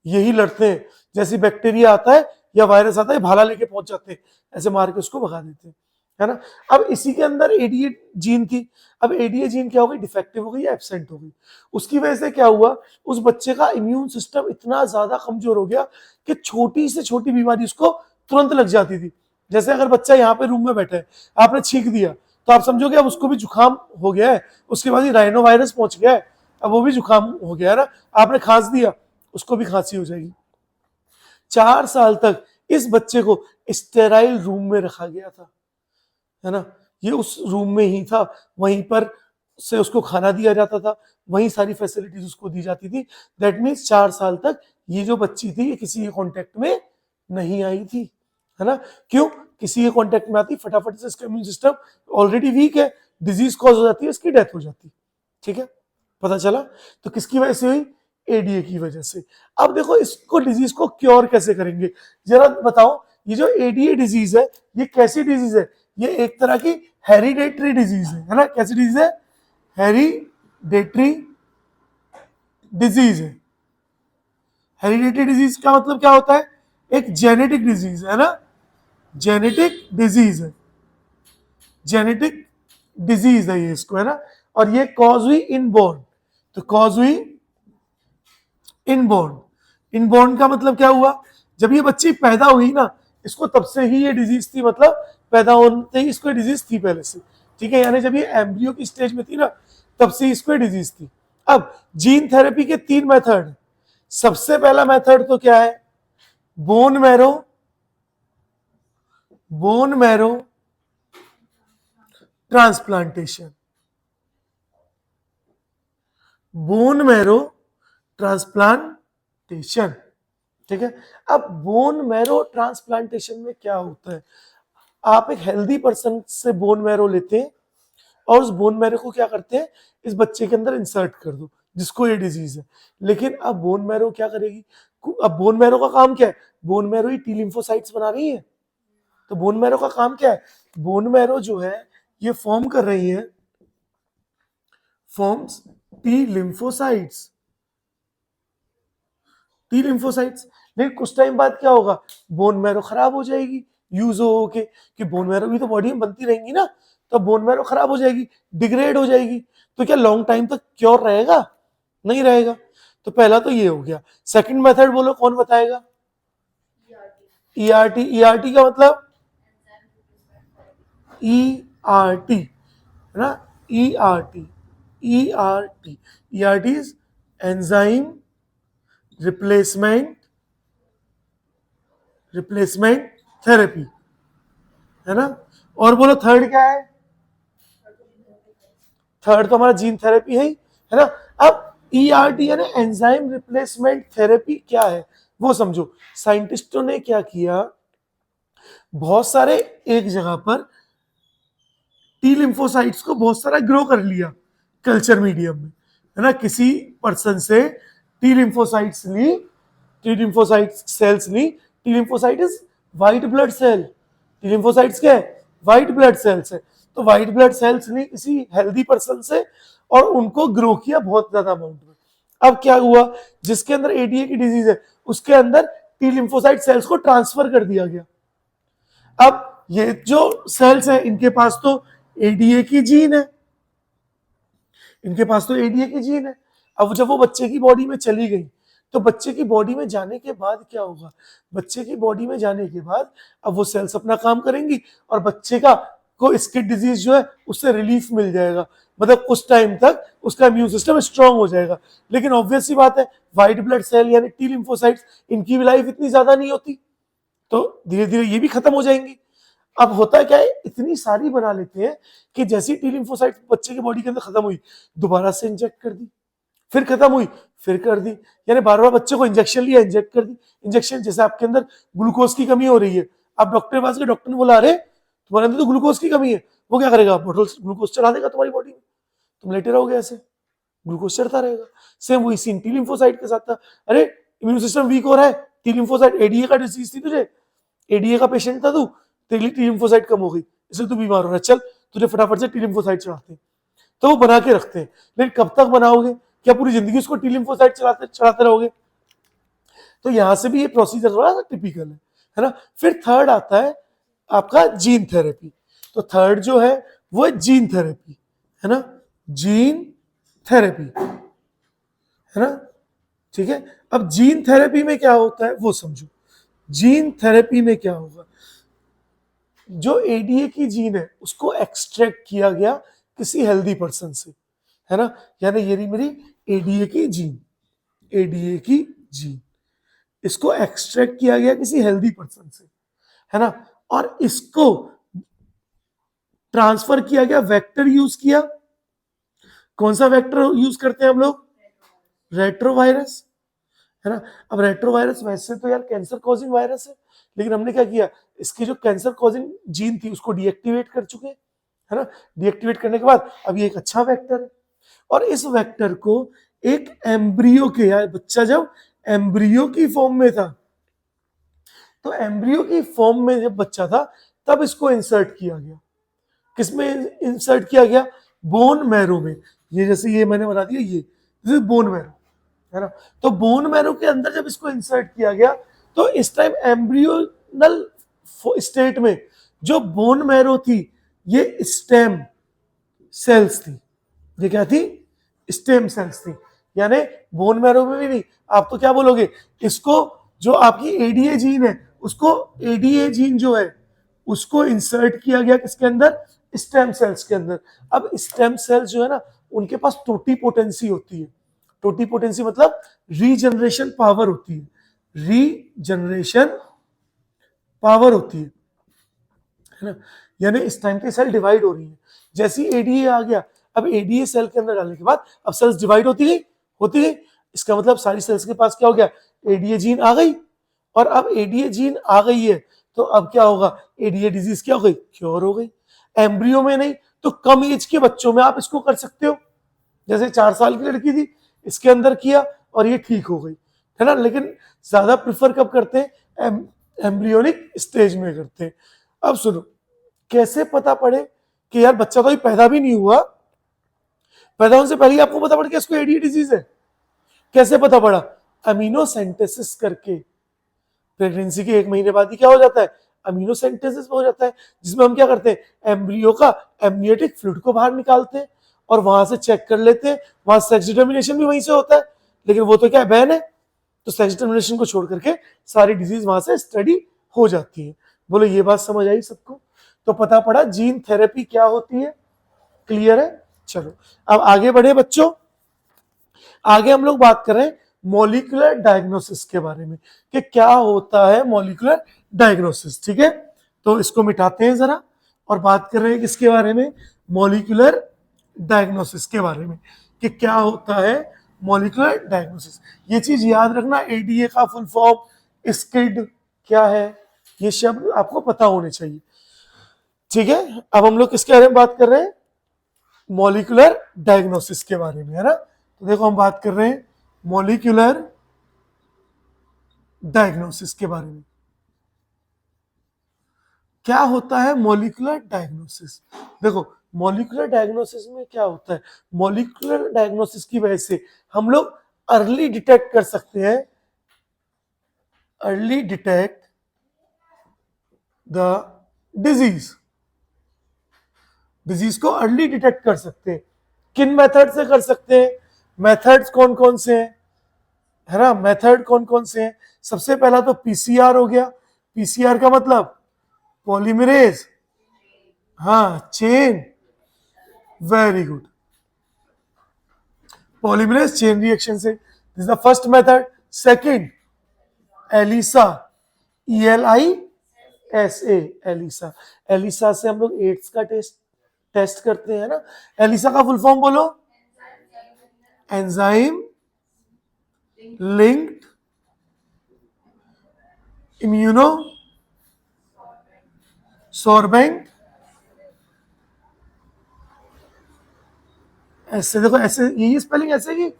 यही लड़ते हैं। जैसे बैक्टीरिया आता है या वायरस आता है, भाला लेके पहुंच जाते हैं, ऐसे मार के उसको भगा देते हैं, है ना। अब इसी के अंदर एडीए जीन थी। अब एडीए जीन क्या हो गई? डिफेक्टिव हो गई, एब्सेंट हो गई। उसकी वजह से क्या हुआ? उस बच्चे का इम्यून सिस्टम इतना ज्यादा कमजोर हो गया कि छोटी से छोटी बीमारी उसको तुरंत लग जाती थी। जैसे अगर बच्चा यहाँ पे रूम में बैठा है, आपने छींक दिया, तो आप समझोगे अब उसको भी जुकाम हो गया है, उसके बाद ही राइनो वायरस पहुंच गया है, अब वो भी जुकाम हो गया है ना, आपने खांस दिया उसको भी खांसी हो जाएगी। 4 साल तक इस बच्चे को स्टेराइल रूम में रखा गया था, है ना, ये उस रूम में ही था, वहीं पर से उसको खाना दिया जाता था, वहीं सारी फैसिलिटीज उसको दी जाती थी। दैट मीन्स 4 साल तक ये जो बच्ची थी ये किसी के कांटेक्ट में नहीं आई थी, है ना। क्यों? किसी के कांटेक्ट में आती फटाफट से इसका इम्यून सिस्टम ऑलरेडी वीक है, डिजीज कॉज हो जाती है, इसकी डेथ हो जाती। ठीक है, पता चला। तो किसकी वजह से हुई? एडीए की वजह से। अब देखो इसको डिजीज को क्योर कैसे करेंगे, जरा बताओ। ये जो एडीए डिजीज है ये कैसी डिजीज है? ये एक तरह की हेरिडेटरी डिजीज है ना। कैसी डिजीज है? हेरिडेटरी डिजीज है। हेरिडेटरी डिजीज का मतलब क्या होता है? एक जेनेटिक डिजीज है ना, जेनेटिक डिजीज है, जेनेटिक डिजीज है ये, इसको, है ना। और ये कॉज हुई इनबॉर्न, तो कॉज हुई इनबॉर्न। इनबॉर्न का मतलब क्या हुआ? जब ये बच्ची पैदा हुई ना, इसको तब से ही ये डिजीज थी, मतलब पैदा होते ही इसको डिजीज थी पहले से। ठीक है, यानी जब ये एम्ब्रियो की स्टेज में थी ना, तब से इसको डिजीज थी। अब जीन थेरेपी के 3 मेथड। सबसे पहला मेथड तो क्या है? Bone marrow, bone marrow transplantation, bone marrow transplantation. ठीक है, अब बोन मैरो ट्रांसप्लांटेशन में क्या होता है? आप एक हेल्दी पर्सन से बोन मैरो लेते हैं और उस बोन मैरो को क्या करते हैं? इस बच्चे के अंदर इंसर्ट कर दो जिसको ये डिजीज है। लेकिन अब बोन मैरो क्या करेगी? अब बोन मैरो का काम क्या है? बोन मैरो ही टी लिम्फोसाइट्स बना रही है। तो बोन मैरो का काम क्या है? बोन मैरो जो है ये फॉर्म कर रही है, forms T lymphocytes, T lymphocytes. लेकिन कुछ टाइम बाद क्या होगा? बोन मैरो खराब हो जाएगी यूज हो के, कि बोन मैरो भी तो बॉडी में बनती रहेंगी ना, तो बोन मैरो खराब हो जाएगी, डिग्रेड हो जाएगी। तो क्या लॉन्ग टाइम तक क्योर रहेगा? नहीं रहेगा। तो पहला तो ये हो गया। सेकंड मेथड बोलो, कौन बताएगा? ईआरटी। ईआरटी का मतलब? ईआरटी, है ना, ERT, ERT, ERT is enzyme replacement, replacement therapy, है ना। और बोलो थर्ड क्या है? थर्ड तो हमारा जीन थेरेपी है ना। अब ईआरटी यानी एंजाइम रिप्लेसमेंट थेरेपी क्या है वो समझो। साइंटिस्टों ने क्या किया, बहुत सारे एक जगह पर टी लिम्फोसाइट्स को बहुत सारा ग्रो कर लिया कल्चर मीडियम में, है ना। किसी पर्सन से टी लिम्फोसाइट्स ली, टी लिम्फोसाइट सेल्स ली। T lymphocyte is white blood cell. T lymphocytes क्या है? व्हाइट ब्लड सेल्स है। तो व्हाइट ब्लड सेल्स ली किसी हेल्दी पर्सन से और उनको ग्रो किया बहुत ज्यादा अमाउंट में। अब क्या हुआ? जिसके अंदर एडीए की डिजीज है उसके अंदर टी लिम्फोसाइट सेल्स को ट्रांसफर कर दिया गया। अब ये जो सेल्स है इनके पास तो एडीए की जीन है, इनके पास तो एडीए की जीन है। अब जब वो बच्चे की बॉडी में चली गई, तो बच्चे की बॉडी में जाने के बाद क्या होगा? बच्चे की बॉडी में जाने के बाद अब वो सेल्स अपना काम करेंगी और बच्चे का को स्किन डिजीज जो है उससे रिलीफ मिल जाएगा, मतलब उस टाइम तक उसका इम्यून सिस्टम स्ट्रांग हो जाएगा। लेकिन ऑब्वियस सी बात है, व्हाइट ब्लड सेल यानी टी लिम्फोसाइट्स, इनकी भी लाइफ इतनी ज्यादा नहीं होती, तो धीरे धीरे ये भी खत्म हो जाएंगी। अब होता है क्या है, इतनी सारी बना लेते हैं कि जैसी टी लिम्फोसाइट बच्चे की बॉडी के अंदर खत्म हुई, दोबारा से इंजेक्ट कर दी, फिर खत्म हुई, फिर कर दी। यानी बार बार बच्चे को इंजेक्शन लिया, इंजेक्ट कर दी। इंजेक्शन जैसे आपके अंदर ग्लूकोज की कमी हो रही है, आप डॉक्टर के पास गए, डॉक्टर ने बोला अरे तुम्हारे अंदर तो ग्लूकोज की कमी है, वो क्या करेगा? बोतल ग्लूकोज चला देगा तुम्हारी बॉडी में, तुम लेटे रहोगे ऐसे, ग्लूकोज चढ़ता रहेगा। सेम वही सीन टी लिम्फोसाइट के साथ था। अरे इम्यून सिस्टम वीक हो रहा है, टी लिम्फोसाइट, एडीए का डिजीज थी तुझे, एडीए का पेशेंट था तू, तेरी टी लिम्फोसाइट कम हो गई, इसलिए तू बीमार हो रहा है, चल तुझे फटाफट से टी लिम्फोसाइट चढ़ाते हैं। तो वो बना के रखते हैं, लेकिन कब तक बनाओगे? क्या पूरी जिंदगी उसको टी लिम्फोसाइट चलाते चढ़ाते रहोगे? तो यहां से भी ये प्रोसीजर थोड़ा सा टिपिकल है ना। फिर थर्ड आता है आपका जीन थेरेपी। तो थर्ड जो है वो है जीन थेरेपी, है ना, जीन थेरेपी, है ना। ठीक है, अब जीन थेरेपी में क्या होता है वो समझो। जीन थेरेपी में क्या होगा? जो एडीए की जीन है उसको एक्सट्रैक्ट किया गया किसी हेल्दी पर्सन से, है ना, यानी ये रही मेरी एडीए की जीन, एडीए की जीन, इसको एक्सट्रैक्ट किया गया किसी हेल्दी पर्सन से, है ना, और इसको ट्रांसफर किया गया, वेक्टर यूज किया, कौन सा वेक्टर यूज करते हैं हम लोग, रेट्रोवायरस, है ना। अब रेट्रोवायरस वैसे तो यार कैंसर कॉजिंग वायरस है, लेकिन हमने क्या किया, इसकी जो कैंसर कॉजिंग जीन थी उसको डीएक्टिवेट कर चुके हैं, है ना। डीएक्टिवेट करने के बाद अब ये एक अच्छा वेक्टर है, और इस वेक्टर को एक एम्ब्रियो के, यार बच्चा जब एम्ब्रियो की फॉर्म में था, तो एम्ब्रियो की फॉर्म में जब बच्चा था तब इसको इंसर्ट किया गया, किसमें इंसर्ट किया गया, बोन मैरो में। ये जैसे ये मैंने बता दिया, ये बोन मैरो, है ना। तो बोन मैरो के अंदर जब इसको इंसर्ट किया गया तो इस टाइम एम्ब्रियोनल स्टेट में जो बोन मैरो थी ये स्टेम सेल्स थी, ये क्या थी, स्टेम सेल्स थी, यानी बोन मैरो में भी नहीं, आप तो क्या बोलोगे इसको, जो आपकी एडीए जीन है उसको, एडीए जीन जो है उसको इंसर्ट किया गया किसके अंदर, स्टेम सेल्स के अंदर। अब स्टेम सेल्स जो है ना उनके पास टोटीपोटेंसी होती है, टोटीपोटेंसी मतलब रीजनरेशन पावर होती है, रीजनरेशन पावर होती है ना, यानी इस टाइम पे सेल डिवाइड हो रही है, जैसी एडीए आ गया, अब एडीए सेल के अंदर डालने के बाद अब सेल्स डिवाइड होती गई, इसका मतलब सारी सेल्स के पास क्या हो गया, एडीए जीन आ गई, और अब एडीए जीन आ गई है तो अब क्या होगा, एडीए डिजीज क्या हो गई, क्योर हो गई। एम्ब्रियो में नहीं तो कम एज के बच्चों में आप इसको कर सकते हो, जैसे 4 साल की लड़की थी इसके अंदर किया और ये ठीक हो गई, है ना, लेकिन ज्यादा प्रिफर कब करते हैं, एम्ब्रियोनिक स्टेज में करते हैं। अब सुनो, कैसे पता पड़े कि यार बच्चा तो अभी पैदा भी नहीं हुआ, पैदा होने से पहले आपको पता पड़ गया इसको एडीए डिजीज है, कैसे पता पड़ा, अमीनो सेंटेसिस करके, प्रेगनेंसी के 1 महीने बाद ही क्या हो जाता है, अमीनो सेंटेसिस हो जाता है, जिसमें हम क्या करते हैं, एम्ब्रियो का एमनियोटिक फ्लूइड को बाहर निकालते हैं और वहां से चेक कर लेते हैं, वहां सेक्स डिटर्मिनेशन भी वहीं से होता है, लेकिन वो तो क्या बैन है, तो सेक्स डिटर्मिनेशन को छोड़ करके सारी डिजीज वहां से स्टडी हो जाती है। बोलो ये बात समझ आई सबको, तो पता पड़ा जीन थेरेपी क्या होती है, क्लियर है। चलो अब आगे बढ़े बच्चों, आगे हम लोग बात कर रहे हैं मॉलिक्यूलर डायग्नोसिस के बारे में, कि क्या होता है मॉलिक्यूलर डायग्नोसिस, ठीक है। तो इसको मिटाते हैं जरा और बात कर रहे हैं किसके बारे में, मॉलिक्यूलर डायग्नोसिस के बारे में, कि क्या होता है मॉलिक्यूलर डायग्नोसिस। ये चीज याद रखना, एडीए का फुल फॉर्म स्किड क्या है, ये शब्द आपको पता होने चाहिए, ठीक है। अब हम लोग किसके बारे में बात कर रहे हैं, मॉलिक्यूलर डायग्नोसिस के बारे में, है ना। तो देखो हम बात कर रहे हैं मॉलिक्यूलर डायग्नोसिस के बारे में, क्या होता है मॉलिक्यूलर डायग्नोसिस। देखो मॉलिक्यूलर डायग्नोसिस में क्या होता है, मॉलिक्यूलर डायग्नोसिस की वजह से हम लोग अर्ली डिटेक्ट कर सकते हैं, early detect the disease, disease को अर्ली डिटेक्ट कर सकते हैं, किन मेथड से कर सकते हैं, मेथड्स कौन कौन से हैं, है ना, मेथड कौन कौन से हैं। सबसे पहला तो पीसीआर हो गया, पीसीआर का मतलब पॉलीमरेज, हाँ chain, very good, polymerase chain reaction से, this the first method. Second ELISA, ELISA, ELISA, ELISA से हम लोग एड्स का टेस्ट करते हैं ना। एलिसा का फुल फॉर्म बोलो, एंजाइम लिंक्ड इम्यूनो सोर्बेंट, ऐसे देखो, ऐसे यही स्पेलिंग ऐसे की,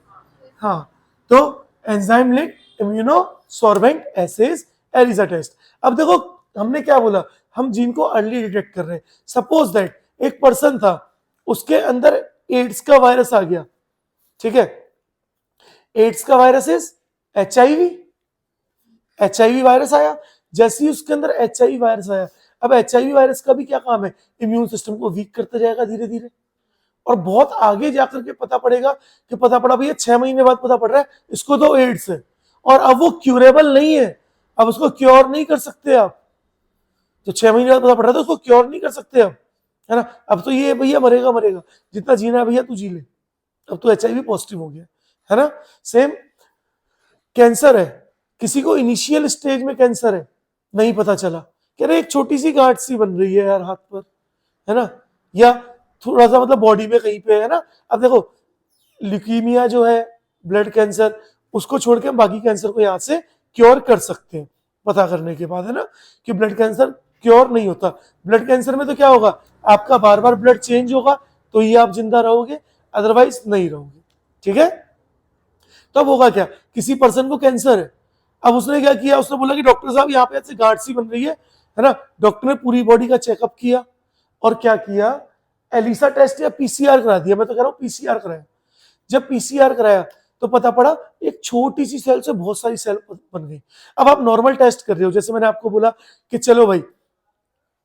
हाँ, तो enzyme linked immunosorbent assays ELISA test. अब देखो हमने क्या बोला, हम जीन को अर्ली डिटेक्ट कर रहे हैं, सपोज दैट एक पर्सन था उसके अंदर एड्स का वायरस आ गया, ठीक है, एड्स का virus is HIV, HIV virus आया, जैसे ही उसके अंदर HIV वायरस आया, अब HIV वायरस का भी क्या काम है, इम्यून सिस्टम को वीक करता जाएगा धीरे धीरे, और बहुत आगे जाकर के पता पड़ेगा कि पता पड़ा भैया 6 महीने बाद पता पड़ रहा है इसको तो एड्स है, और अब वो क्यूरेबल नहीं है, अब उसको क्योर नहीं कर सकते आप, जो 6 महीने बाद पता पड़ रहा था उसको क्योर नहीं कर सकते अब, है ना। अब तो ये भैया मरेगा मरेगा, जितना जीना है भैया तू जी ले, अब तो HIV पॉजिटिव हो गया, है ना। सेम कैंसर है, किसी को इनिशियल स्टेज में कैंसर है, नहीं पता चला, कह रहे एक छोटी सी गांठ सी बन रही है यार हाथ पर, है ना, या थोड़ा सा मतलब बॉडी में कहीं पे, है ना। अब देखो ल्यूकीमिया जो है, ब्लड कैंसर, उसको छोड़ के हम बाकी कैंसर को यहाँ से क्योर कर सकते हैं पता करने के बाद, है ना, कि ब्लड कैंसर क्योर नहीं होता। ब्लड कैंसर में तो क्या होगा, आपका बार बार ब्लड चेंज होगा तो ही आप जिंदा रहोगे, अदरवाइज नहीं रहोगे, ठीक है। तब होगा क्या, किसी पर्सन को कैंसर है, अब उसने क्या किया, उसने बोला कि डॉक्टर साहब यहाँ पे ऐसे गांठ सी बन रही है ना। डॉक्टर ने पूरी बॉडी का चेकअप किया और क्या किया, एलिसा टेस्ट या PCR करा दिया, मैं तो कह रहा हूँ PCR कराया। जब PCR कराया तो पता पड़ा एक छोटी सी सेल से बहुत सारी सेल बन गई। अब आप नॉर्मल टेस्ट कर रहे हो, जैसे मैंने आपको बोला कि चलो भाई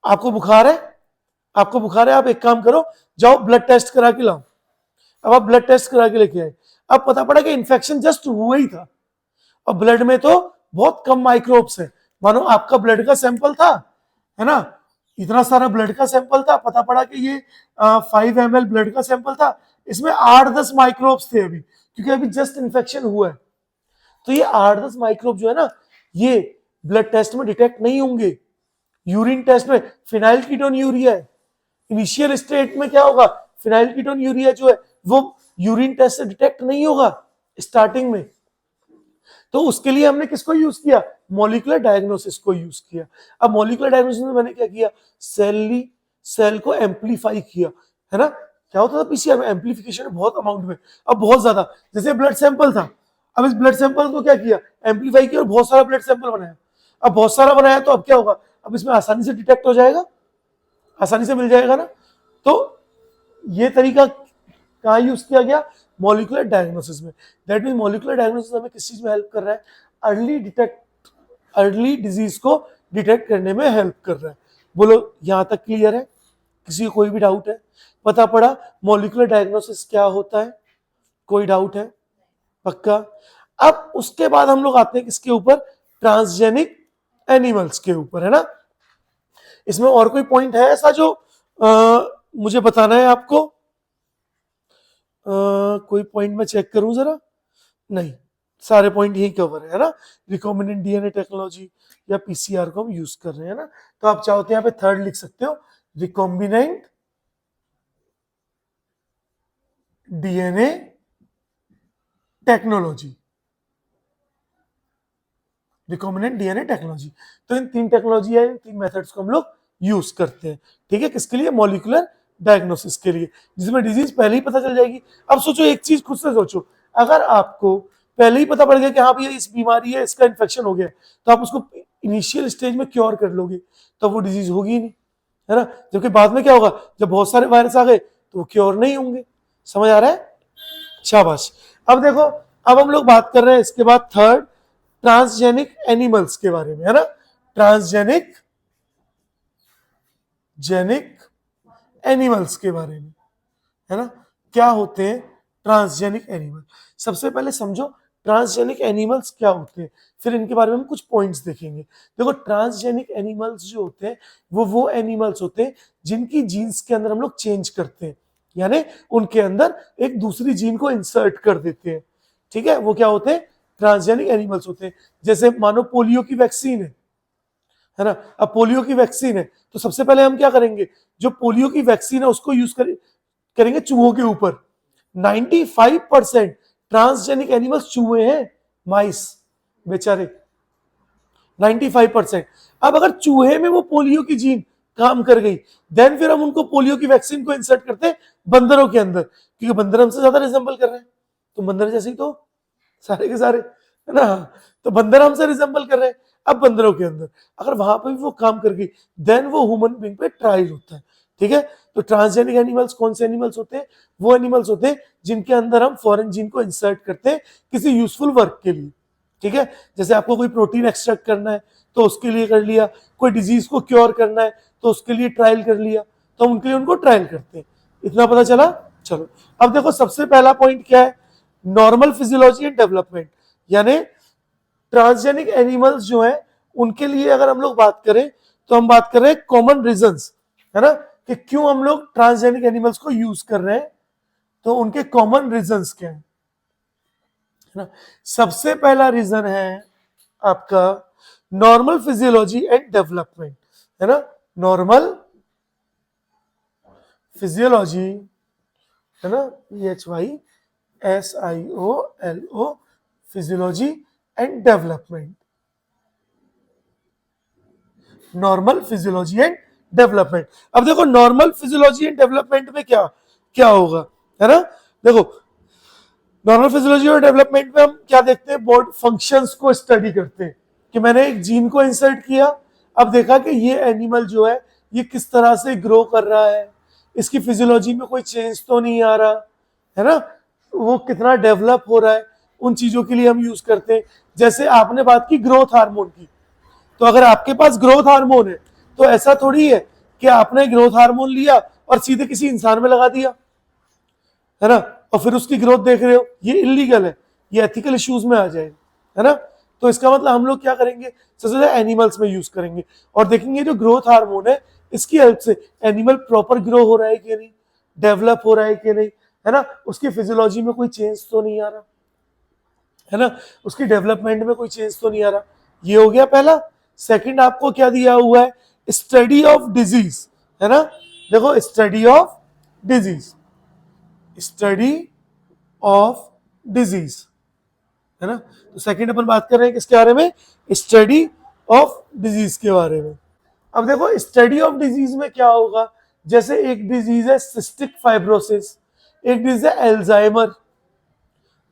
आपको बुखार है, आपको बुखार है, आप एक काम करो, जाओ ब्लड टेस्ट करा के लाओ। अब आप ब्लड टेस्ट करा के लेके आए, अब पता पड़ा कि इन्फेक्शन जस्ट हुआ ही था, और ब्लड में तो बहुत कम माइक्रोब्स है, मानो आपका ब्लड का सैंपल था, है ना, इतना सारा ब्लड का सैंपल था, पता पड़ा कि ये 5 ml ब्लड का सैंपल था, इसमें 8-10 माइक्रोब्स थे अभी, क्योंकि अभी जस्ट इन्फेक्शन हुआ है। तो ये 8-10 माइक्रोब जो है ना, ये ब्लड टेस्ट में डिटेक्ट नहीं होंगे, यूरिन टेस्ट में फिनाइल कीटोन यूरिया है, इनिशियल स्टेट में क्या होगा, फिनाइल कीटोन यूरिया जो है वो यूरिन टेस्ट से डिटेक्ट नहीं होगा स्टार्टिंग में। तो उसके लिए हमने किसको यूज किया, मॉलिक्यूलर डायग्नोसिस को यूज किया। अब मॉलिक्यूलर डायग्नोसिस में मैंने क्या किया, सेल को एम्पलीफाई किया, है ना। क्या होता था PCR में, एम्पलीफिकेशन बहुत अमाउंट में, अब बहुत ज्यादा, जैसे ब्लड सैंपल था, अब इस ब्लड सैंपल को क्या किया, एम्पलीफाई किया और बहुत सारा ब्लड सैंपल बनाया। अब बहुत सारा बनाया तो अब क्या होगा, अब इसमें आसानी से डिटेक्ट हो जाएगा, आसानी से मिल जाएगा ना। तो ये तरीका कहाँ यूज किया गया, मॉलिक्यूलर डायग्नोसिस में। दैट मीन मॉलिक्यूलर डायग्नोसिस हमें किस चीज में हेल्प कर रहा है, अर्ली डिजीज को डिटेक्ट करने में हेल्प कर रहा है। बोलो यहां तक क्लियर है, किसी को कोई भी डाउट है, पता पड़ा मॉलिक्यूलर डायग्नोसिस क्या होता है, कोई डाउट है, पक्का। अब उसके बाद हम लोग आते हैं किसके ऊपर, ट्रांसजेनिक एनिमल्स के ऊपर, है ना। इसमें और कोई पॉइंट है ऐसा जो मुझे बताना है आपको, कोई पॉइंट मैं चेक करूं जरा, नहीं, सारे पॉइंट यही कवर है ना। रिकॉम्बिनेंट DNA टेक्नोलॉजी या PCR को हम यूज कर रहे हैं ना। तो आप चाहो तो यहाँ पे थर्ड लिख सकते हो, recombinant DNA technology, recombinant DNA technology. तो इन 3 टेक्नोलॉजी है, इन 3 मेथड्स को हम लोग यूज करते हैं, ठीक है, किसके लिए, मॉलिक्यूलर डायग्नोसिस के लिए, जिसमें डिजीज पहले ही पता चल जाएगी। अब सोचो एक चीज खुद से सोचो, अगर आपको पहले ही पता पड़ गया कि हाँ भैया इस बीमारी है, इसका इन्फेक्शन हो गया, तो आप उसको इनिशियल स्टेज में क्योर कर लोगे, तो वो डिजीज होगी ही नहीं, है ना। जबकि बाद में क्या होगा, जब बहुत सारे वायरस आ गए तो वो क्योर नहीं होंगे। समझ आ रहा है, शाबाश। अब देखो, अब हम लोग बात कर रहे हैं इसके बाद थर्ड, ट्रांसजेनिक एनिमल्स के बारे में, है ना। ट्रांसजेनिक एनिमल्स के बारे में, है ना, क्या होते हैं ट्रांसजेनिक एनिमल। सबसे पहले समझो ट्रांसजेनिक एनिमल्स क्या होते हैं, फिर इनके बारे में हम कुछ पॉइंट्स देखेंगे। देखो ट्रांसजेनिक एनिमल्स जो होते हैं वो एनिमल्स होते हैं जिनकी जीन्स के अंदर हम लोग चेंज करते हैं, यानी उनके अंदर एक दूसरी जीन को इंसर्ट कर देते हैं, ठीक है, वो क्या होते हैं, ट्रांसजेनिक एनिमल्स होते हैं। जैसे मानो पोलियो की वैक्सीन है ना, अब पोलियो की वैक्सीन है तो सबसे पहले हम क्या करेंगे, जो पोलियो की वैक्सीन है उसको यूज करेंगे चूहों के ऊपर। 95% ट्रांसजेनिक एनिमल्स चूहे हैं, माइस बेचारे, 95%। अब अगर चूहे में वो पोलियो की जीन काम कर गई, देन फिर हम उनको पोलियो की वैक्सीन को इंसर्ट करते हैं बंदरों के अंदर, क्योंकि बंदर हमसे ज्यादा रिजेंबल कर रहे हैं, तो बंदर जैसे ही तो सारे के सारे, है ना, तो बंदर हमसे रिजेंबल कर रहे हैं। अब बंदरों के अंदर अगर वहां पर भी वो काम कर गई, देन वो ह्यूमन बीइंग पे ट्रायल होता है, ठीक है। तो ट्रांसजेनिक एनिमल्स कौन से एनिमल्स होते हैं, वो एनिमल्स होते हैं जिनके अंदर हम फॉरेन जीन को इंसर्ट करते हैं किसी यूजफुल वर्क के लिए, ठीक है। जैसे आपको कोई प्रोटीन एक्सट्रैक्ट करना है तो उसके लिए कर लिया, कोई डिजीज को क्योर करना है तो उसके लिए ट्रायल कर लिया, तो हम उनके लिए उनको ट्रायल करते हैं। इतना पता चला। चलो अब देखो सबसे पहला पॉइंट क्या है, नॉर्मल फिजियोलॉजी एंड डेवलपमेंट, यानी ट्रांसजेनिक एनिमल्स जो है उनके लिए अगर हम लोग बात करें तो हम बात कर रहे हैं कॉमन रीजंस, है ना, कि क्यों हम लोग ट्रांसजेनिक एनिमल्स को यूज कर रहे हैं, तो उनके कॉमन रीजंस क्या है ना। सबसे पहला रीजन है आपका नॉर्मल फिजियोलॉजी एंड डेवलपमेंट, है ना, नॉर्मल फिजियोलॉजी, है ना, PHYSIOLO, physiology and development, normal physiology and development. अब देखो नॉर्मल फिजियोलॉजी एंड डेवलपमेंट में क्या क्या होगा, है ना, देखो नॉर्मल फिजियोलॉजी और डेवलपमेंट में हम क्या देखते हैं, बॉडी फंक्शंस को स्टडी करते हैं कि मैंने एक जीन को इंसर्ट किया, अब देखा कि ये एनिमल जो है ये किस तरह से ग्रो कर रहा है, इसकी फिजियोलॉजी में कोई चेंज तो नहीं आ रहा, है ना, वो कितना डेवलप हो रहा है, उन चीजों के लिए हम यूज करते हैं। जैसे आपने बात की ग्रोथ हार्मोन की, तो अगर आपके पास ग्रोथ हार्मोन है तो ऐसा थोड़ी है कि आपने ग्रोथ हार्मोन लिया और सीधे किसी इंसान में लगा दिया, है ना, और फिर उसकी ग्रोथ देख रहे हो, ये इलीगल है, ये एथिकल इश्यूज में आ जाएगा, है ना। तो इसका मतलब हम लोग क्या करेंगे, सबसे ज्यादा एनिमल्स में यूज करेंगे और देखेंगे जो ग्रोथ हार्मोन है इसकी हेल्प से एनिमल प्रॉपर ग्रो हो रहा है कि नहीं, डेवलप हो रहा है कि नहीं, है ना, उसकी फिजियोलॉजी में कोई चेंज तो नहीं आ रहा, है ना, उसकी डेवलपमेंट में कोई चेंज तो नहीं आ रहा। ये हो गया पहला। सेकंड आपको क्या दिया हुआ है, स्टडी ऑफ डिजीज, है ना, देखो study of disease, study of disease, है ना। तो सेकंड अपन बात कर रहे हैं किसके बारे में, स्टडी ऑफ डिजीज के बारे में। अब देखो स्टडी ऑफ डिजीज में क्या होगा, जैसे एक डिजीज है सिस्टिक फाइब्रोसिस, एक डिजीज है एल्जाइमर।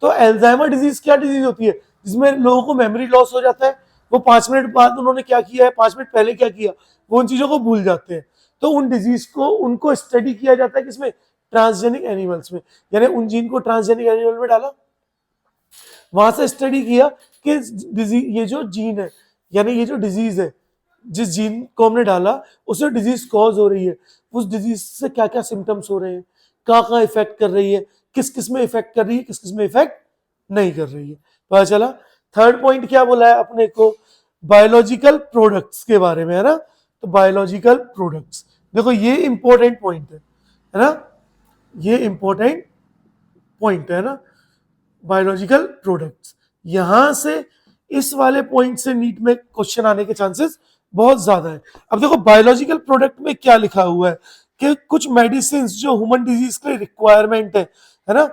तो एल्जाइमर डिजीज क्या डिजीज होती है, जिसमें लोगों को मेमोरी लॉस हो जाता है, वो 5 मिनट बाद उन्होंने क्या किया है, 5 मिनट पहले क्या किया, वो उन चीजों को भूल जाते हैं। तो उन डिजीज को उनको स्टडी किया जाता है किसमें, ट्रांसजेनिक एनिमल्स में, यानी उन जीन को ट्रांसजेनिक एनिमल में डाला, वहां से स्टडी किया कि डिजीज, ये जो जीन है यानी ये जो डिजीज है, जिस जीन को हमने डाला उससे डिजीज कॉज हो रही है, उस डिजीज से क्या क्या सिम्टम्स हो रहे हैं, कहाँ कहाँ इफेक्ट कर रही है, किस किस में इफेक्ट कर रही है, किस किस में इफेक्ट नहीं कर रही है, पता चला। थर्ड पॉइंट क्या बोला है अपने को, बायोलॉजिकल प्रोडक्ट्स के बारे में, है ना। तो बायोलॉजिकल प्रोडक्ट्स, देखो ये इंपॉर्टेंट पॉइंट है ना, ये इंपॉर्टेंट पॉइंट है ना, बायोलॉजिकल प्रोडक्ट्स। यहां से इस वाले पॉइंट से नीट में क्वेश्चन आने के चांसेस बहुत ज्यादा है। अब देखो बायोलॉजिकल प्रोडक्ट में क्या लिखा हुआ है कि कुछ मेडिसिन जो ह्यूमन डिजीज के लिए रिक्वायरमेंट है ना,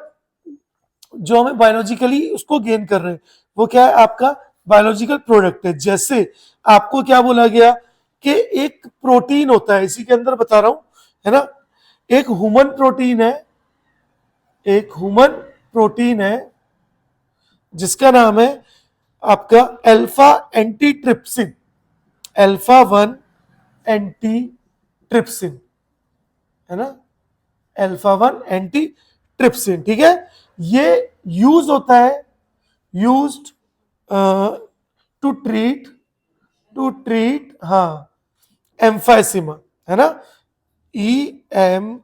जो हमें बायोलॉजिकली उसको गेन कर रहे हैं, वो क्या है आपका बायोलॉजिकल प्रोडक्ट है। जैसे आपको क्या बोला गया कि एक प्रोटीन होता है, इसी के अंदर बता रहा हूं, है ना, एक ह्यूमन प्रोटीन है, एक ह्यूमन प्रोटीन है जिसका नाम है आपका अल्फा एंटीट्रिप्सिन, अल्फा 1 एंटीट्रिप्सिन, है ना, अल्फा 1 एंटीट्रिप्सिन, ठीक है। ये यूज होता है, यूज्ड टू ट्रीट हाँ एम्फाइसीमा, है ना, EMPHYSEMA।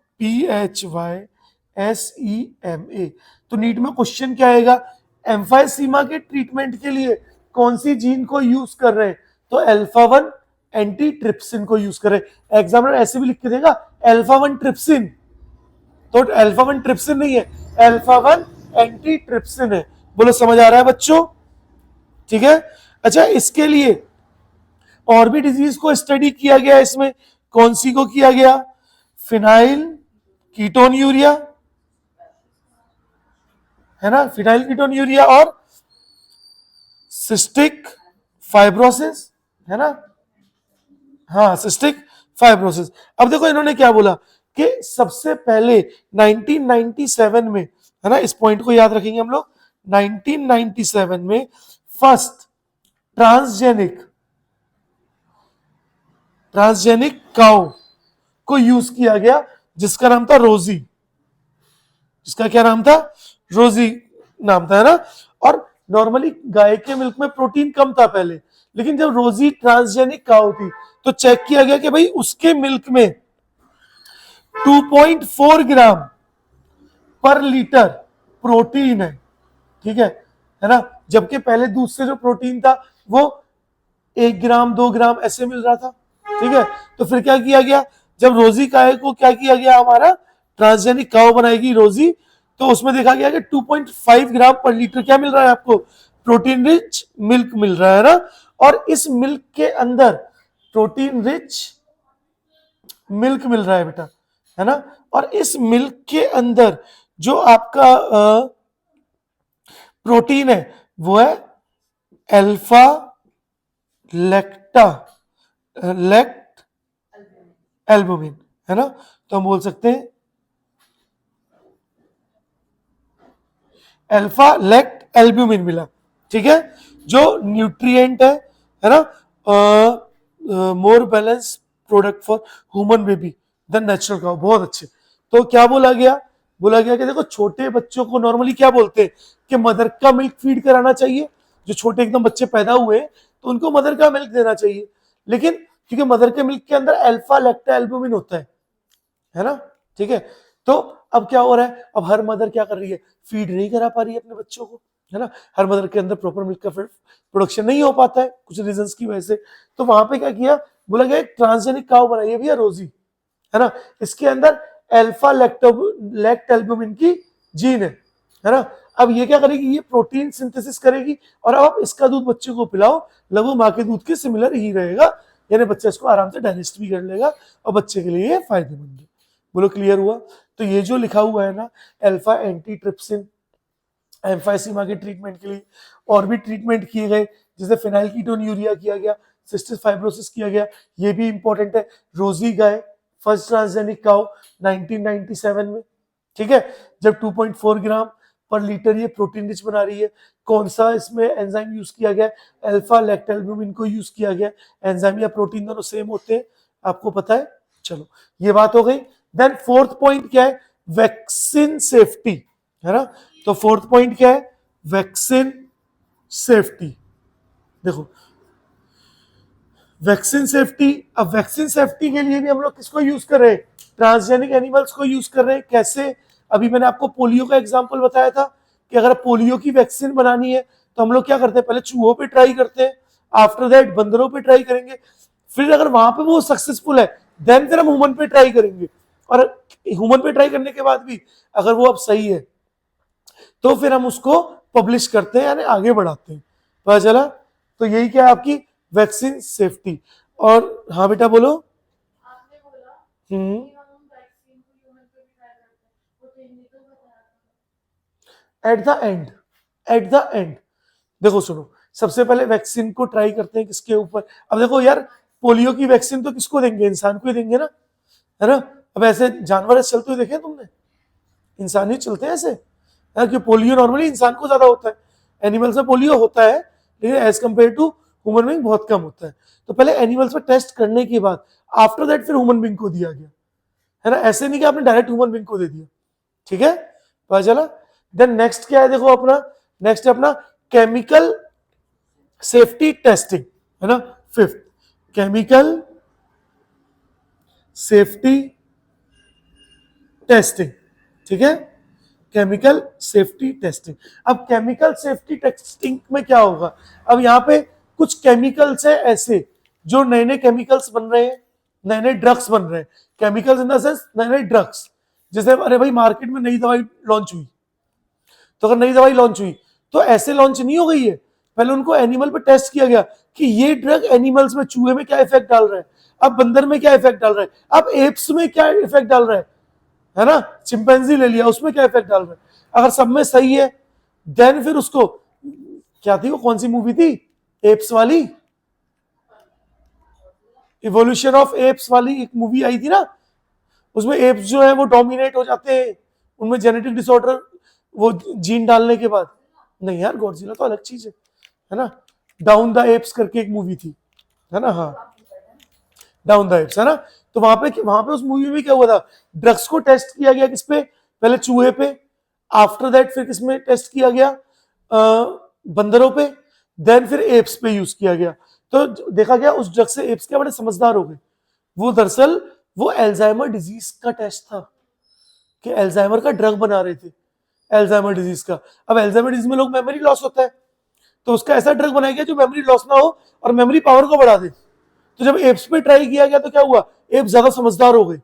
तो नीट में क्वेश्चन क्या आएगा, एम्फाइसीमा के ट्रीटमेंट के लिए कौन सी जीन को यूज कर रहे हैं, तो अल्फा 1 एंटीट्रिप्सिन को यूज कर रहे हैं। एग्जामिनर ऐसे भी लिख के देगा अल्फा 1 ट्रिप्सिन, तो अल्फा 1 ट्रिप्सिन नहीं है, अल्फा 1 एंटीट्रिप्सिन है। बोलो समझ आ रहा है बच्चों, ठीक है। अच्छा इसके लिए और भी डिजीज को स्टडी किया गया, इसमें कौन सी को किया गया, फिनाइल कीटोन यूरिया, है ना, फिनाइल कीटोन यूरिया, और सिस्टिक फाइब्रोसिस, है ना, हाँ सिस्टिक फाइब्रोसिस। अब देखो इन्होंने क्या बोला कि सबसे पहले 1997 में, है ना, इस पॉइंट को याद रखेंगे हम लोग, 1997 में फर्स्ट ट्रांसजेनिक काउ को यूज किया गया जिसका नाम था रोजी, जिसका क्या नाम था, रोजी नाम था, है ना। और नॉर्मली गाय के मिल्क में प्रोटीन कम था पहले, लेकिन जब रोजी ट्रांसजेनिक काउ थी तो चेक किया गया कि भाई उसके मिल्क में 2.4 ग्राम पर लीटर प्रोटीन है, ठीक है ना, जबकि पहले दूध से जो प्रोटीन था वो 1 ग्राम 2 ग्राम ऐसे मिल रहा था, ठीक है, तो फिर क्या किया गया, जब रोजी गाय को क्या किया गया, हमारा ट्रांसजेनिक काउ बनाएगी रोजी, तो उसमें देखा गया कि 2.5 ग्राम पर लीटर क्या मिल रहा है आपको, प्रोटीन रिच मिल्क मिल रहा है ना। और इस मिल्क के अंदर प्रोटीन रिच मिल्क मिल रहा है बेटा, है ना। और इस मिल्क के अंदर जो आपका प्रोटीन है वो है अल्फा लेक्टा लेक्ट एल्बुमिन, है ना। तो हम बोल सकते हैं अल्फा लेक्ट एल्ब्यूमिन मिला, ठीक है, जो न्यूट्रिएंट है ना, more balance product for human baby than natural cow, बहुत अच्छे। तो क्या बोला गया, बोला गया कि देखो छोटे बच्चों को नॉर्मली क्या बोलते हैं कि मदर का मिल्क फीड कराना चाहिए, जो छोटे एकदम बच्चे पैदा हुए तो उनको मदर का मिल्क देना चाहिए, लेकिन क्योंकि मदर के मिल्क के अंदर अल्फा लेक्टा एल्ब्यूमिन होता है ना, ठीक है। तो अब क्या हो रहा है, अब हर मदर क्या कर रही है, फीड नहीं करा पा रही है अपने बच्चों को, है ना। हर मदर के अंदर प्रॉपर मिल्क का प्रोडक्शन नहीं हो पाता है कुछ रीजंस की वजह से। तो वहां पे क्या किया, बोला गया एक ट्रांसजेनिक काउ बनाई है भैया रोजी, है ना, इसके अंदर अल्फा लेक्ट एल्ब्यूमिन की जीन है ना। अब ये क्या करेगी, ये प्रोटीन सिंथेसिस करेगी और अब आप इसका दूध बच्चे को पिलाओ, लगभग माँ के दूध के सिमिलर ही रहेगा, यानी बच्चा इसको आराम से डाइजेस्ट भी कर लेगा और बच्चे के लिए फायदेमंद है। बोलो क्लियर हुआ। तो ये जो लिखा हुआ है ना, अल्फा एंटी ट्रिप्सिन एम्फाइसीमा के ट्रीटमेंट के लिए और भी ट्रीटमेंट किए गए, जैसे फिनाइल कीटोन यूरिया किया गया, सिस्टिक फाइब्रोसिस किया गया, ये भी इंपॉर्टेंट है। रोजी गाय फर्स्ट ट्रांसजेनिक काउ 1997 में, ठीक है, जब 2.4 ग्राम पर लीटर ये प्रोटीन रिच बना रही है। कौन सा इसमें एंजाइम यूज किया गया, अल्फा लैक्टोएल्ब्यूमिन को यूज किया गया। एंजाइम या प्रोटीन दोनों सेम होते हैं, आपको पता है। चलो ये बात हो गई। देन फोर्थ पॉइंट क्या है, वैक्सीन सेफ्टी, है ना। तो फोर्थ पॉइंट क्या है, वैक्सीन सेफ्टी। देखो वैक्सीन सेफ्टी, अब वैक्सीन सेफ्टी के लिए भी हम लोग किसको यूज कर रहे हैं, ट्रांसजेनिक एनिमल्स को यूज कर रहे हैं। कैसे, अभी मैंने आपको पोलियो का एग्जांपल बताया था कि अगर पोलियो की वैक्सीन बनानी है तो हम लोग क्या करते हैं, पहले चूहों पे ट्राई करते हैं, आफ्टर दैट बंदरों पे ट्राई करेंगे, फिर अगर वहां पे वो सक्सेसफुल है देन फिर हम ह्यूमन पे ट्राई करेंगे, और ह्यूमन पे ट्राई करने के बाद भी अगर वो अब सही है तो फिर हम उसको पब्लिश करते हैं, यानी आगे बढ़ाते हैं। पता चला। तो यही क्या है आपकी वैक्सीन सेफ्टी। और हाँ बेटा बोलो। आपने बोला हम्म, कि हम वैक्सीन को ह्यूमन पे भी ट्राई करते हैं, वो तो हिंदी तो बताया था। एट द एंड देखो सुनो, सबसे पहले वैक्सीन को ट्राई करते हैं किसके ऊपर। अब देखो यार, पोलियो की वैक्सीन तो किसको देंगे, इंसान को ही देंगे ना, है ना। अब ऐसे जानवर ऐसे चलते हुए देखे तुमने, इंसान ही चलते हैं ऐसे, है कि पोलियो नॉर्मली इंसान को ज्यादा होता है, एनिमल्स में पोलियो होता है लेकिन as compare to human being बहुत कम होता है। तो पहले एनिमल्स में टेस्ट करने के बाद आफ्टर दैट फिर ह्यूमन बीइंग को दिया गया, है ना। ऐसे नहीं कि आपने डायरेक्ट ह्यूमन बीइंग को दे दिया, ठीक है, पता चला। देन नेक्स्ट क्या है, देखो अपना नेक्स्ट है अपना केमिकल सेफ्टी टेस्टिंग, है ना। फिफ्थ, केमिकल सेफ्टी टेस्टिंग, ठीक है, केमिकल सेफ्टी टेस्टिंग। अब केमिकल सेफ्टी टेस्टिंग में क्या होगा, अब यहाँ पे कुछ केमिकल्स है ऐसे जो नए नए केमिकल्स बन रहे हैं, नए नए ड्रग्स बन रहे हैं, केमिकल्स इन द सेंस नए नए ड्रग्स। जैसे अरे भाई मार्केट में नई दवाई लॉन्च हुई, तो अगर नई दवाई लॉन्च हुई तो ऐसे लॉन्च नहीं हो गई है, पहले उनको एनिमल पे टेस्ट किया गया कि ये ड्रग एनिमल्स में, चूहे में क्या इफेक्ट डाल रहा है, अब बंदर में क्या इफेक्ट डाल रहा है, अब एप्स में क्या इफेक्ट डाल रहा है ना, चिंपैंजी ले लिया उसमें क्या इफेक्ट डाल रहा है। अगर सब में सही है देन फिर उसको, क्या थी वो, कौन सी मूवी थी, एप्स वाली, इवोल्यूशन ऑफ एप्स वाली एक मूवी आई थी ना, उसमें एप्स जो है वो डोमिनेट हो जाते हैं, उनमें जेनेटिक डिसऑर्डर, वो जीन डालने के बाद। नहीं यार, गॉडजिला तो अलग चीज है ना, डाउन द एप्स करके एक मूवी थी, है ना, हाँ डाउन द एप्स, है ना। तो वहां पे उस मूवी में क्या हुआ था, ड्रग्स को टेस्ट किया गया किस पे, पहले चूहे पे, आफ्टर दैट फिर किसमें टेस्ट किया गया, बंदरों पे, देन फिर एप्स पे यूज किया गया। तो देखा गया उस ड्रग से एप्स क्या बड़े समझदार हो गए, वो दरअसल वो एल्जाइमर डिजीज का टेस्ट था कि एल्जाइमर का ड्रग बना रहे थे, एल्जाइमर डिजीज का। अब एल्जाइमर डिजीज में लोग मेमोरी लॉस होता है, तो उसका ऐसा ड्रग बनाया गया जो मेमोरी लॉस ना हो और मेमोरी पावर को बढ़ा दे। तो जब एप्स पे ट्राई किया गया तो क्या हुआ, एप्स ज्यादा समझदार हो गए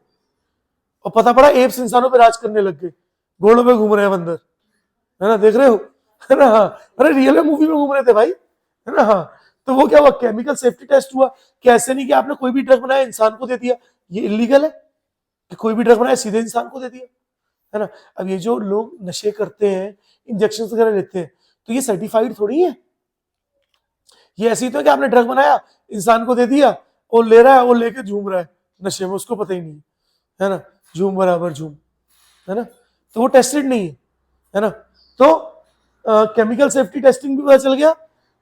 और पता पड़ा एप्स इंसानों पे राज करने लग गए, घोड़ों पे घूम रहे हैं बंदर, है ना, देख रहे हो, है ना, हाँ, अरे रियल में मूवी में घूम रहे थे भाई, है ना, हाँ। तो वो क्या हुआ, केमिकल सेफ्टी टेस्ट हुआ कि ऐसे नहीं कि आपने कोई भी ड्रग बनाया इंसान को दे दिया, ये इलीगल है कि कोई भी ड्रग बनाया सीधे इंसान को दे दिया, है ना। अब ये जो लोग नशे करते हैं, इंजेक्शन वगैरह लेते हैं, तो ये सर्टिफाइड थोड़ी है, ये ऐसी तो है कि आपने ड्रग बनाया इंसान को दे दिया, वो ले रहा है, वो लेके झूम रहा है नशे में, उसको पता ही नहीं है ना, झूम बराबर झूम, है ना, तो वो टेस्टेड नहीं है ना। तो केमिकल सेफ्टी टेस्टिंग भी पता चल गया।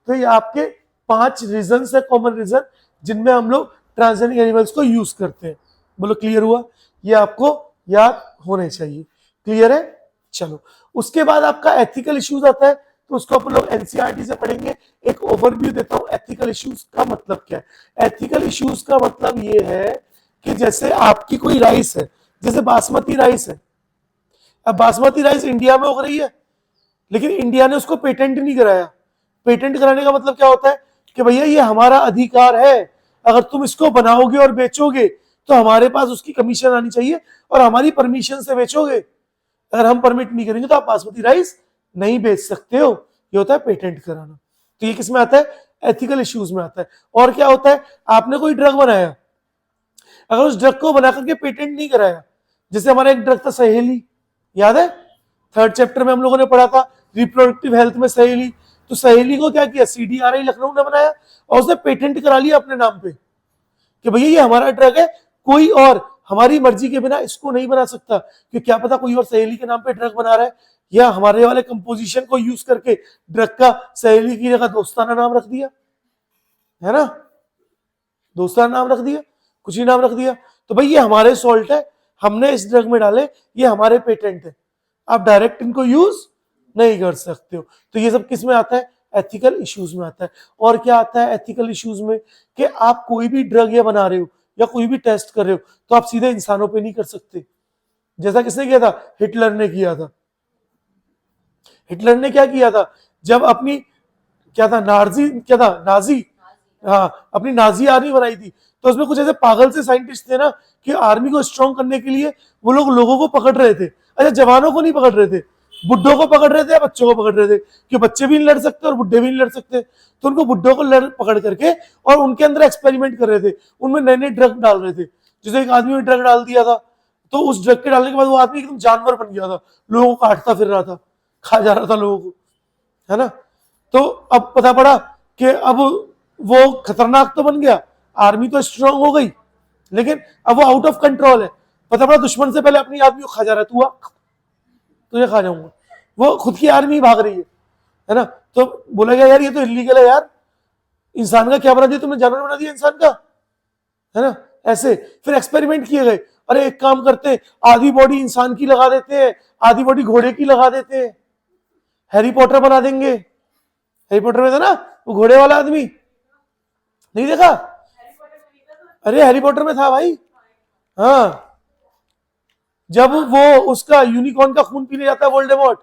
तो ये आपके 5 रीजन है, कॉमन रीजन जिनमें हम लोग ट्रांसजेनिक एनिमल्स को यूज करते हैं। बोलो क्लियर हुआ, ये आपको याद होने चाहिए, क्लियर है। चलो उसके बाद आपका एथिकल इश्यूज आता है, तो उसको अपन लोग एनसीईआरटी से पढ़ेंगे। एक ओवरव्यू देता हूं एथिकल इश्यूज का मतलब क्या है। एथिकल इश्यूज का मतलब ये है कि जैसे आपकी कोई राइस है, जैसे बासमती राइस है, अब बासमती राइस इंडिया में उग रही है, लेकिन इंडिया ने उसको पेटेंट नहीं कराया। पेटेंट कराने का मतलब क्या होता है कि भैया ये हमारा अधिकार है, अगर तुम इसको बनाओगे और बेचोगे तो हमारे पास उसकी कमीशन आनी चाहिए और हमारी परमिशन से बेचोगे, अगर हम परमिट नहीं करेंगे तो आप बासमती राइस नहीं बेच सकते हो। ये होता है पेटेंट कराना। तो ये किस में आता है, एथिकल इश्यूज में आता है। और क्या होता है, आपने कोई ड्रग बनाया, अगर उस ड्रग को बना करके पेटेंट नहीं कराया, जैसे हमारा एक ड्रग था सहेली, याद है 3rd चैप्टर में हम लोगों ने पढ़ा था रिप्रोडक्टिव हेल्थ में सहेली। तो सहेली को क्या किया, सीडीआरआई लखनऊ ने बनाया और उसने पेटेंट करा लिया अपने नाम पे कि भैया ये हमारा ड्रग है, कोई और हमारी मर्जी के बिना इसको नहीं बना सकता, कि क्या पता कोई और सहेली के नाम पे ड्रग बना रहा है, या हमारे वाले कंपोजिशन को यूज करके ड्रग का सहेली की जगह दोस्ताना नाम रख दिया, है ना, दोस्ताना नाम रख दिया, कुछ ही नाम रख दिया। तो भाई ये हमारे सॉल्ट है, हमने इस ड्रग में डाले, ये हमारे पेटेंट है, आप डायरेक्ट इनको यूज नहीं कर सकते हो। तो ये सब किस में आता है, एथिकल इश्यूज में आता है। और क्या आता है एथिकल इश्यूज में, कि आप कोई भी ड्रग या बना रहे हो या कोई भी टेस्ट कर रहे हो तो आप सीधे इंसानों पे नहीं कर सकते, जैसा किसने किया था, हिटलर ने किया था। हिटलर ने क्या किया था, जब अपनी क्या था नाजी, हाँ, अपनी नाजी आर्मी बनाई थी, तो उसमें कुछ ऐसे पागल से साइंटिस्ट थे ना कि आर्मी को स्ट्रॉन्ग करने के लिए वो लोग लोगों को पकड़ रहे थे। अच्छा, जवानों को नहीं पकड़ रहे थे, बुड्ढों को पकड़ रहे थे या बच्चों को पकड़ रहे थे, कि बच्चे भी नहीं लड़ सकते और बुड्ढे भी नहीं लड़ सकते, तो उनको बुड्ढों को पकड़ करके और उनके अंदर एक्सपेरिमेंट कर रहे थे, उनमें नए नए ड्रग डाल रहे थे। जैसे एक आदमी में ड्रग डाल दिया था, तो उस ड्रग के डालने के बाद वो आदमी एकदम जानवर बन गया था, लोगों को काटता फिर रहा था, खा जा रहा था लोगों को, है ना। तो अब पता पड़ा कि अब वो खतरनाक तो बन गया, आर्मी तो स्ट्रांग हो गई, लेकिन अब वो आउट ऑफ कंट्रोल है। पता पड़ा दुश्मन से पहले अपनी आदमी को खा जा रहा है, तू आ तुझे खा जाऊंगा, वो खुद की आर्मी भाग रही है ना। तो बोला गया यार ये तो इलीगल है यार, इंसान का क्या बना दिया तुमने, जानवर बना दिया इंसान का, है ना। ऐसे फिर एक्सपेरिमेंट किए गए, अरे एक काम करते हैं, आधी बॉडी इंसान की लगा देते हैं, आधी बॉडी घोड़े की लगा देते हैं, हैरी पॉटर बना देंगे। हैरी पॉटर में था ना वो घोड़े वाला आदमी, नहीं देखा, अरे हैरी पॉटर में था भाई, हाँ, जब वो उसका यूनिकॉर्न का खून पीने जाता है वोल्डेमॉर्ट,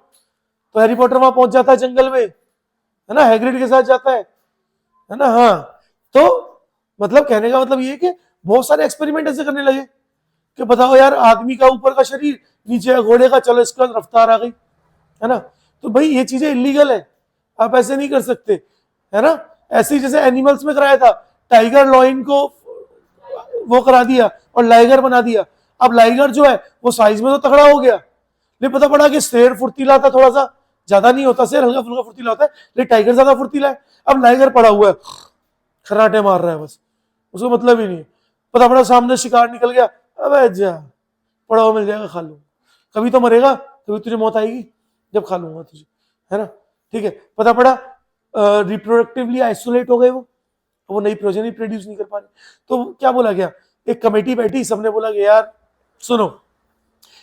तो हैरी पॉटर वहां पहुंच जाता है जंगल में, है ना, हैग्रिड के साथ जाता है ना, हाँ। तो मतलब कहने का मतलब ये कि बहुत सारे एक्सपेरिमेंट ऐसे करने लगे कि बताओ यार, आदमी का ऊपर का शरीर, नीचे घोड़े का, चलो इसका रफ्तार आ गई, है ना। तो भाई ये चीजें इलीगल है, आप ऐसे नहीं कर सकते, है ना। ऐसे ही जैसे एनिमल्स में कराया था, टाइगर लॉइन को वो करा दिया और लाइगर बना दिया। अब लाइगर जो है वो साइज में तो तगड़ा हो गया, लेकिन पता पड़ा कि शेर फुर्तीला था, थोड़ा सा ज्यादा नहीं होता, शेर हल्का फुल्का फुर्तीला होता है, लेकिन टाइगर ज्यादा फुर्तीला है। अब लाइगर पड़ा हुआ है, खराटे मार रहा है बस, उसको मतलब ही नहीं। पता पड़ा सामने शिकार निकल गया, अबे जा, पड़ा हुआ मिल जाएगा, खा लूंगा, कभी तो मरेगा, कभी तुझे मौत आएगी जब खा लूंगा तुझे, है ना। ठीक है, पता पड़ा रिप्रोडक्टिवली आइसोलेट हो गए, वो नई प्रोजेनी प्रोड्यूस नहीं कर पा रहे। तो क्या बोला गया, एक कमेटी बैठी, सबने बोला कि यार सुनो,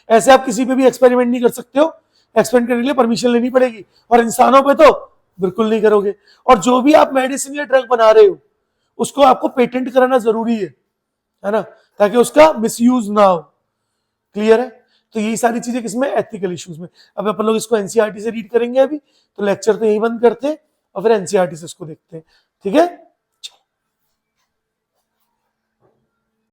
ऐसे आप किसी पे भी एक्सपेरिमेंट नहीं कर सकते हो, एक्सपेरिमेंट करने के लिए परमिशन लेनी पड़ेगी, और इंसानों पे तो बिल्कुल नहीं करोगे। और जो भी आप मेडिसिन या ड्रग बना रहे हो उसको आपको पेटेंट कराना जरूरी है ना, ताकि उसका मिसयूज ना हो। क्लियर है। तो यही सारी चीजें किसमें, एथिकल इश्यूज में। अब अपन लोग इसको एनसीईआरटी से रीड करेंगे अभी, तो लेक्चर तो यही बंद करते हैं और फिर एनसीईआरटी से इसको देखते हैं, ठीक है।